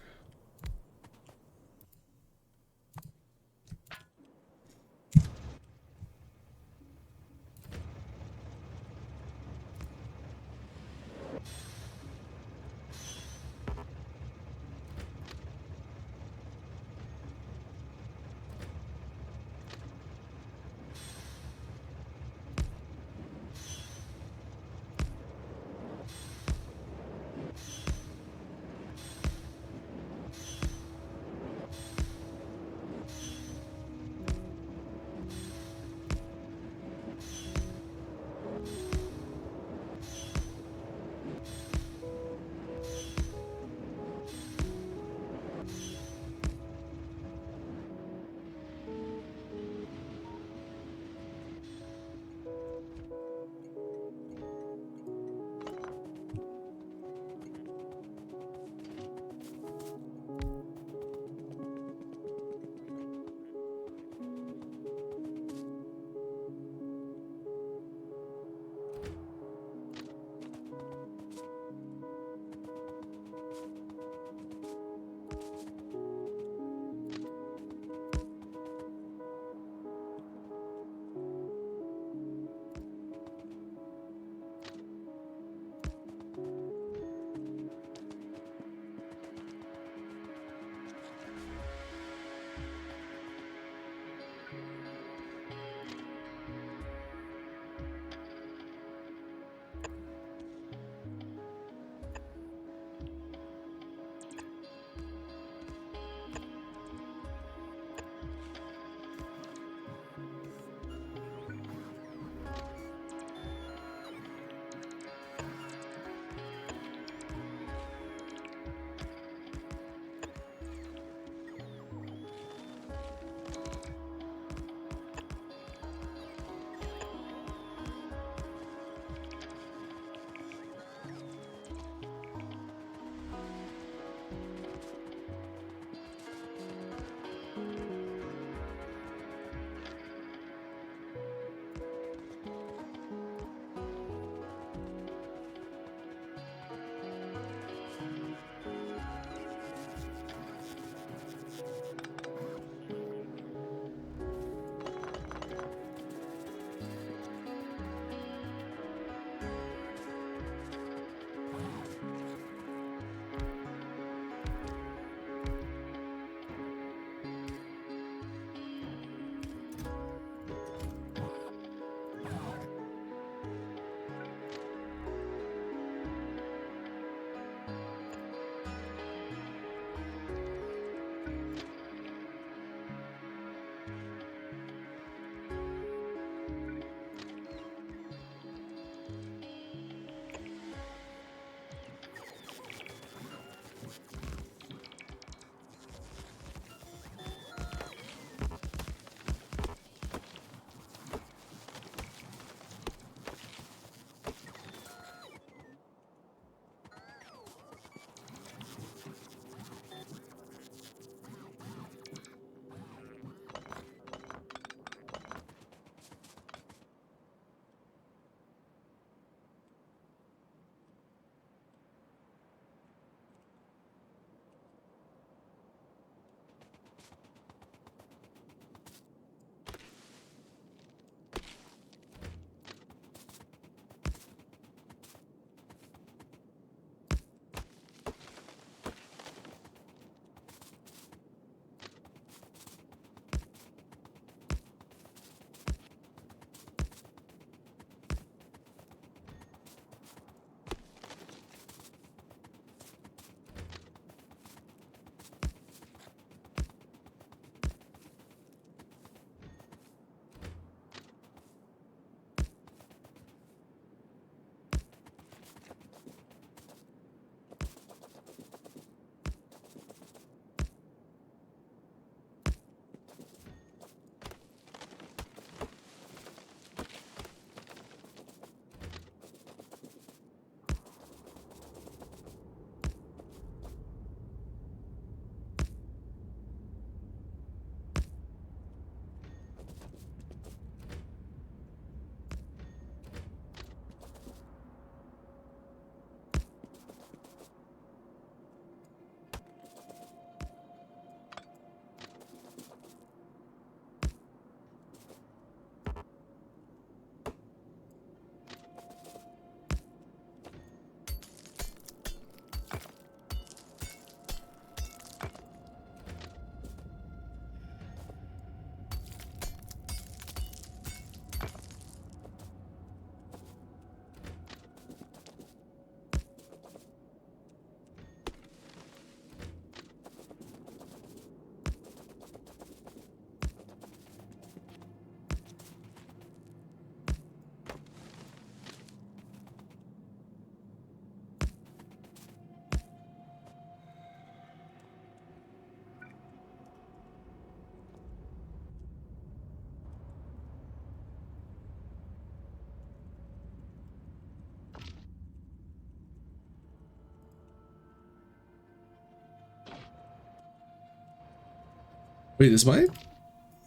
Wait, does my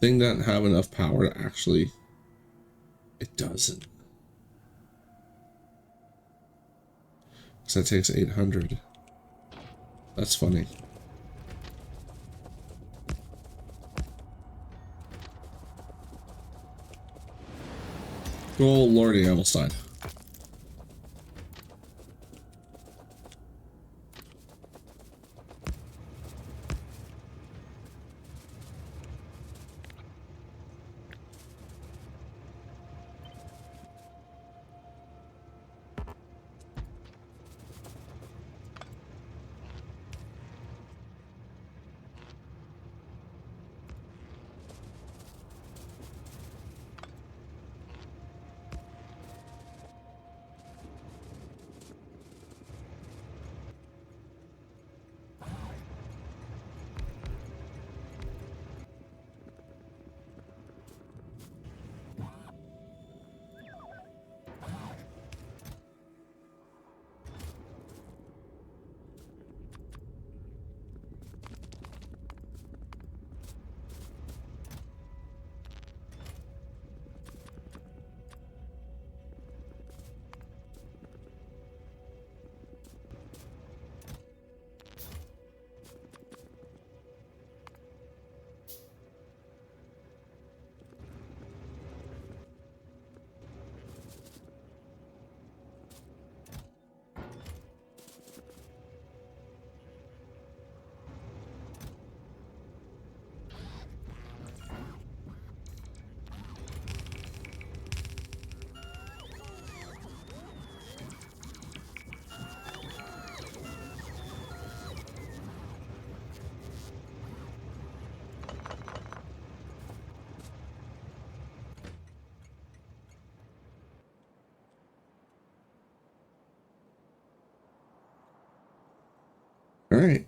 thing not have enough power to actually... It doesn't. So that takes 800. That's funny. Oh lordy, I almost died. All right.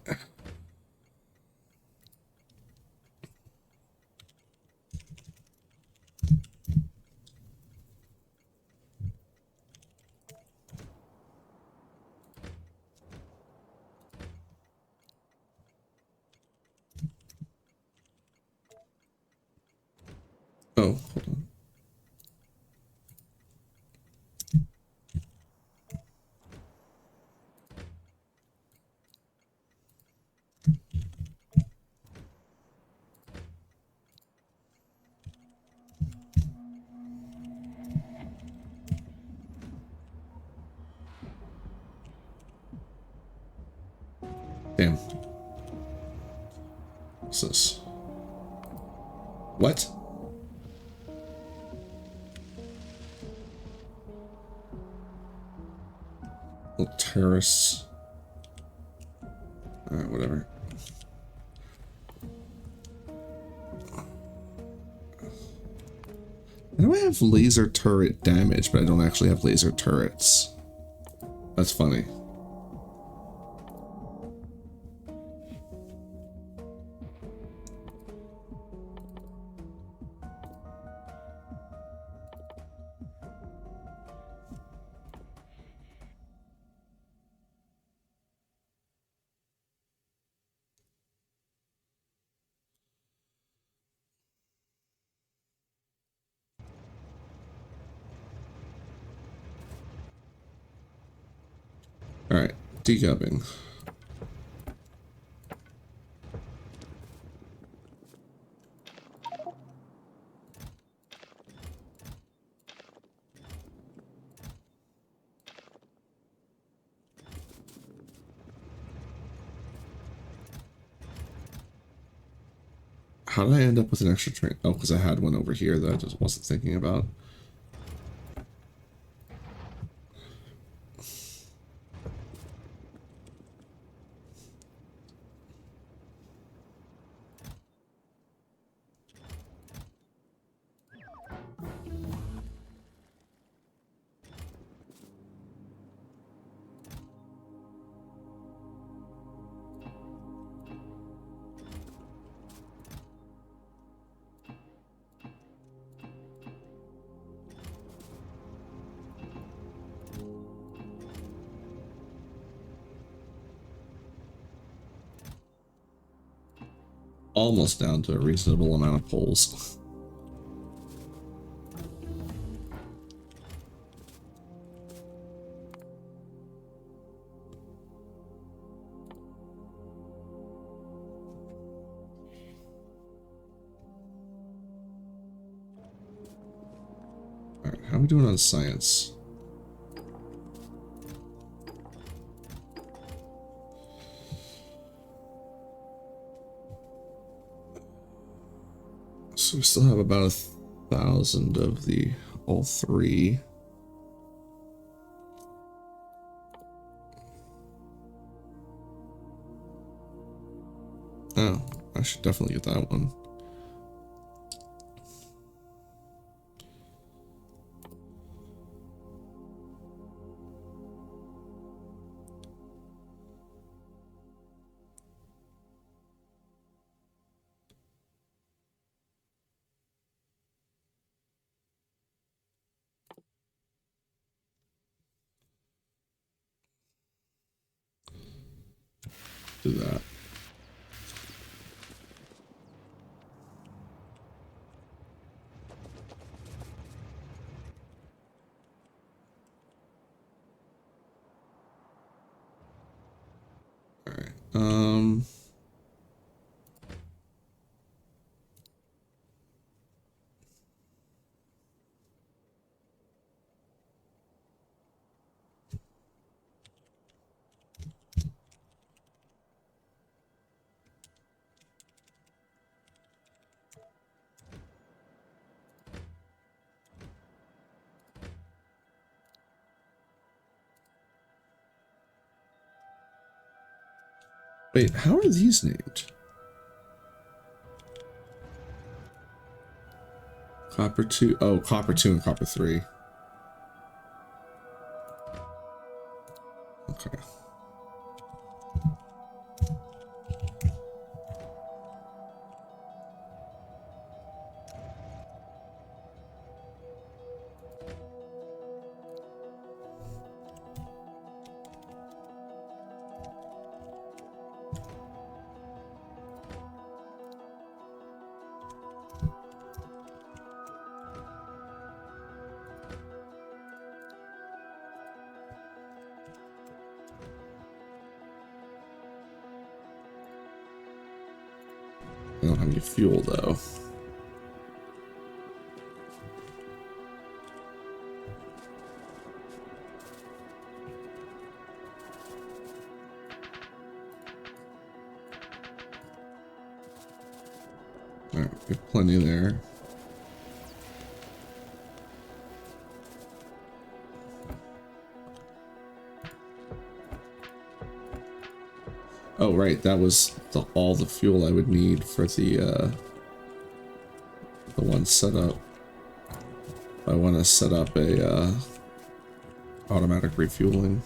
Oh, hold on. Damn. What's this? What? Little terrorists. Alright, whatever. I know I have laser turret damage, but I don't actually have laser turrets. That's funny. Alright, degubbing. How did I end up with an extra train? Oh, because I had one over here that I just wasn't thinking about. almost down to a reasonable amount of poles. Alright, how are we doing on science? So we still have about 1,000 of the all three. Oh, I should definitely get that one. Do that. All right. Wait, how are these named? Copper 2. Oh, Copper 2 and Copper 3. Okay. I don't have any fuel though. Alright, we have plenty there. Oh right, that was all the fuel I would need for the one setup. I want to set up a automatic refueling.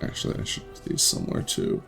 Actually, I should put these somewhere too.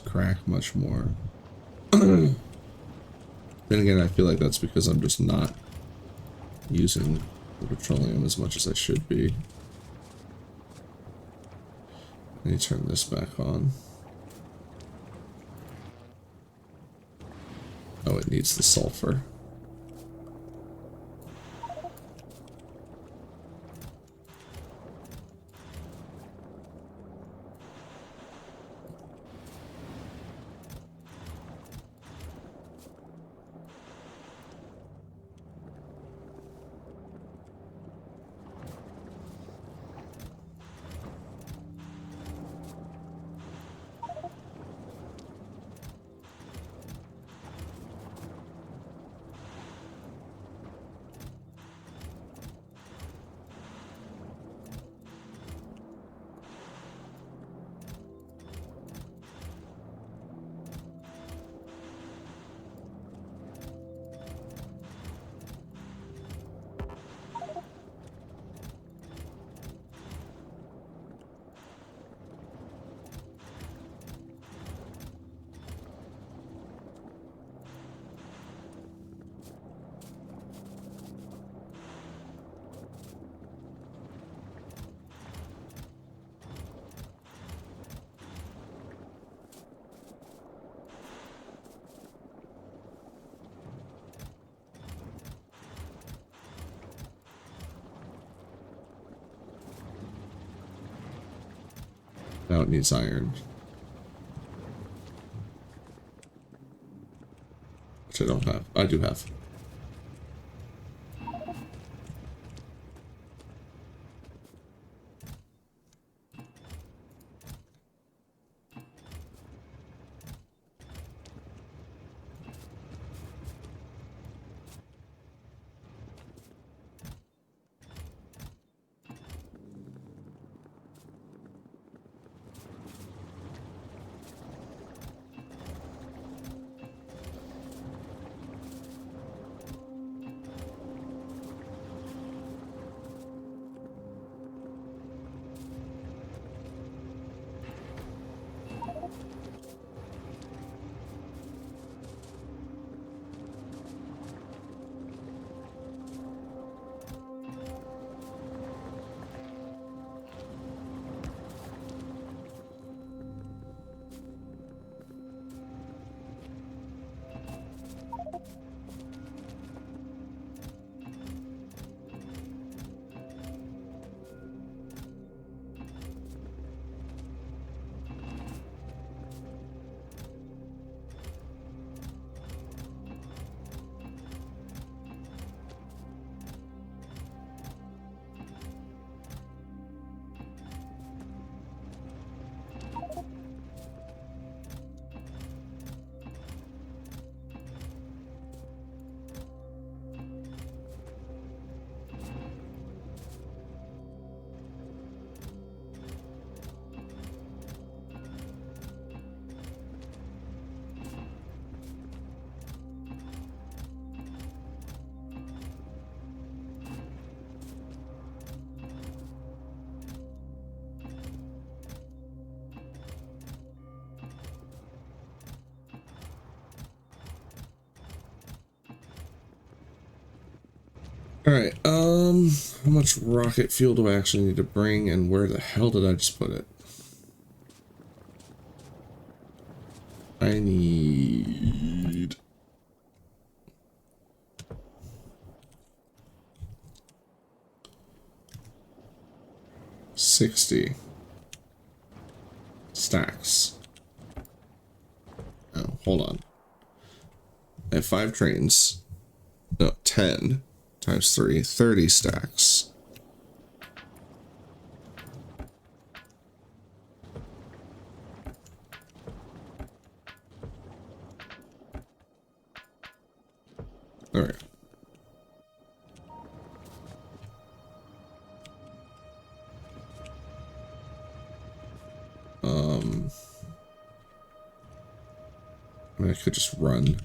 crack much more. Then again, I feel like that's because I'm just not using the petroleum as much as I should be. Let me turn this back on. Oh, it needs the sulfur. Now it needs iron. Which I don't have. I do have. Alright, how much rocket fuel do I actually need to bring, and where the hell did I just put it? I need... $60 stacks. Oh, hold on. I have 5 trains. No, 10 times 3, 30 stacks. All right. I mean, I could just run.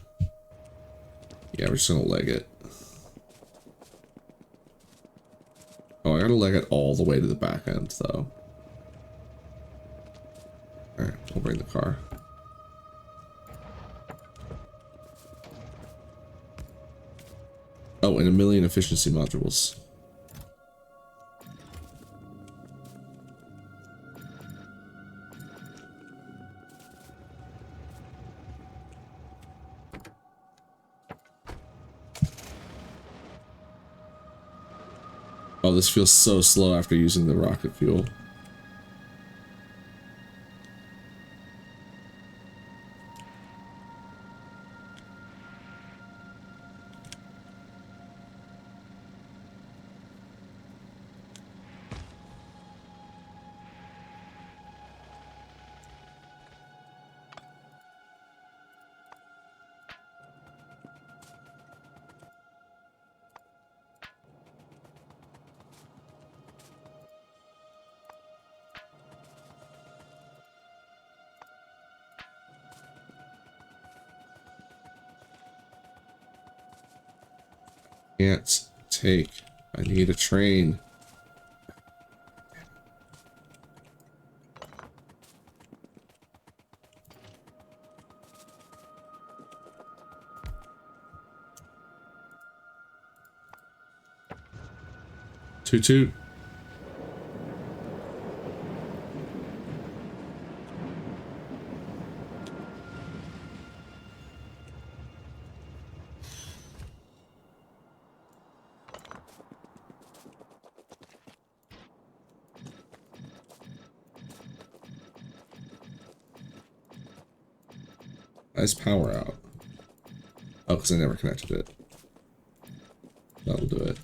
Yeah, we're just gonna leg it. Oh, I gotta leg it all the way to the back end, though. Alright, we'll bring the car. Oh, and 1,000,000 efficiency modules. Oh, this feels so slow after using the rocket fuel. Can't take. I need a train. Toot toot. Nice power out. Oh, because I never connected it. That'll do it.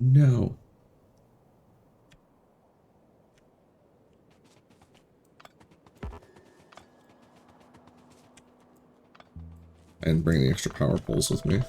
No. And bring the extra power poles with me.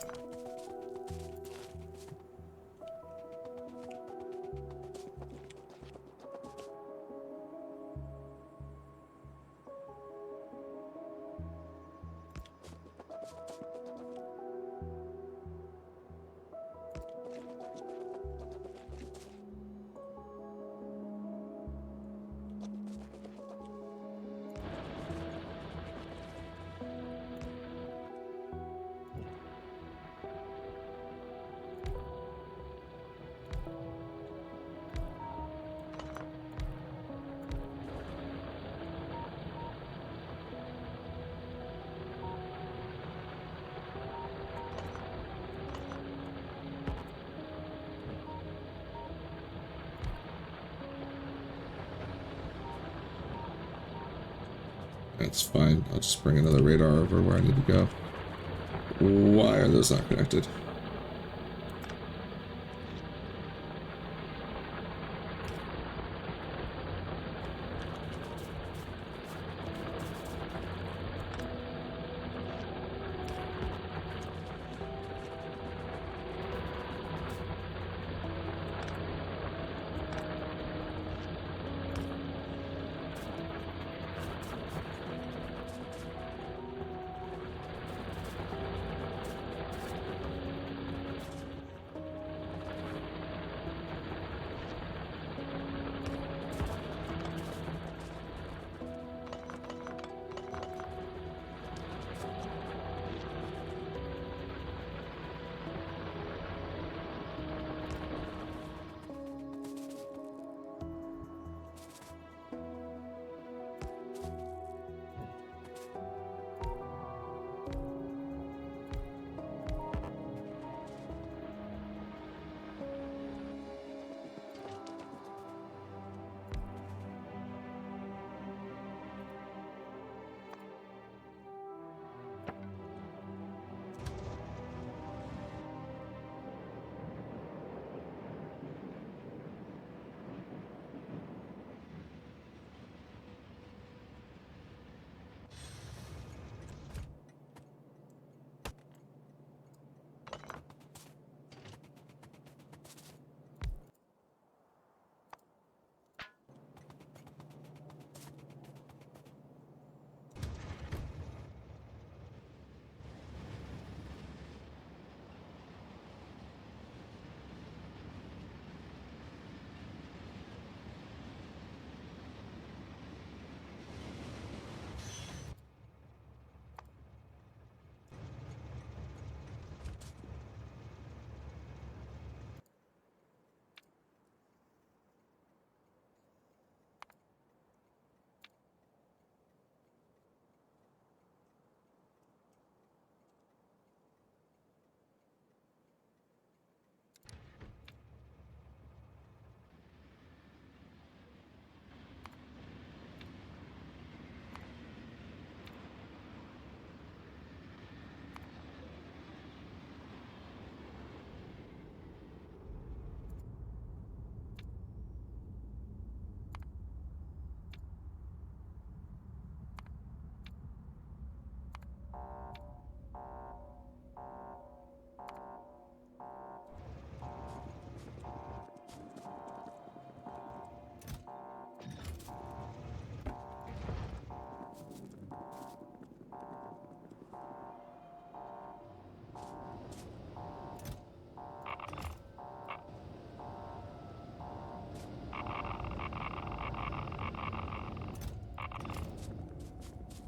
That's fine. I'll just bring another radar over where I need to go. Why are those not connected?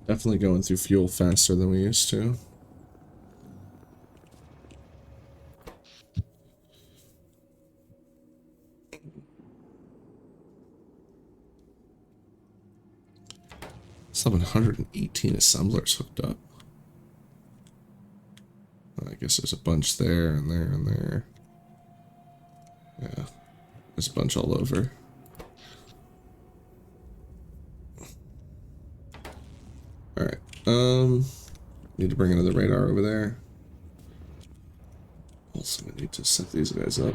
Definitely going through fuel faster than we used to. Still have 118 assemblers hooked up. I guess there's a bunch there and there and there. Yeah, there's a bunch all over. Alright, need to bring another radar over there. Also, I need to set these guys up.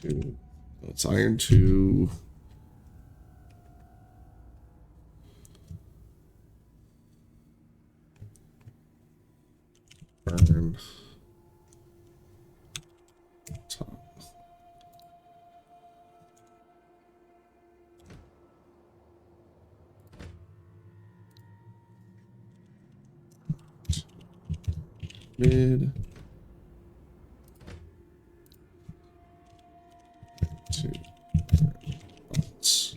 Two. It's iron 2. Burn. Top. Mid. 2. Bots.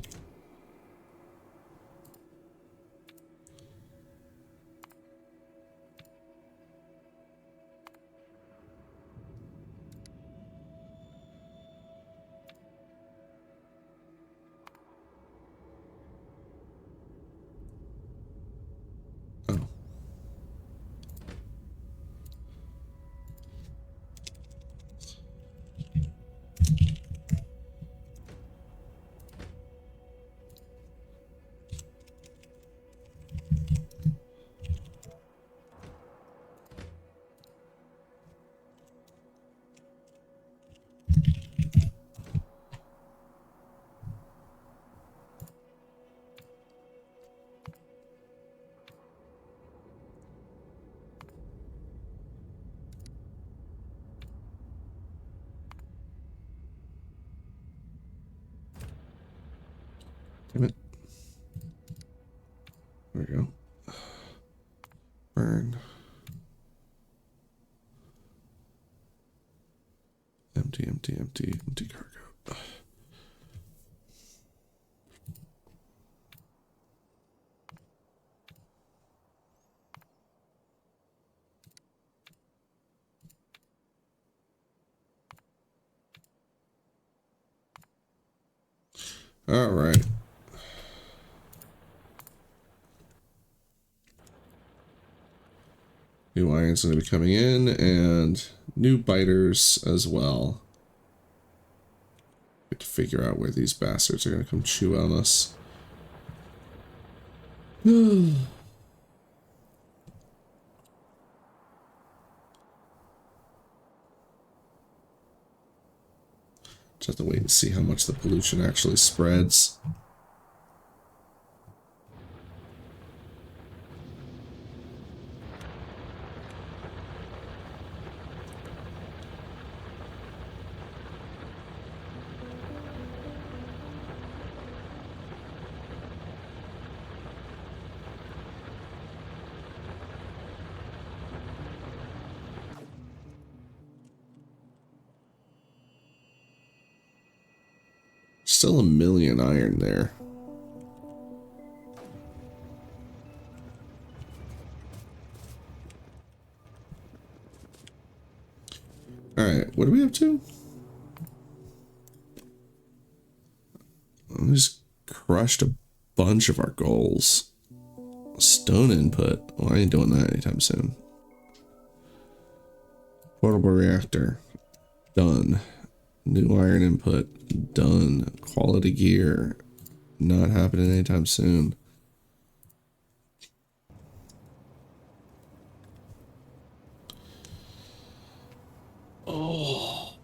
Oh. Damn it. There we go. Burn. Empty, empty, empty, empty cargo. All right. New iron's going to be coming in, and new biters as well. Get to figure out where these bastards are going to come chew on us. Just have to wait and see how much the pollution actually spreads. Still 1 million iron there. Alright, what are we up to? We just crushed a bunch of our goals. Stone input. Well, I ain't doing that anytime soon. Portable reactor. Done. New iron input. Done. Quality gear. Not happening anytime soon. Oh.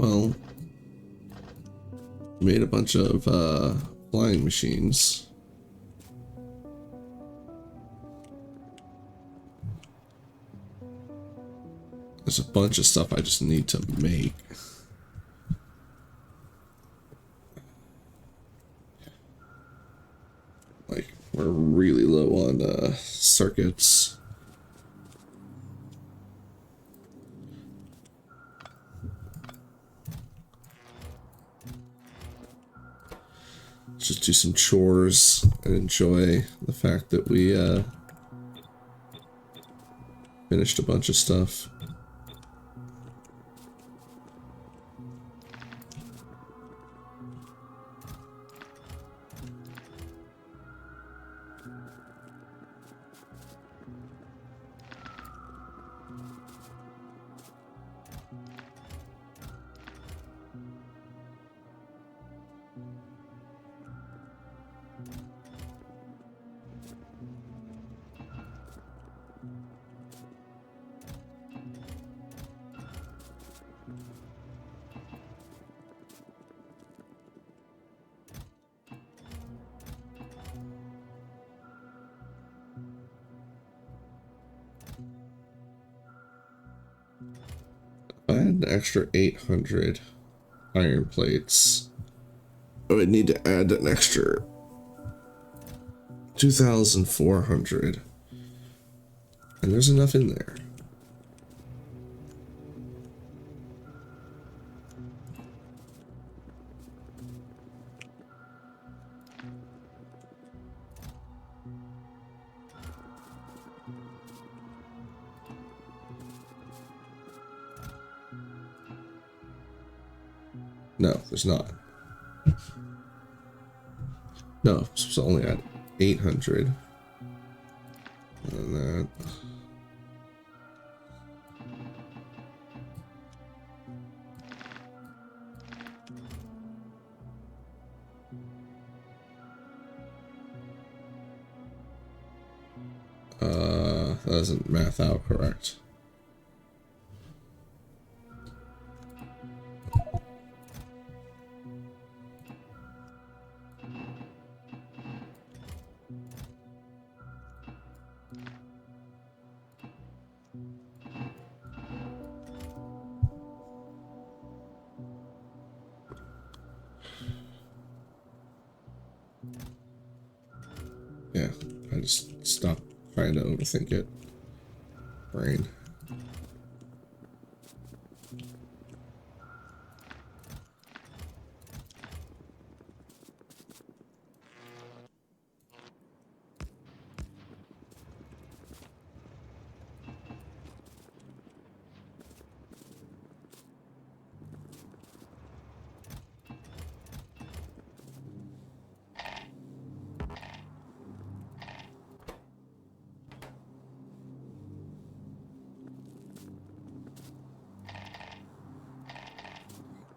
Well, made a bunch of flying machines. There's a bunch of stuff I just need to make. Like, we're really low on circuits. Just do some chores and enjoy the fact that we finished a bunch of stuff. I had an extra 800 iron plates. I would need to add an extra 2,400. And there's enough in there. No, there's not. No, it's only at 800. And that. That doesn't math out correct. Yeah, I just stopped trying to overthink it. Brain.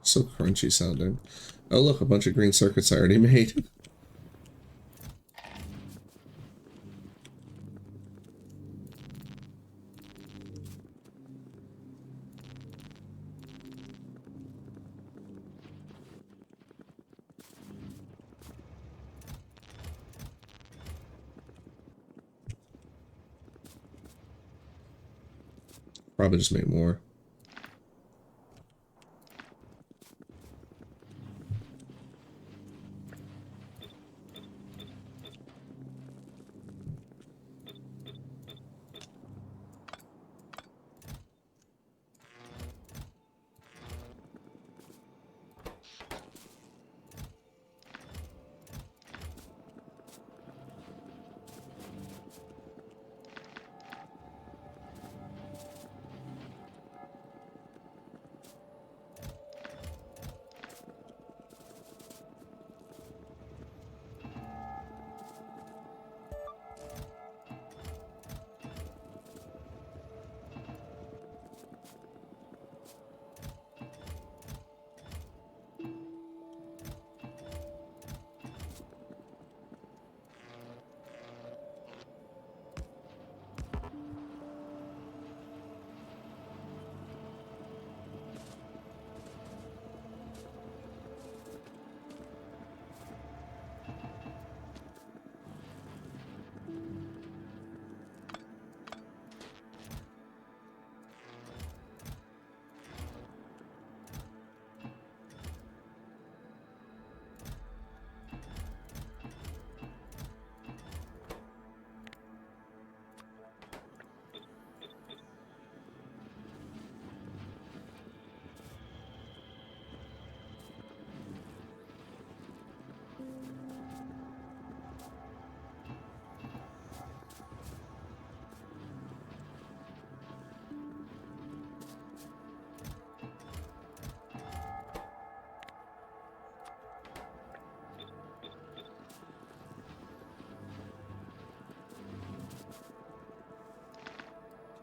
So crunchy sounding. Oh look, a bunch of green circuits I already made. Probably just make more.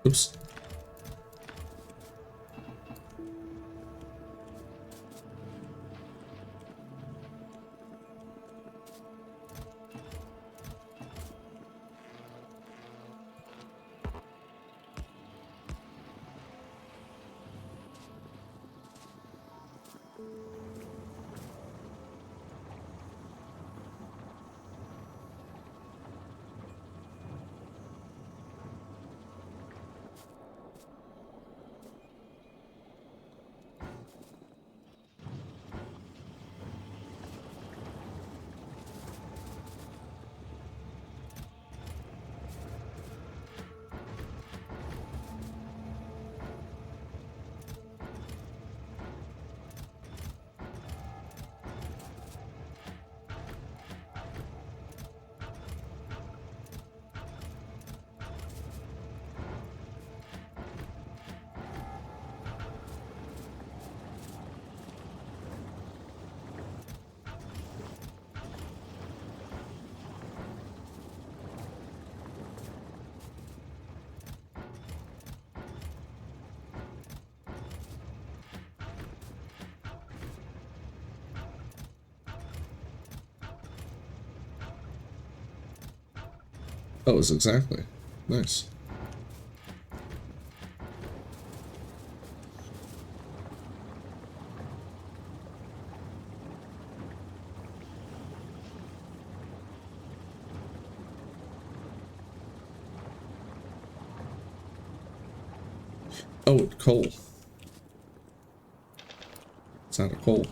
Oops. Oh, it's exactly. Nice. Oh, coal. It's out of coal.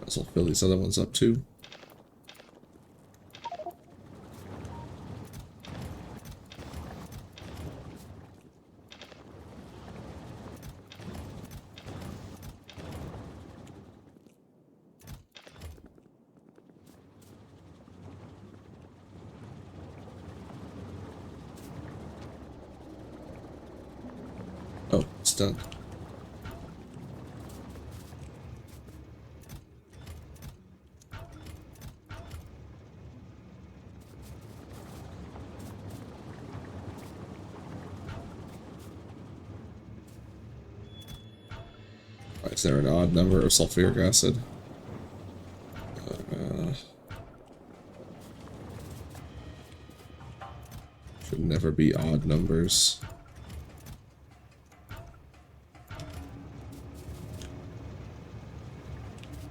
Might as well fill these other ones up too. Oh, it's done. Why is there an odd number of sulfuric acid? Should never be odd numbers.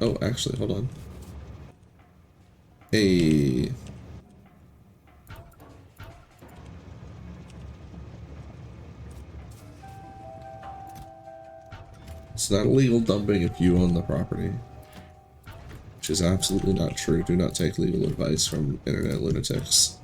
Oh, actually, hold on. Hey. It's not illegal dumping if you own the property. Which is absolutely not true. Do not take legal advice from internet lunatics.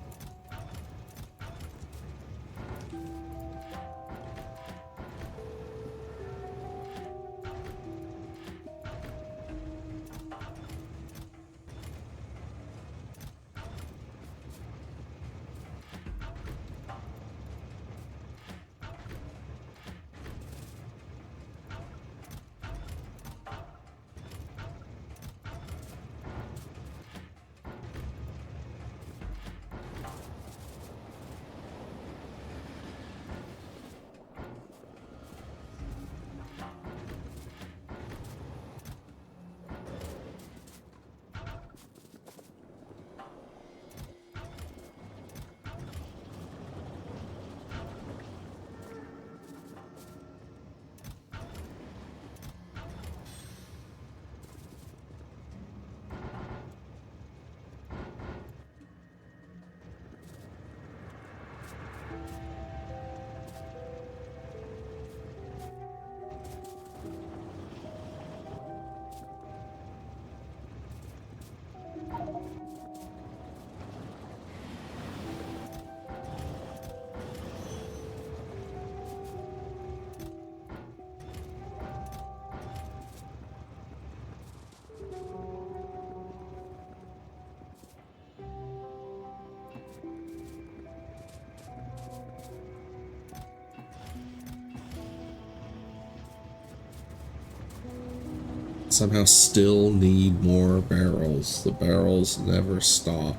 somehow still need more barrels. The barrels never stop.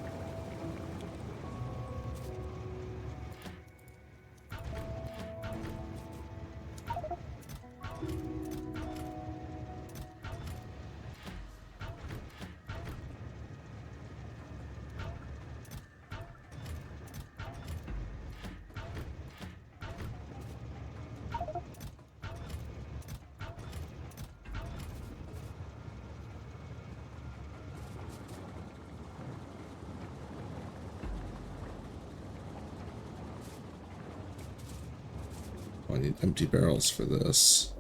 I need empty barrels for this.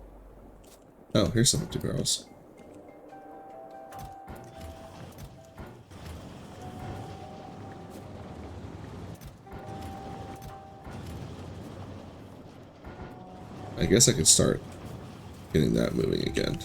Oh, here's some empty barrels. I guess I could start getting that moving again.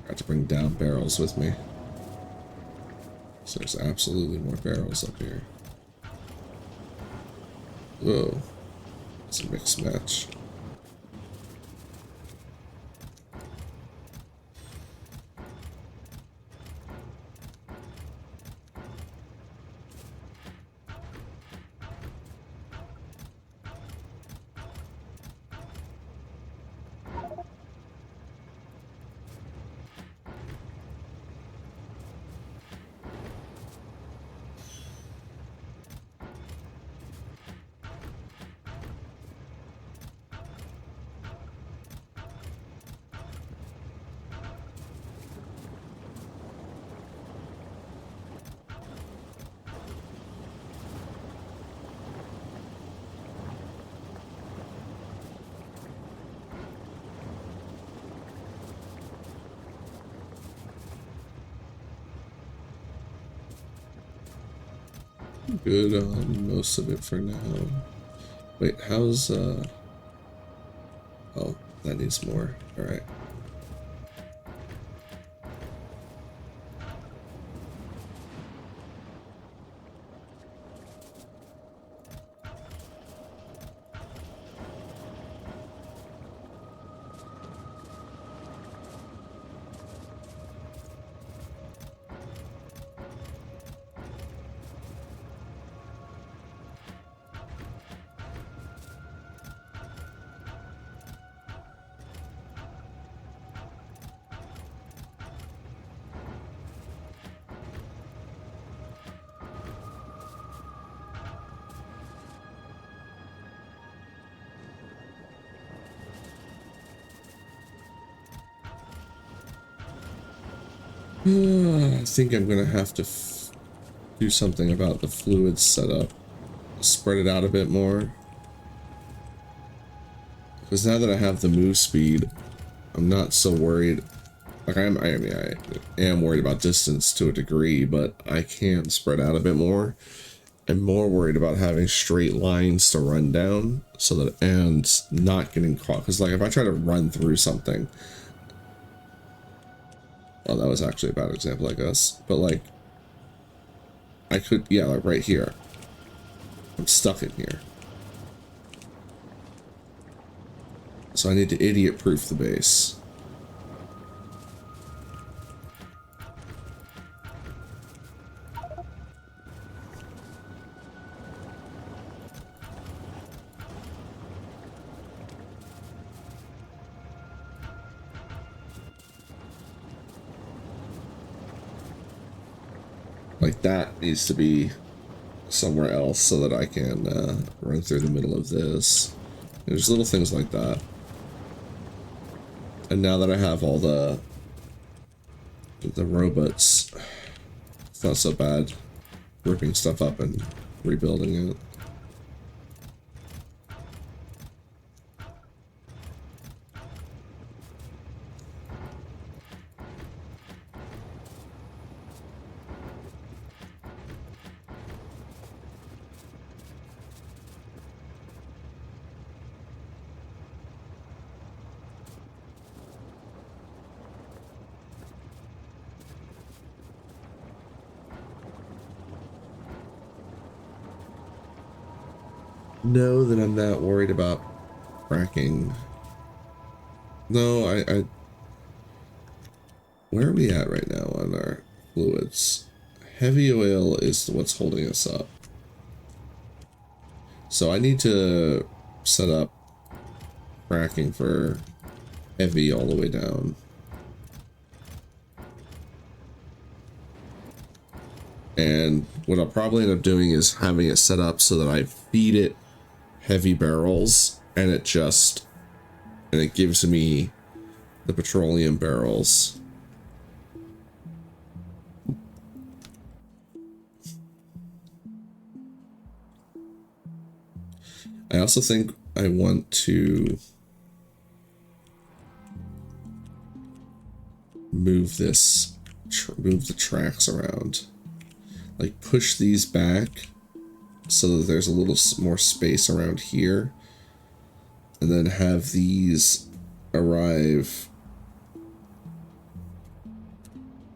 I have to bring down barrels with me. So there's absolutely more barrels up here. Whoa. It's a mixed match. Good on most of it for now. Wait, how's oh, that needs more. Alright. I think I'm gonna have to do something about the fluid setup. Spread it out a bit more. Because now that I have the move speed, I'm not so worried. Like I am worried about distance to a degree, but I can spread out a bit more. I'm more worried about having straight lines to run down so that and not getting caught. Because like if I try to run through something, well, that was actually a bad example, I guess. But like, I could, yeah, like right here. I'm stuck in here. So I need to idiot-proof the base. Like that needs to be somewhere else so that I can run through the middle of this. There's little things like that. And now that I have all the robots, it's not so bad ripping stuff up and rebuilding it. know that I'm not worried about cracking. No, I where are we at right now on our fluids? Heavy oil is what's holding us up. So I need to set up cracking for heavy all the way down. And what I'll probably end up doing is having it set up so that I feed it heavy barrels and it gives me the petroleum barrels. I also think I want to move the tracks around. Like push these back so that there's a little more space around here. And then have these arrive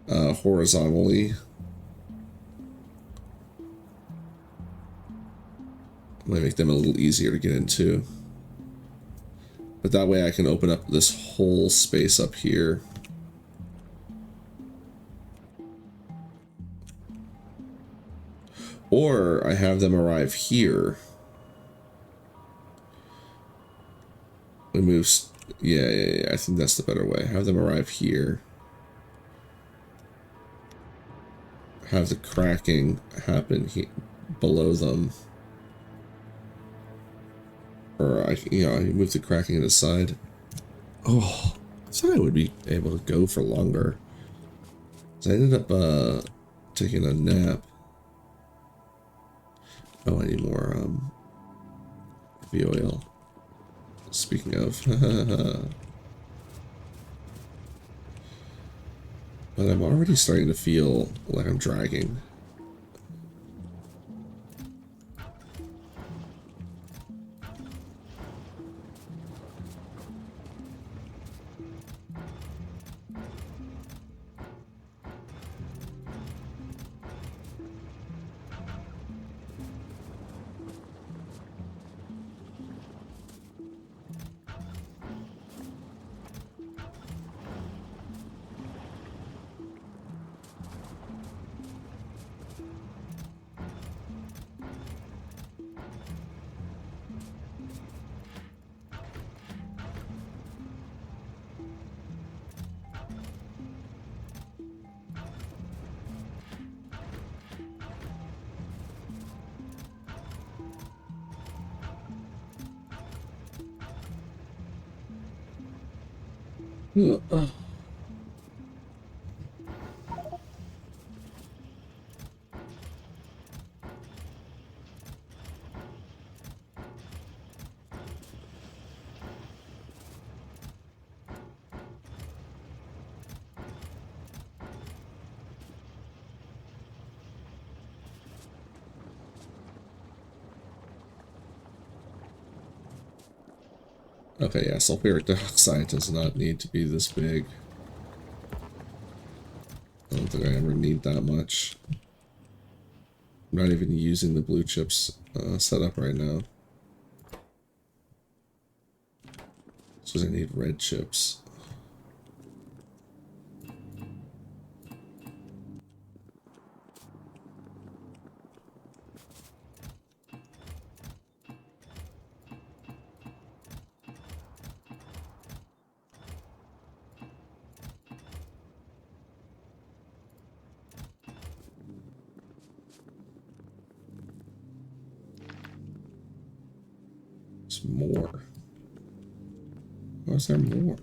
horizontally. Might make them a little easier to get into. But that way I can open up this whole space up here. Or I have them arrive here. We move, yeah, I think that's the better way. Have them arrive here. Have the cracking happen below them. Or I move the cracking to the side. Oh, I thought I would be able to go for longer. So I ended up taking a nap. Oh, I need more heavy oil. Speaking of, but I'm already starting to feel like I'm dragging. Okay, yeah, sulfuric dioxide does not need to be this big. I don't think I ever need that much. I'm not even using the blue chips setup right now. So I need red chips. There's more. Why is there more?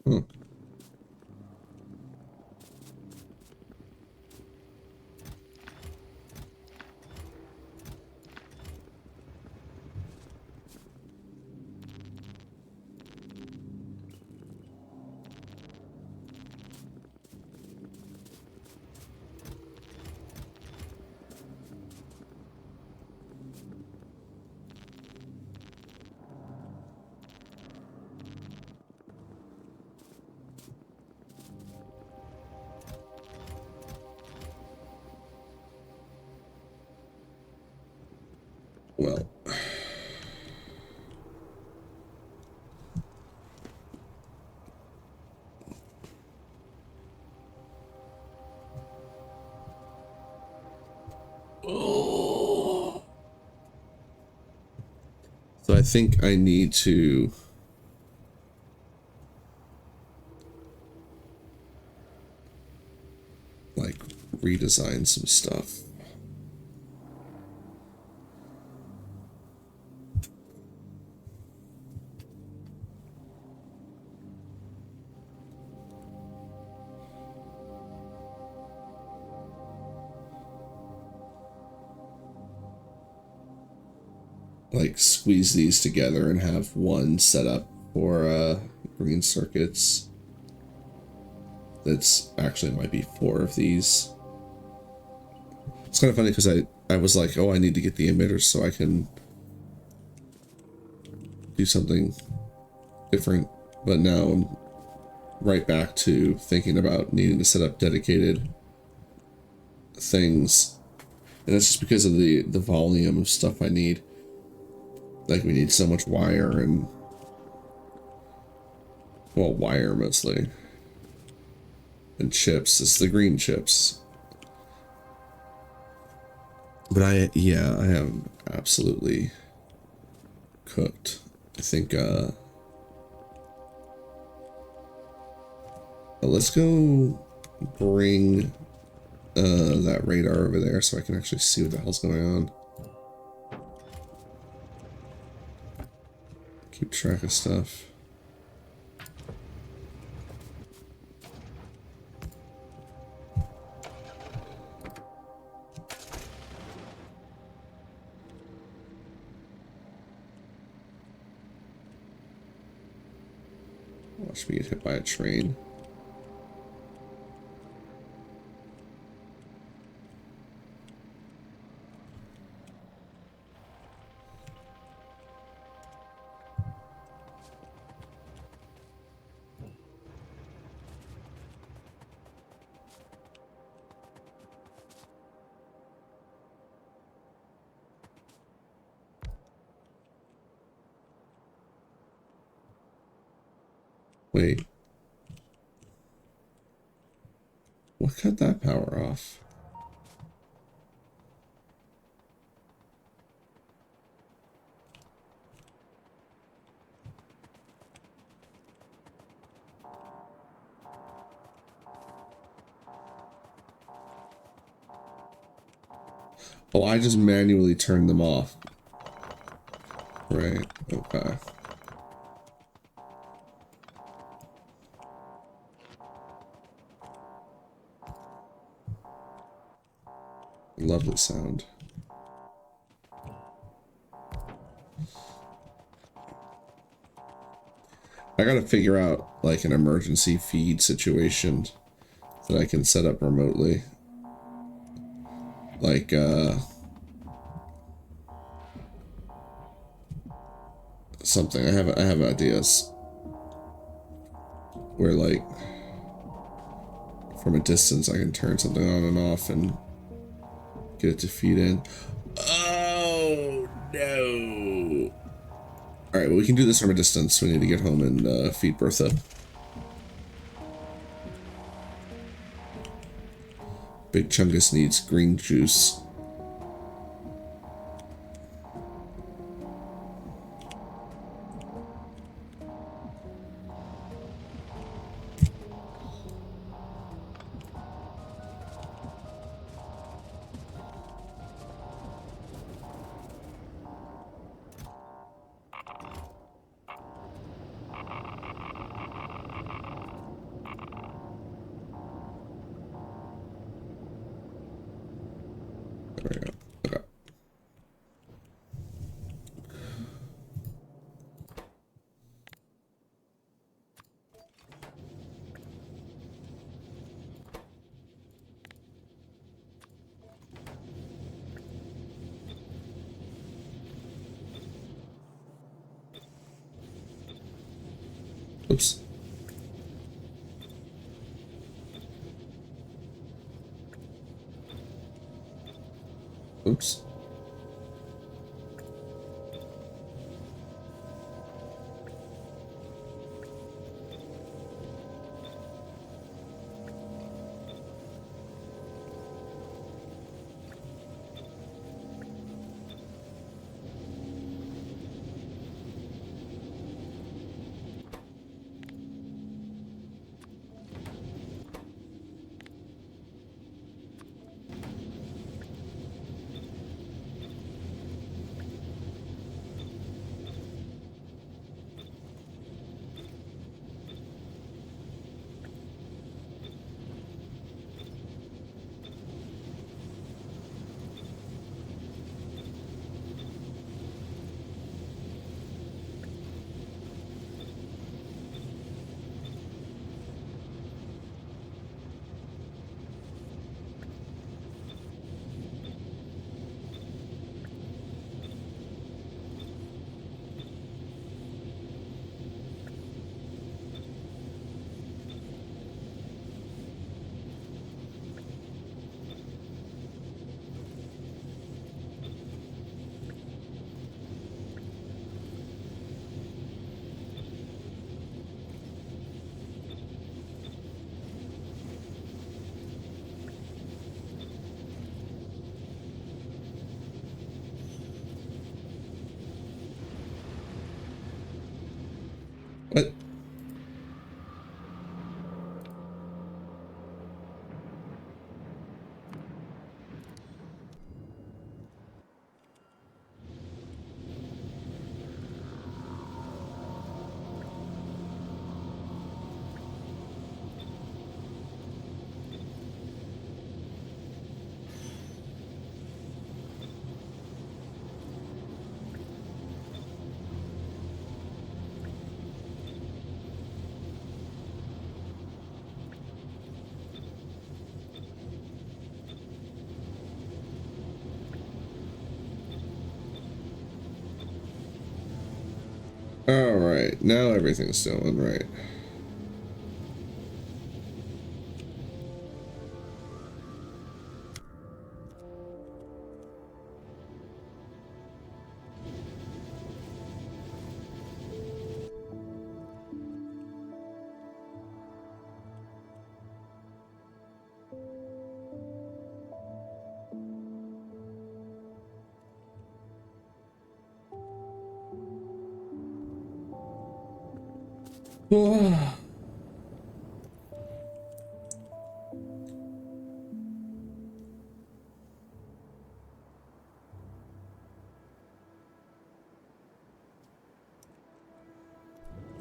Huh. Well, so I think I need to like redesign some stuff. Like squeeze these together and have one setup for green circuits. That's actually might be 4 of these. It's kind of funny because I was like, oh, I need to get the emitters so I can do something different, but now I'm right back to thinking about needing to set up dedicated things, and that's just because of the volume of stuff I need. Like, we need so much wire and, well, wire mostly, and chips. It's the green chips. But I am absolutely cooked. I think let's go bring that radar over there so I can actually see what the hell's going on. Keep track of stuff. Watch me get hit by a train. Wait. What cut that power off? Oh, I just manually turned them off. Right, okay. Lovely sound. I gotta figure out, like, an emergency feed situation that I can set up remotely. Like, something. I have ideas. Where, like, from a distance I can turn something on and off and get it to feed in. Oh, no. Alright, well, we can do this from a distance. We need to get home and feed Bertha. Big Chungus needs green juice. There we go. Okay. Oops. Oops. Alright, now everything's doing right.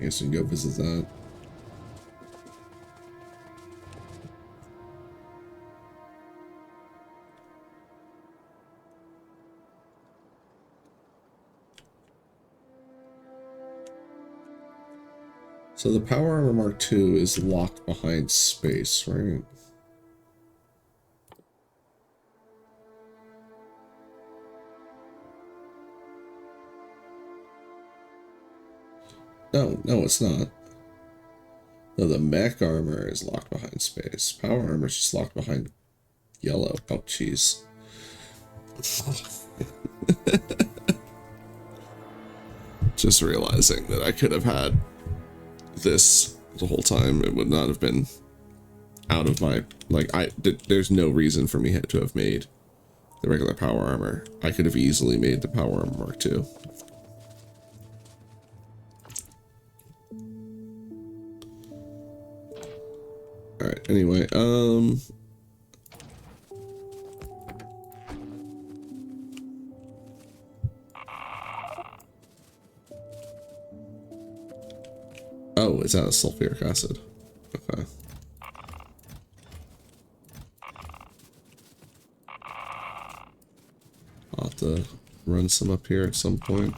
I guess we can go visit that. So the Power Armor Mark II is locked behind space, right? No, no, it's not. No, the mech armor is locked behind space. Power armor is just locked behind yellow. Oh, jeez. Just realizing that I could have had this the whole time. It would not have been out of my... Like, there's no reason for me to have made the regular power armor. I could have easily made the Power Armor Mark II. Alright, anyway, oh, it's out of sulfuric acid. Okay. I'll have to run some up here at some point.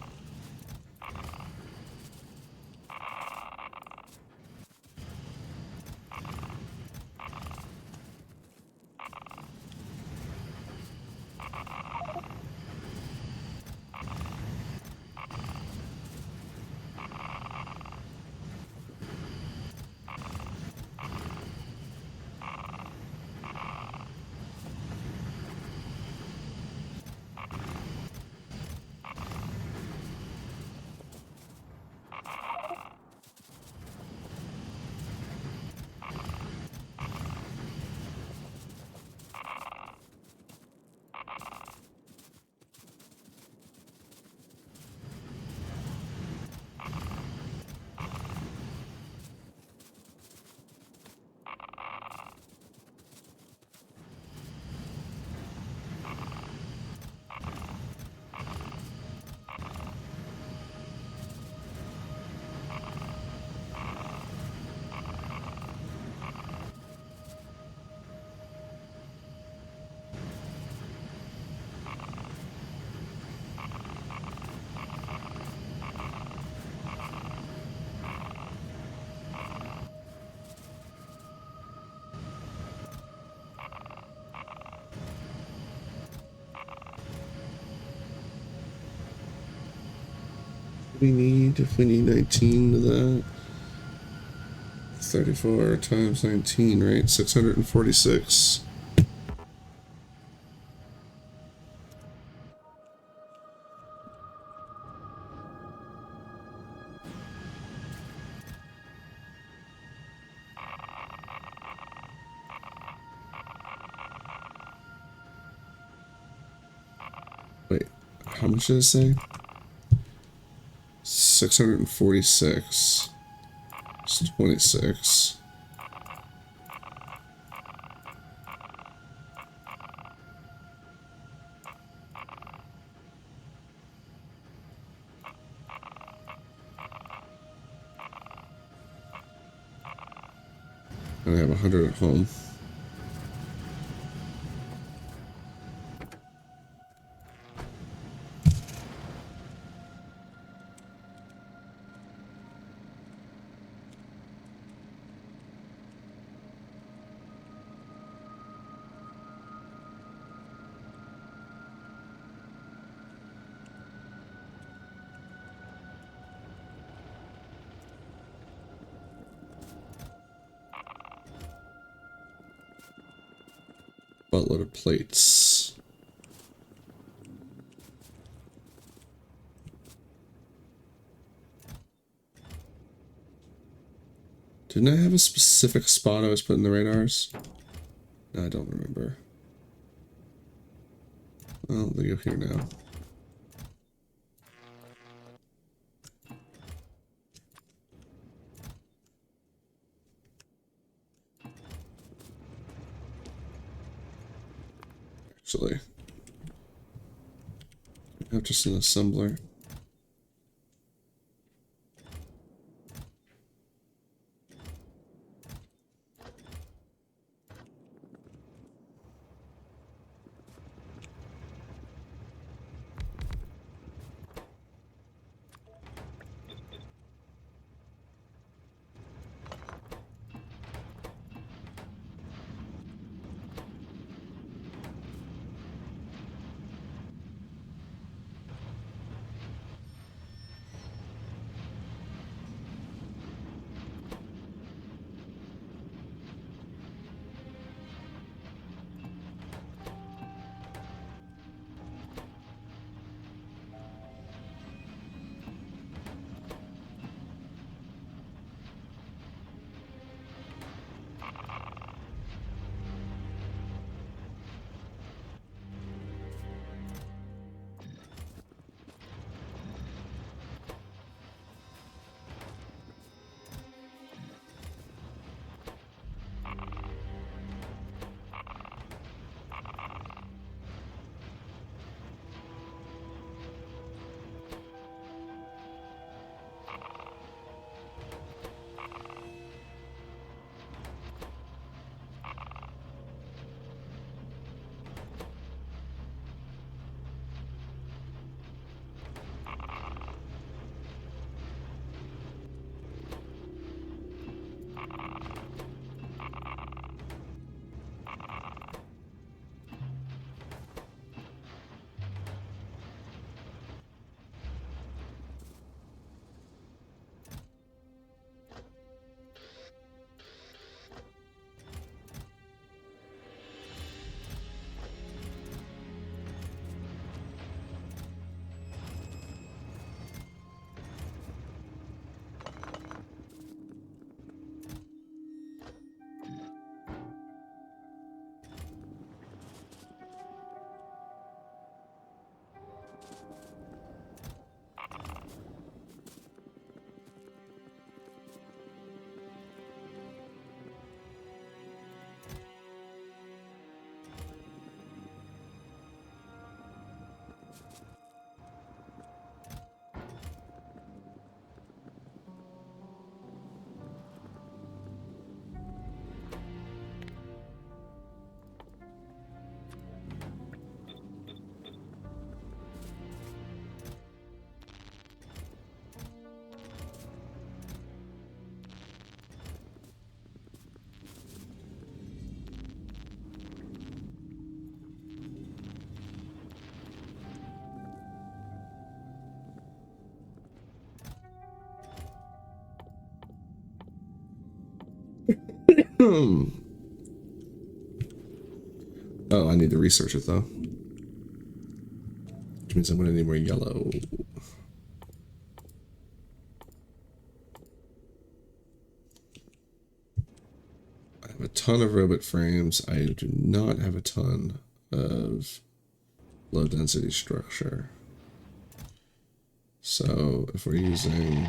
We need, if we need 19 to that, 34 times 19, right? 646. Wait, how much did it say? 646. It's 26. And I have 100 at home. Buttload of plates. Didn't I have a specific spot I was putting the radars? No, I don't remember. Well, they go here now. Actually, I have just an assembler. Oh, I need to research it though. Which means I'm gonna need more yellow. I have a ton of robot frames. I do not have a ton of low density structure. So if we're using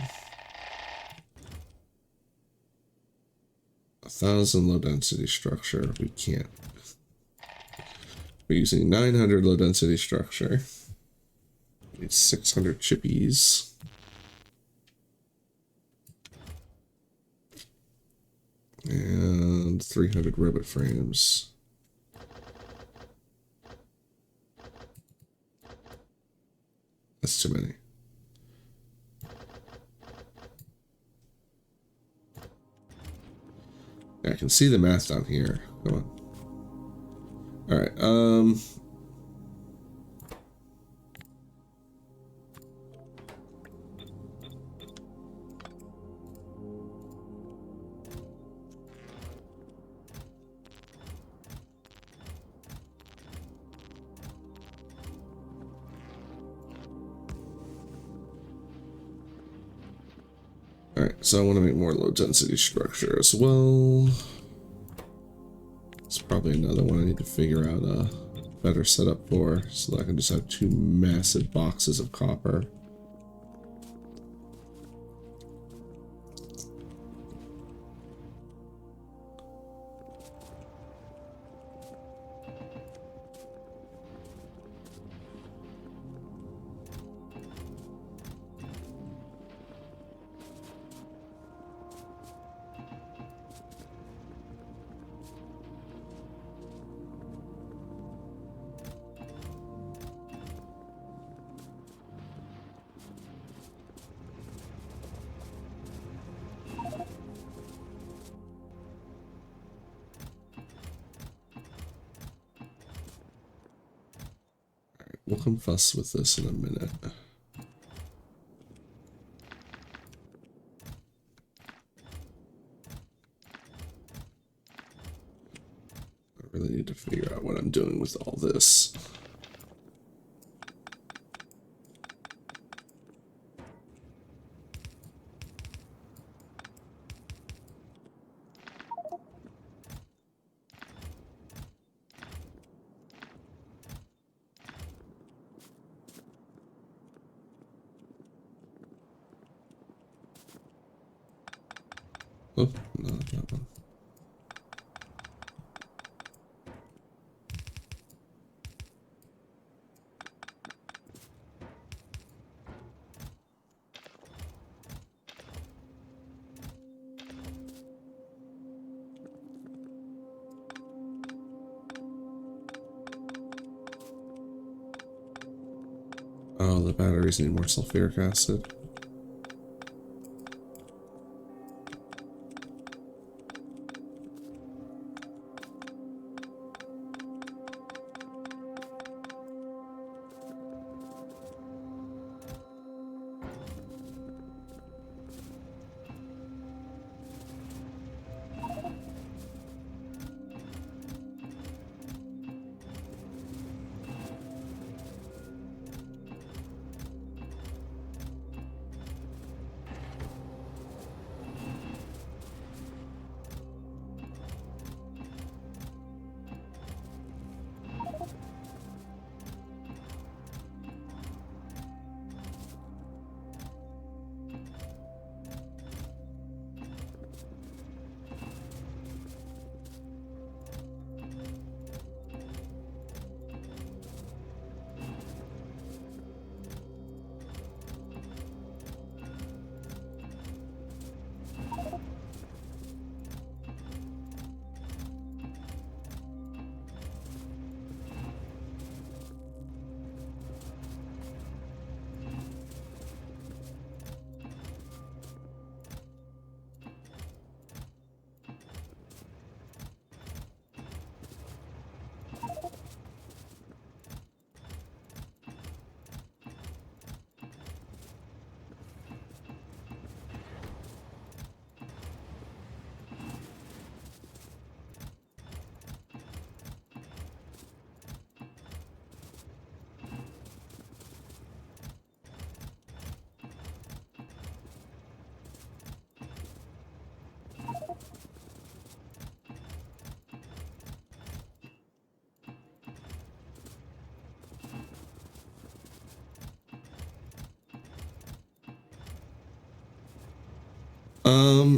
1,000 low density structure, we can't. We're using 900 low density structure. We need 600 chippies. And 300 robot frames. That's too many. Yeah, I can see the math down here. Come on. All right. Alright, so I want to make more low density structure as well. It's probably another one I need to figure out a better setup for, so that I can just have 2 massive boxes of copper. We'll come fuss with this in a minute. I really need to figure out what I'm doing with all this. Oh, no, that one. Oh, the batteries need more sulfuric acid.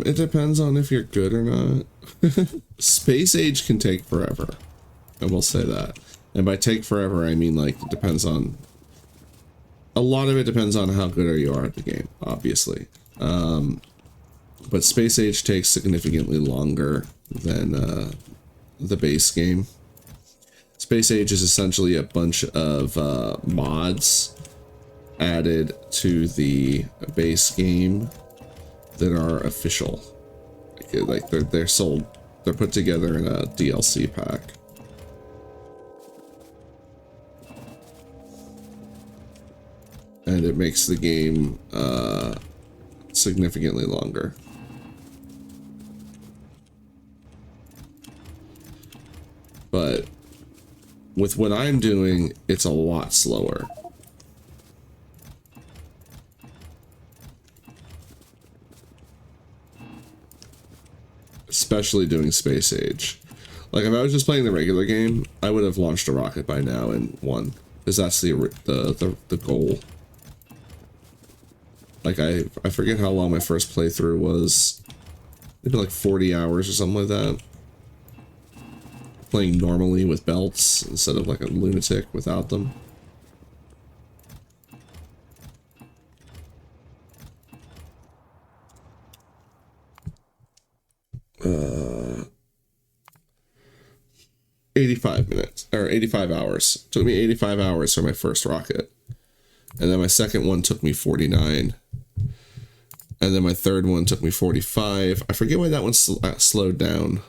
It depends on if you're good or not. Space age can take forever. I will say that. And by take forever, I mean like it depends on... A lot of it depends on how good you are at the game, obviously. But Space Age takes significantly longer than the base game. Space Age is essentially a bunch of mods added to the base game that are official. Like they're sold, they're put together in a DLC pack. And it makes the game significantly longer. But with what I'm doing, it's a lot slower. especially doing Space Age. Like, if I was just playing the regular game, I would have launched a rocket by now and won, because that's the goal. Like, I forget how long my first playthrough was. Maybe like 40 hours or something like that. Playing normally with belts instead of like a lunatic without them. 85 minutes, or 85 hours. Took me 85 hours for my first rocket. And then my second one took me 49. And then my third one took me 45. I forget why that one slowed down.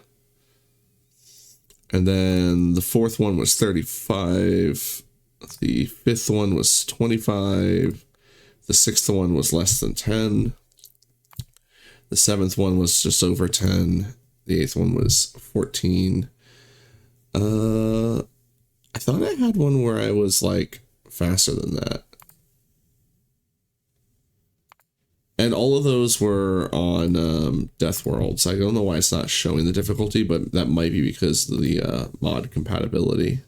And then the fourth one was 35. The fifth one was 25. The sixth one was less than 10. The seventh one was just over 10. The eighth one was 14. I thought I had one where I was like faster than that. And all of those were on Death Worlds. I don't know why it's not showing the difficulty, but that might be because of the mod compatibility.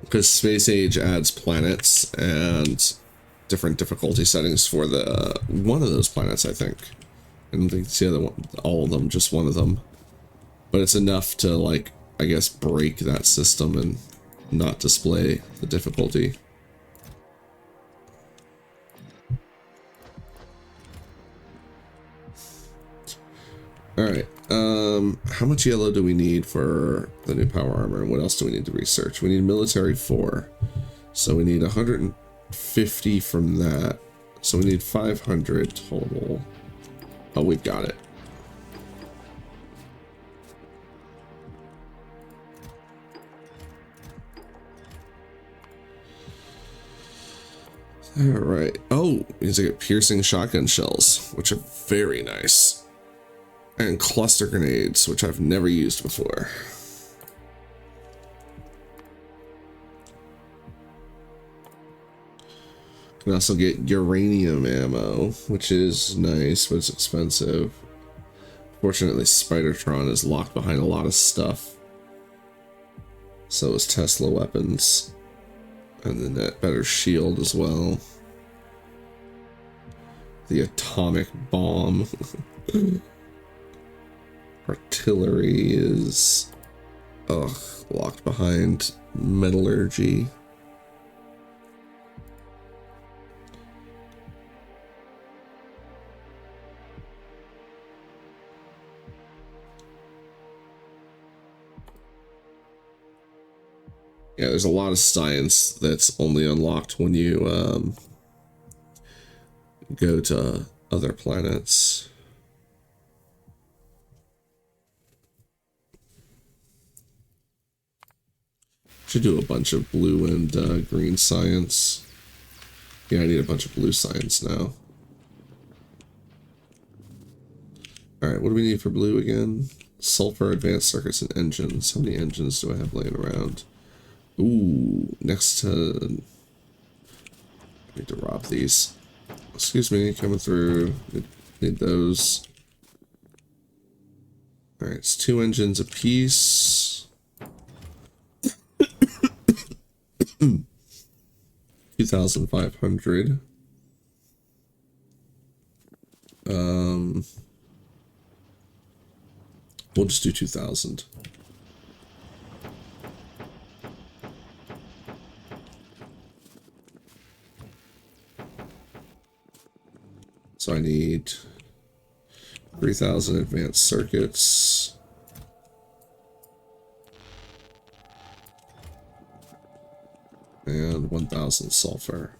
Because Space Age adds planets and different difficulty settings for the one of those planets, I think. I don't think it's the other one, all of them, just one of them. But it's enough to, like, I guess, break that system and not display the difficulty. Alright, how much yellow do we need for the new power armor, and what else do we need to research? We need military 4, so we need 150 from that, so we need 500 total. Oh, we've got it. Alright, oh, means I get piercing shotgun shells, which are very nice. And cluster grenades, which I've never used before. Can also get uranium ammo, which is nice, but it's expensive. Fortunately, Spidertron is locked behind a lot of stuff. So is Tesla weapons. And then that better shield as well. The atomic bomb. Artillery is, locked behind metallurgy. Yeah, there's a lot of science that's only unlocked when you go to other planets. Should do a bunch of blue and green science. Yeah, I need a bunch of blue science now. Alright, what do we need for blue again? Sulfur, advanced circuits, and engines. How many engines do I have laying around? Ooh, next to... I need to rob these. Excuse me, coming through. Need those. Alright, it's 2 engines apiece. 2,500. We'll just do 2,000. So I need 3,000 advanced circuits. And 1,000 sulfur.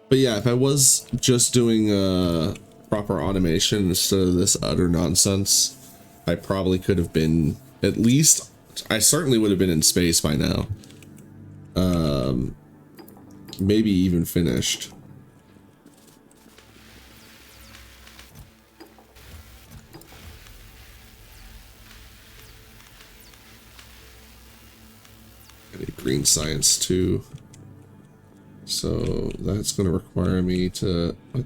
But yeah, if I was just doing proper automation instead of this utter nonsense, I probably could have been, at least, I certainly would have been in space by now. Maybe even finished. I need green science too. So that's going to require me to... What?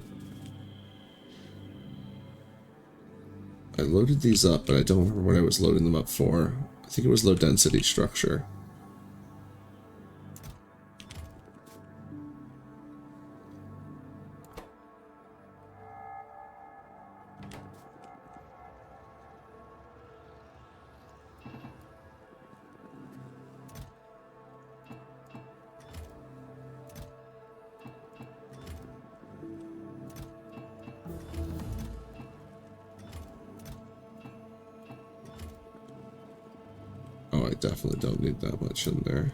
I loaded these up, but I don't remember what I was loading them up for. I think it was low density structure. Oh, I definitely don't need that much in there.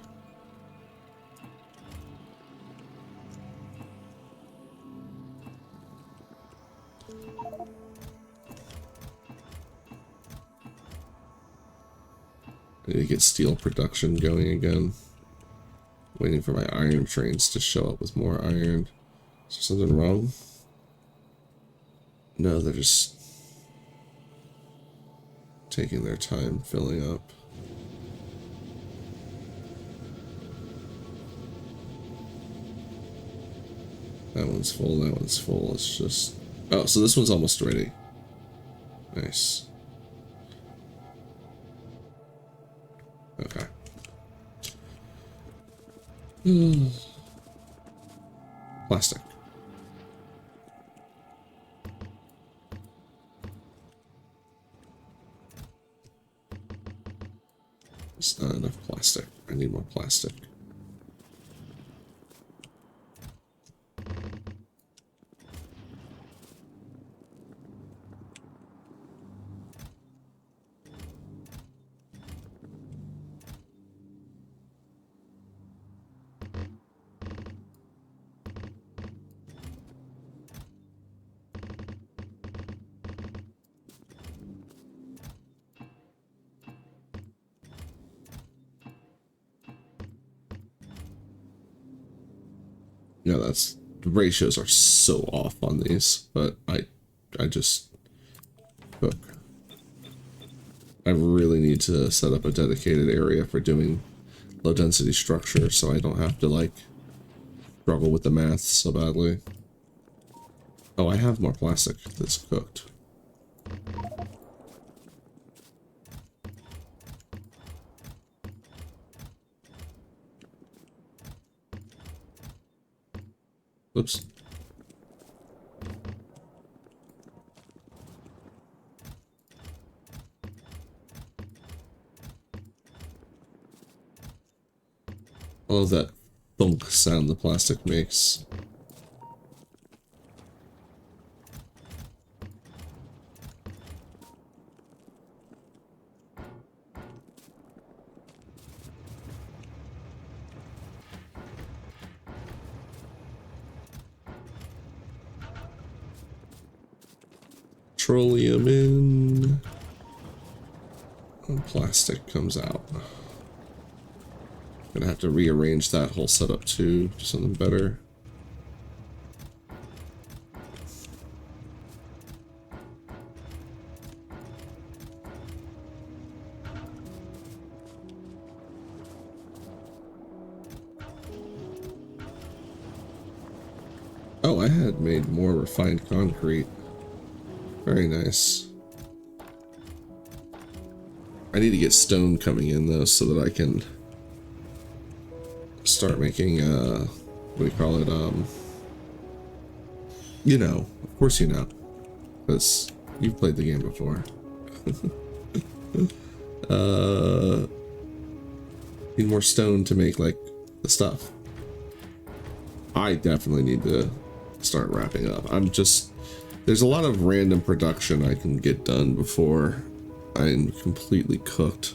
I need to get steel production going again. Waiting for my iron trains to show up with more iron. Is there something wrong? No, they're just taking their time filling up. That one's full, that one's full. It's just... Oh, so this one's almost ready. Nice. Okay. Plastic. It's not enough plastic. I need more plastic. Yeah, that's... The ratios are so off on these, but I just cook. I really need to set up a dedicated area for doing low density structure so I don't have to, like, struggle with the math so badly. Oh, I have more plastic that's cooked. Oops. I love that thunk sound the plastic makes. Petroleum in, and plastic comes out. Gonna have to rearrange that whole setup too, to something better. Oh, I had made more refined concrete. Very nice. I need to get stone coming in though, so that I can start making what do you call it, you know, of course you know, because you've played the game before. Need more stone to make like the stuff. I definitely need to start wrapping up. I'm just, there's a lot of random production I can get done before I'm completely cooked.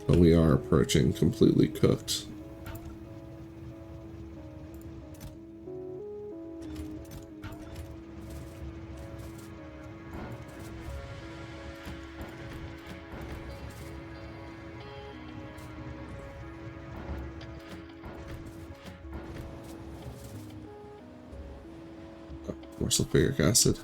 But we are approaching completely cooked. More sulfuric acid.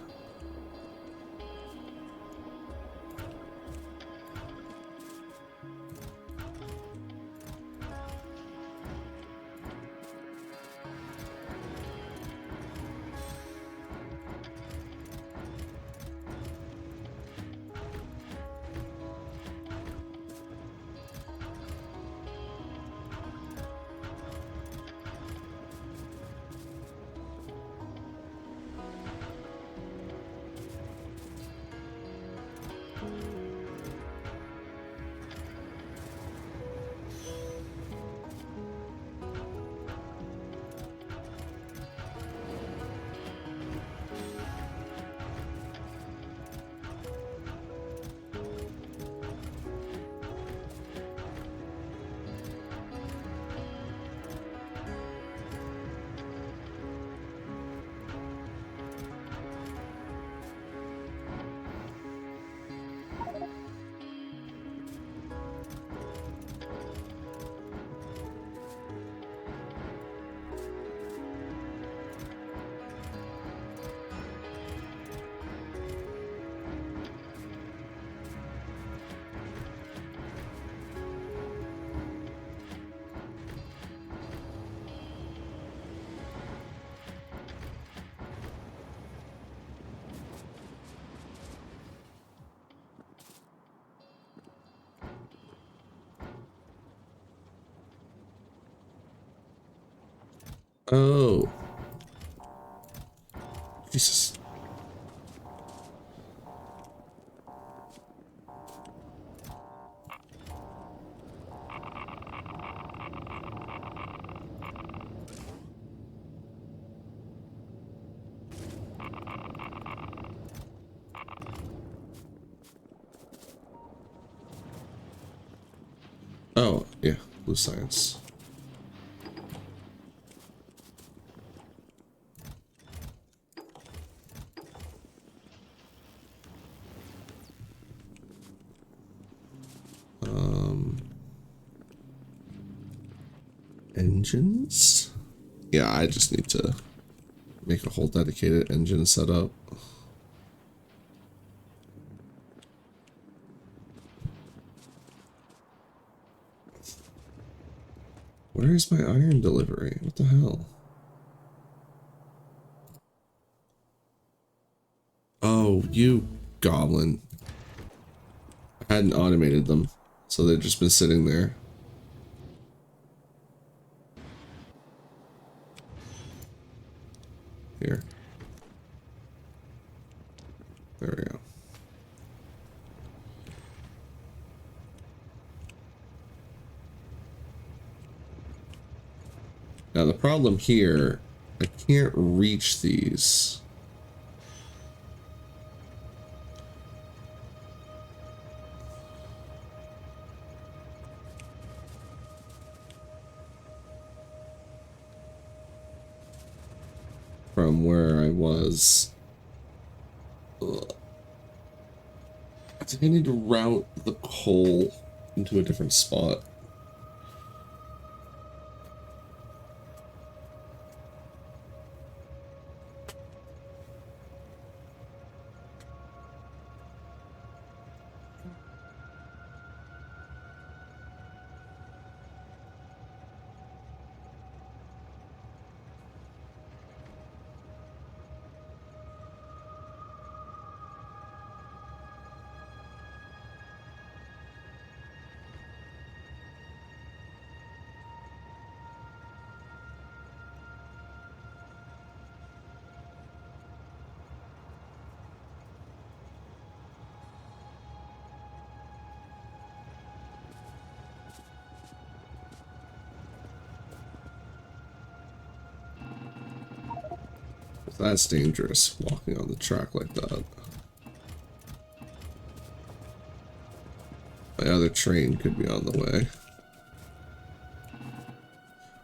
Oh. Jesus. Oh, yeah, blue science. Engines? Yeah, I just need to make a whole dedicated engine setup. Where is my iron delivery? What the hell? Oh, you goblin. I hadn't automated them, so they've just been sitting there. Here. There we go. Now the problem here, I can't reach these. From where I was. Ugh. I think I need to route the coal into a different spot. That's dangerous, walking on the track like that. My other train could be on the way.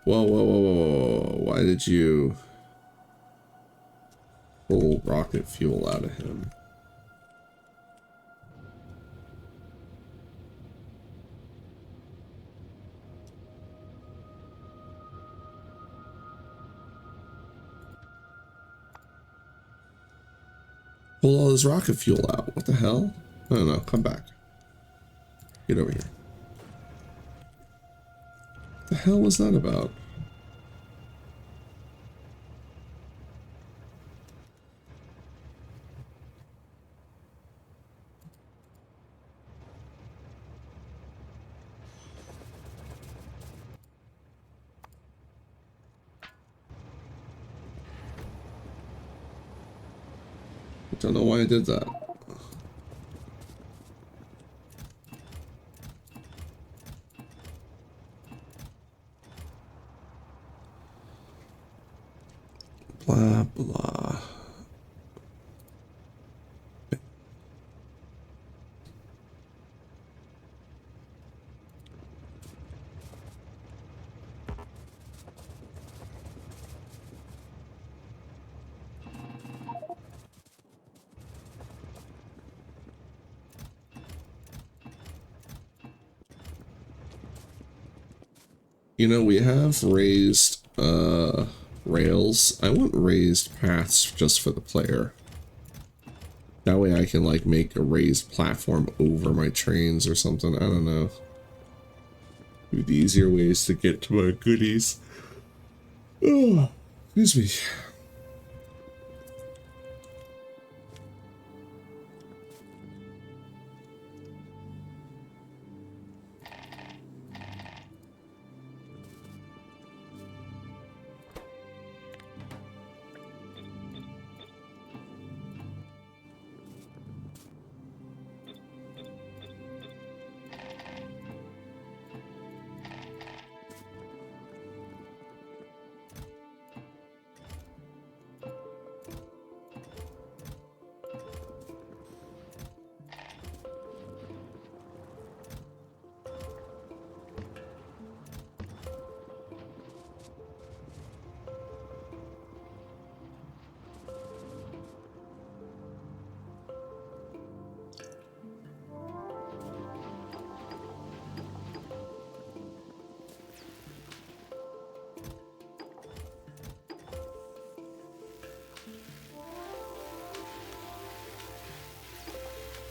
Whoa, whoa, whoa, whoa, whoa. Why did you pull rocket fuel out of him? Pull all this rocket fuel out. What the hell? I don't know. Come back. Get over here. What the hell was that about? I don't know why I did that. Blah, blah. You know, we have raised rails. I want raised paths just for the player. That way I can like make a raised platform over my trains or something. I don't know. The easier ways to get to my goodies. Oh, excuse me.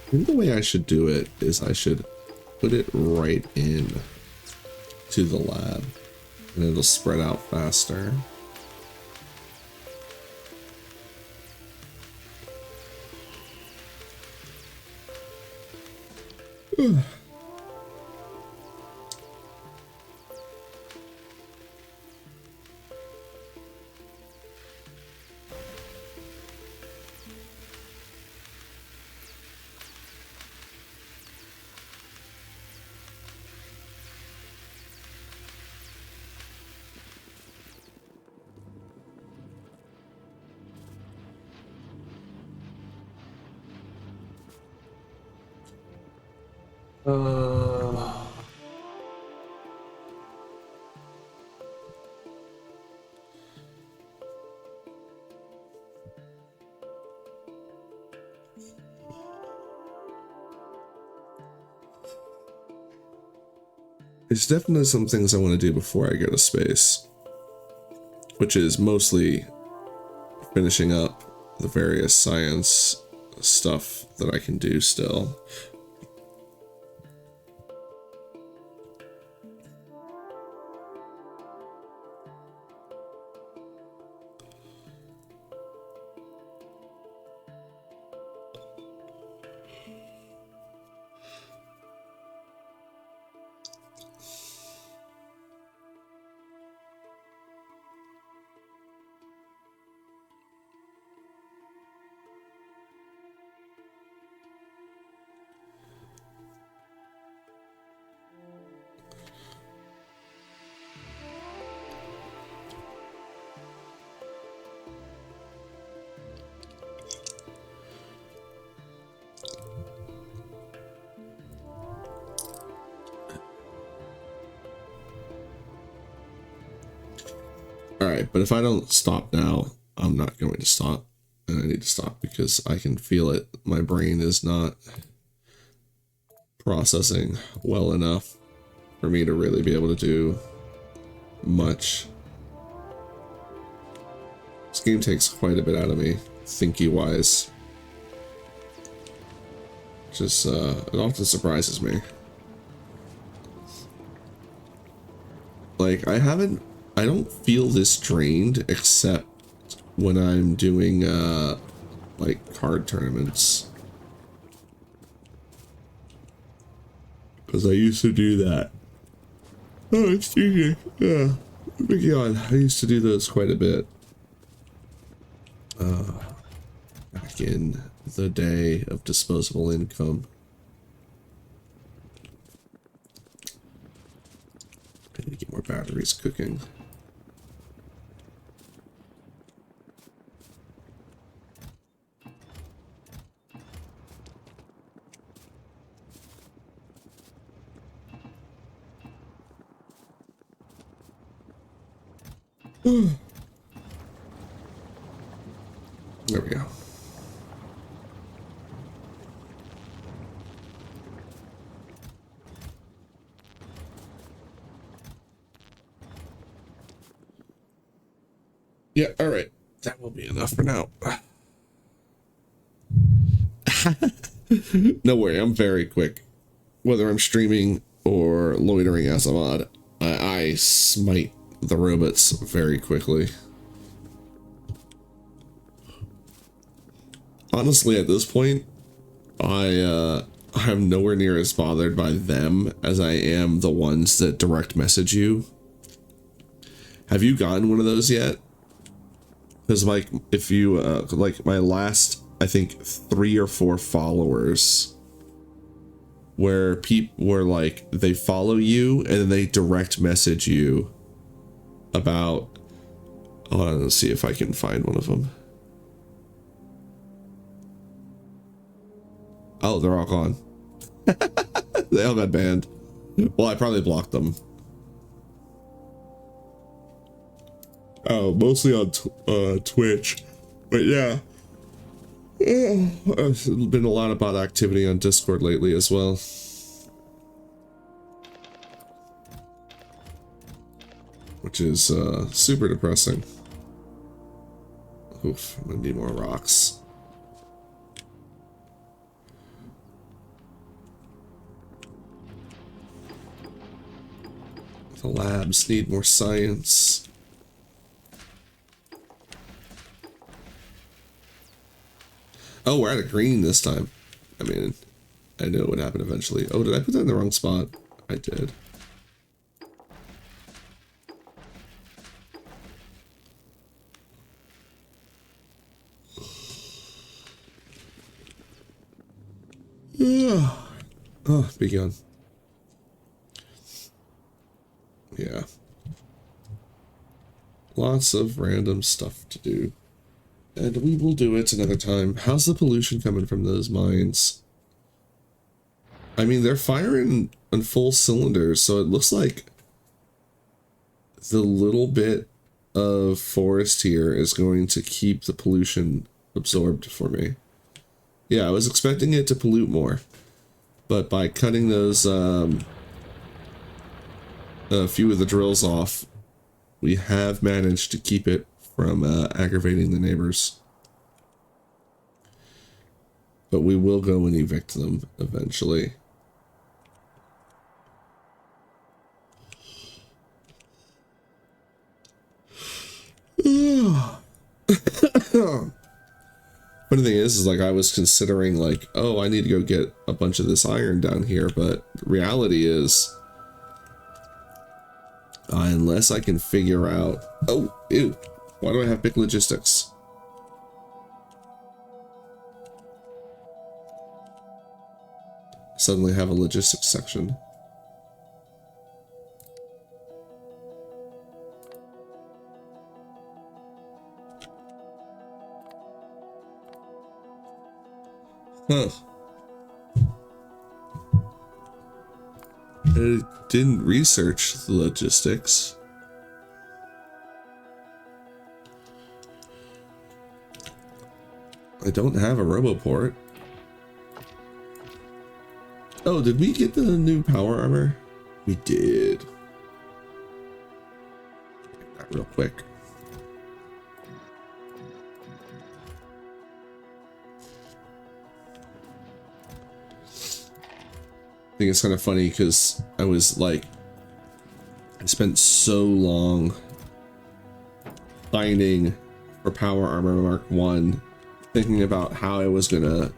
Maybe the way I should do it is I should put it right in to the lab and it'll spread out faster. There's definitely some things I want to do before I go to space, which is mostly finishing up the various science stuff that I can do still. Alright, but if I don't stop now, I'm not going to stop. And I need to stop because I can feel it. My brain is not processing well enough for me to really be able to do much. This game takes quite a bit out of me, thinky-wise. Just it often surprises me. Like, I don't feel this drained except when I'm doing like card tournaments, because I used to do that. Oh, excuse me. Yeah, big yawn. I used to do those quite a bit back in the day of disposable income. I need to get more batteries cooking. There we go. Yeah, all right. That will be enough for now. No worry, I'm very quick. Whether I'm streaming or loitering as a mod, I smite the robots very quickly. Honestly, at this point, I'm nowhere near as bothered by them as I am the ones that direct message you. Have you gotten one of those yet? Because like, if you like my last, I think 3 or 4 followers, where people were like, they follow you and then they direct message you about, hold on, let's see if I can find one of them. Oh, they're all gone. They all got banned. Well, I probably blocked them. Oh, mostly on Twitch. But yeah. There's been a lot of bot activity on Discord lately as well. Which is super depressing. Oof, I'm gonna need more rocks. The labs need more science. Oh, we're out of green this time. I mean, I knew it would happen eventually. Oh, did I put that in the wrong spot? I did. Oh, be gone. Yeah. Lots of random stuff to do. And we will do it another time. How's the pollution coming from those mines? I mean, they're firing on full cylinders, so it looks like the little bit of forest here is going to keep the pollution absorbed for me. Yeah, I was expecting it to pollute more, but by cutting those a few of the drills off, we have managed to keep it from aggravating the neighbors. But we will go and evict them eventually. Funny thing is like I was considering like, oh, I need to go get a bunch of this iron down here, but the reality is, unless I can figure out, oh, ew, why do I have big logistics? Suddenly have a logistics section. Huh. I didn't research the logistics. I don't have a roboport. Oh, did we get the new power armor? We did. That real quick. I think it's kind of funny because I was like, I spent so long finding for Power Armor Mark 1, thinking about how I was gonna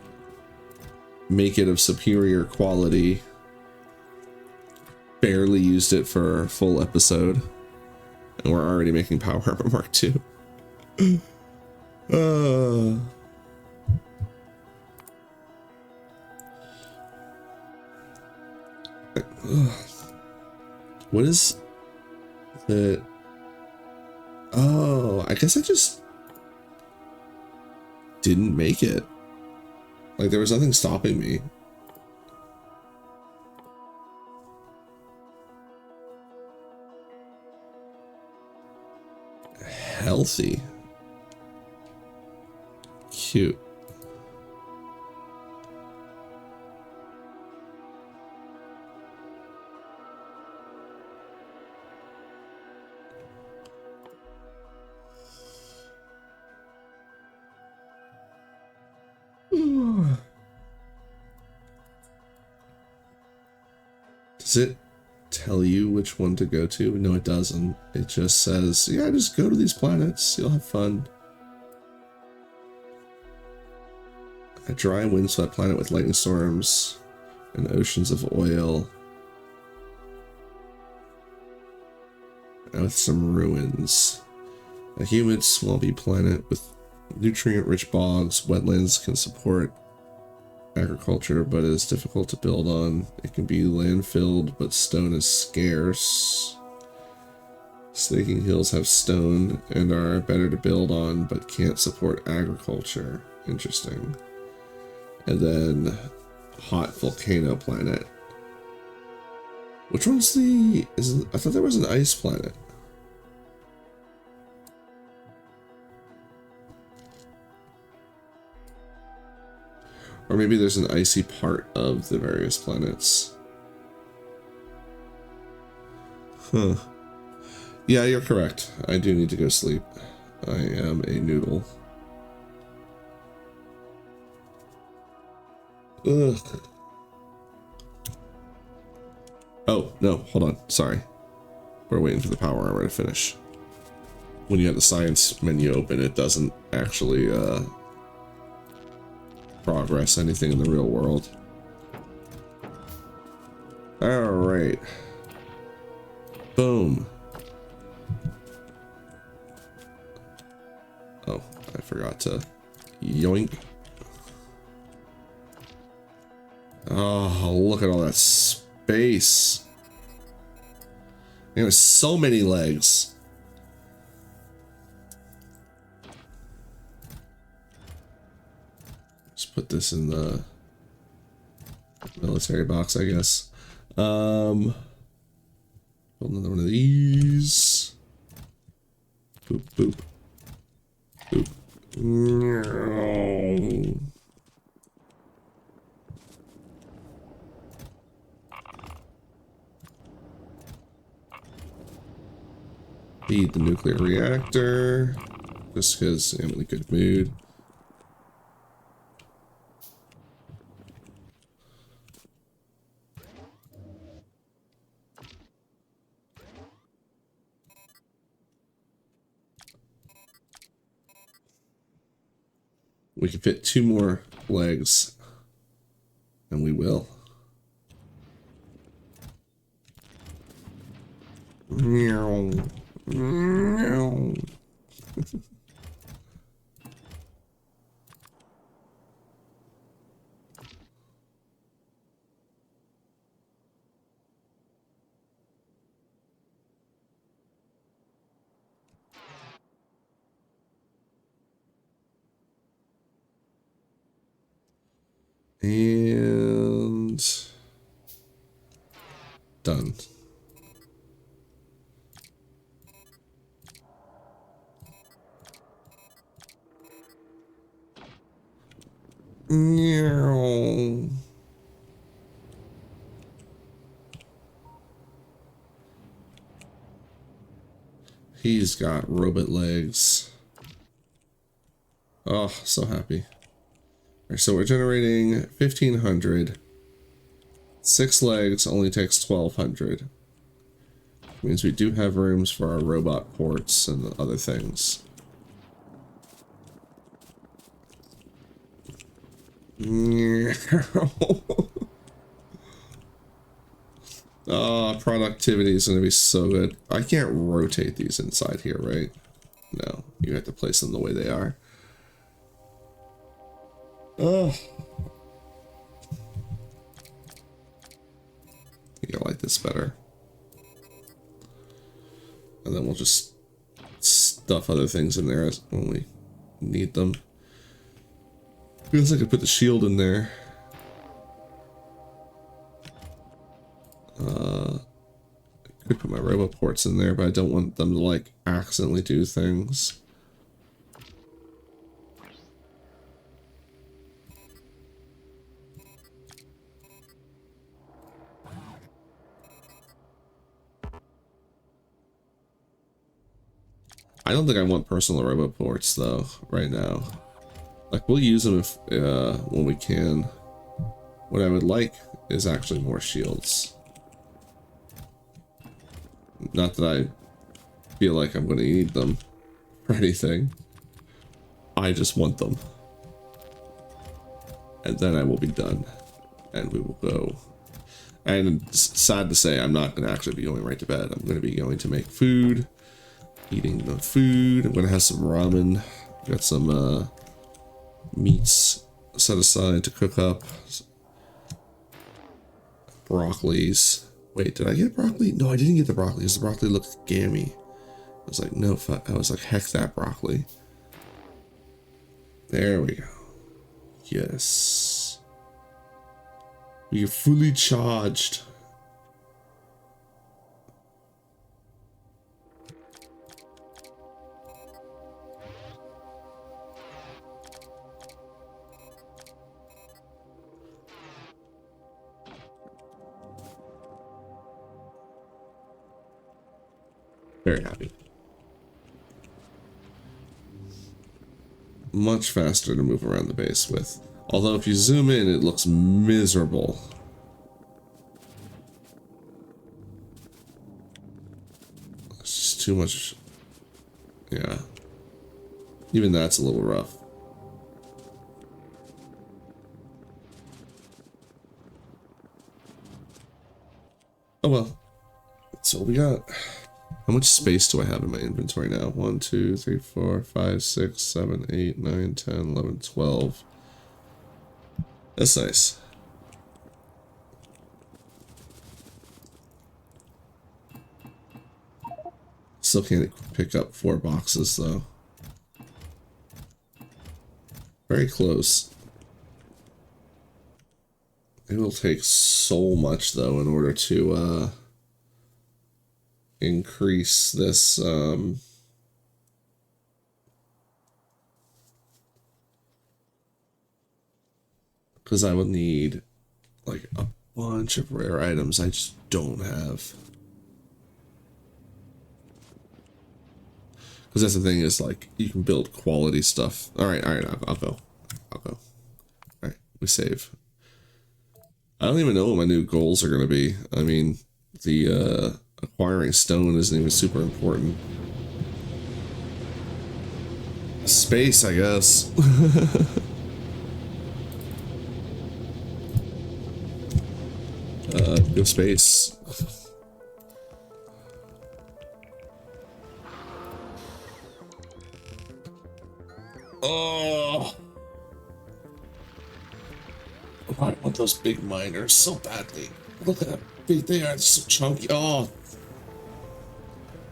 make it of superior quality. Barely used it for a full episode, and we're already making Power Armor Mark 2. What is the... Oh, I guess I just didn't make it. Like, there was nothing stopping me. Healthy. Cute. Does it tell you which one to go to? No, it doesn't. It just says, yeah, just go to these planets. You'll have fun. A dry, windswept planet with lightning storms and oceans of oil. And with some ruins. A humid, swampy planet with nutrient-rich bogs. Wetlands can support agriculture, but is difficult to build on. It can be land-filled, but stone is scarce. Snaking hills have stone and are better to build on, but can't support agriculture. Interesting. And then hot volcano planet. Which one's the... I thought there was an ice planet. Or maybe there's an icy part of the various planets. Huh. Yeah, you're correct. I do need to go sleep. I am a noodle. Ugh. Oh, no, hold on. Sorry. We're waiting for the power armor to finish. When you have the science menu open, it doesn't actually, progress anything in the real world. Alright. Boom. Oh, I forgot to yoink. Oh, look at all that space. There's so many legs. Put this in the military box, I guess. Build another one of these. Boop, boop. Boop. Feed the nuclear reactor. Just because I'm in a good mood. We can fit 2 more legs, and we will. Meow. Meow. And done. Meow. He's got robot legs. Oh, so happy. Alright, so we're generating 1,500. 6 legs only takes 1200. Means we do have rooms for our robot ports and other things. Oh, productivity is going to be so good. I can't rotate these inside here, right? No, you have to place them the way they are. Oh. I think I like this better. And then we'll just stuff other things in there when we need them. Feels like I put the shield in there. I could put my robot ports in there, but I don't want them to like accidentally do things. I don't think I want personal robot ports though right now. Like we'll use them if when we can. What I would like is actually more shields. Not that I feel like I'm going to need them or anything. I just want them. And then I will be done. And we will go. And it's sad to say, I'm not going to actually be going right to bed. I'm going to be going to make food. Eating the food. I'm going to have some ramen. Got some meats set aside to cook up. Broccolis. Wait, did I get broccoli? No, I didn't get the broccoli because the broccoli looked gammy. I was like, no, I was like, heck that broccoli. There we go. Yes. We are fully charged. Very happy. Much faster to move around the base with. Although if you zoom in, it looks miserable. It's just too much. Yeah. Even that's a little rough. Oh well. That's all we got. How much space do I have in my inventory now? 1, 2, 3, 4, 5, 6, 7, 8, 9, 10, 11, 12. That's nice. Still can't pick up 4 boxes though. Very close. It will take so much though in order to increase this because I would need like a bunch of rare items I just don't have. Because that's the thing is like you can build quality stuff. All right, I'll go. All right, we save. I don't even know what my new goals are gonna be. I mean, the acquiring stone isn't even super important. Space, I guess. Go space. Oh, I want those big miners so badly. Look at how big they are. They're so chunky. Oh,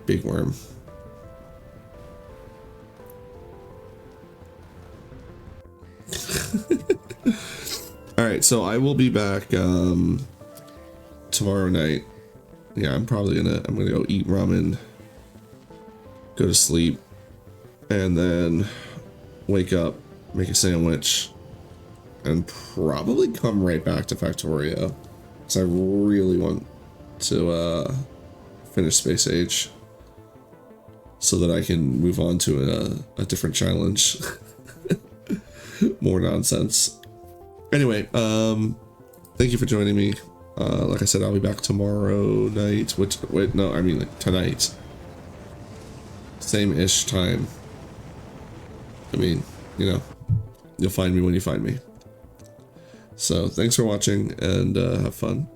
big worm. All right, so I will be back tomorrow night. Yeah, I'm gonna go eat ramen, go to sleep, and then wake up, make a sandwich, and probably come right back to Factorio, because I really want to finish Space Age so that I can move on to a different challenge. More nonsense. Anyway, thank you for joining me. Like I said, I'll be back tomorrow night, which, wait, no, I mean like tonight. Same-ish time. I mean, you know, you'll find me when you find me. So thanks for watching, and have fun.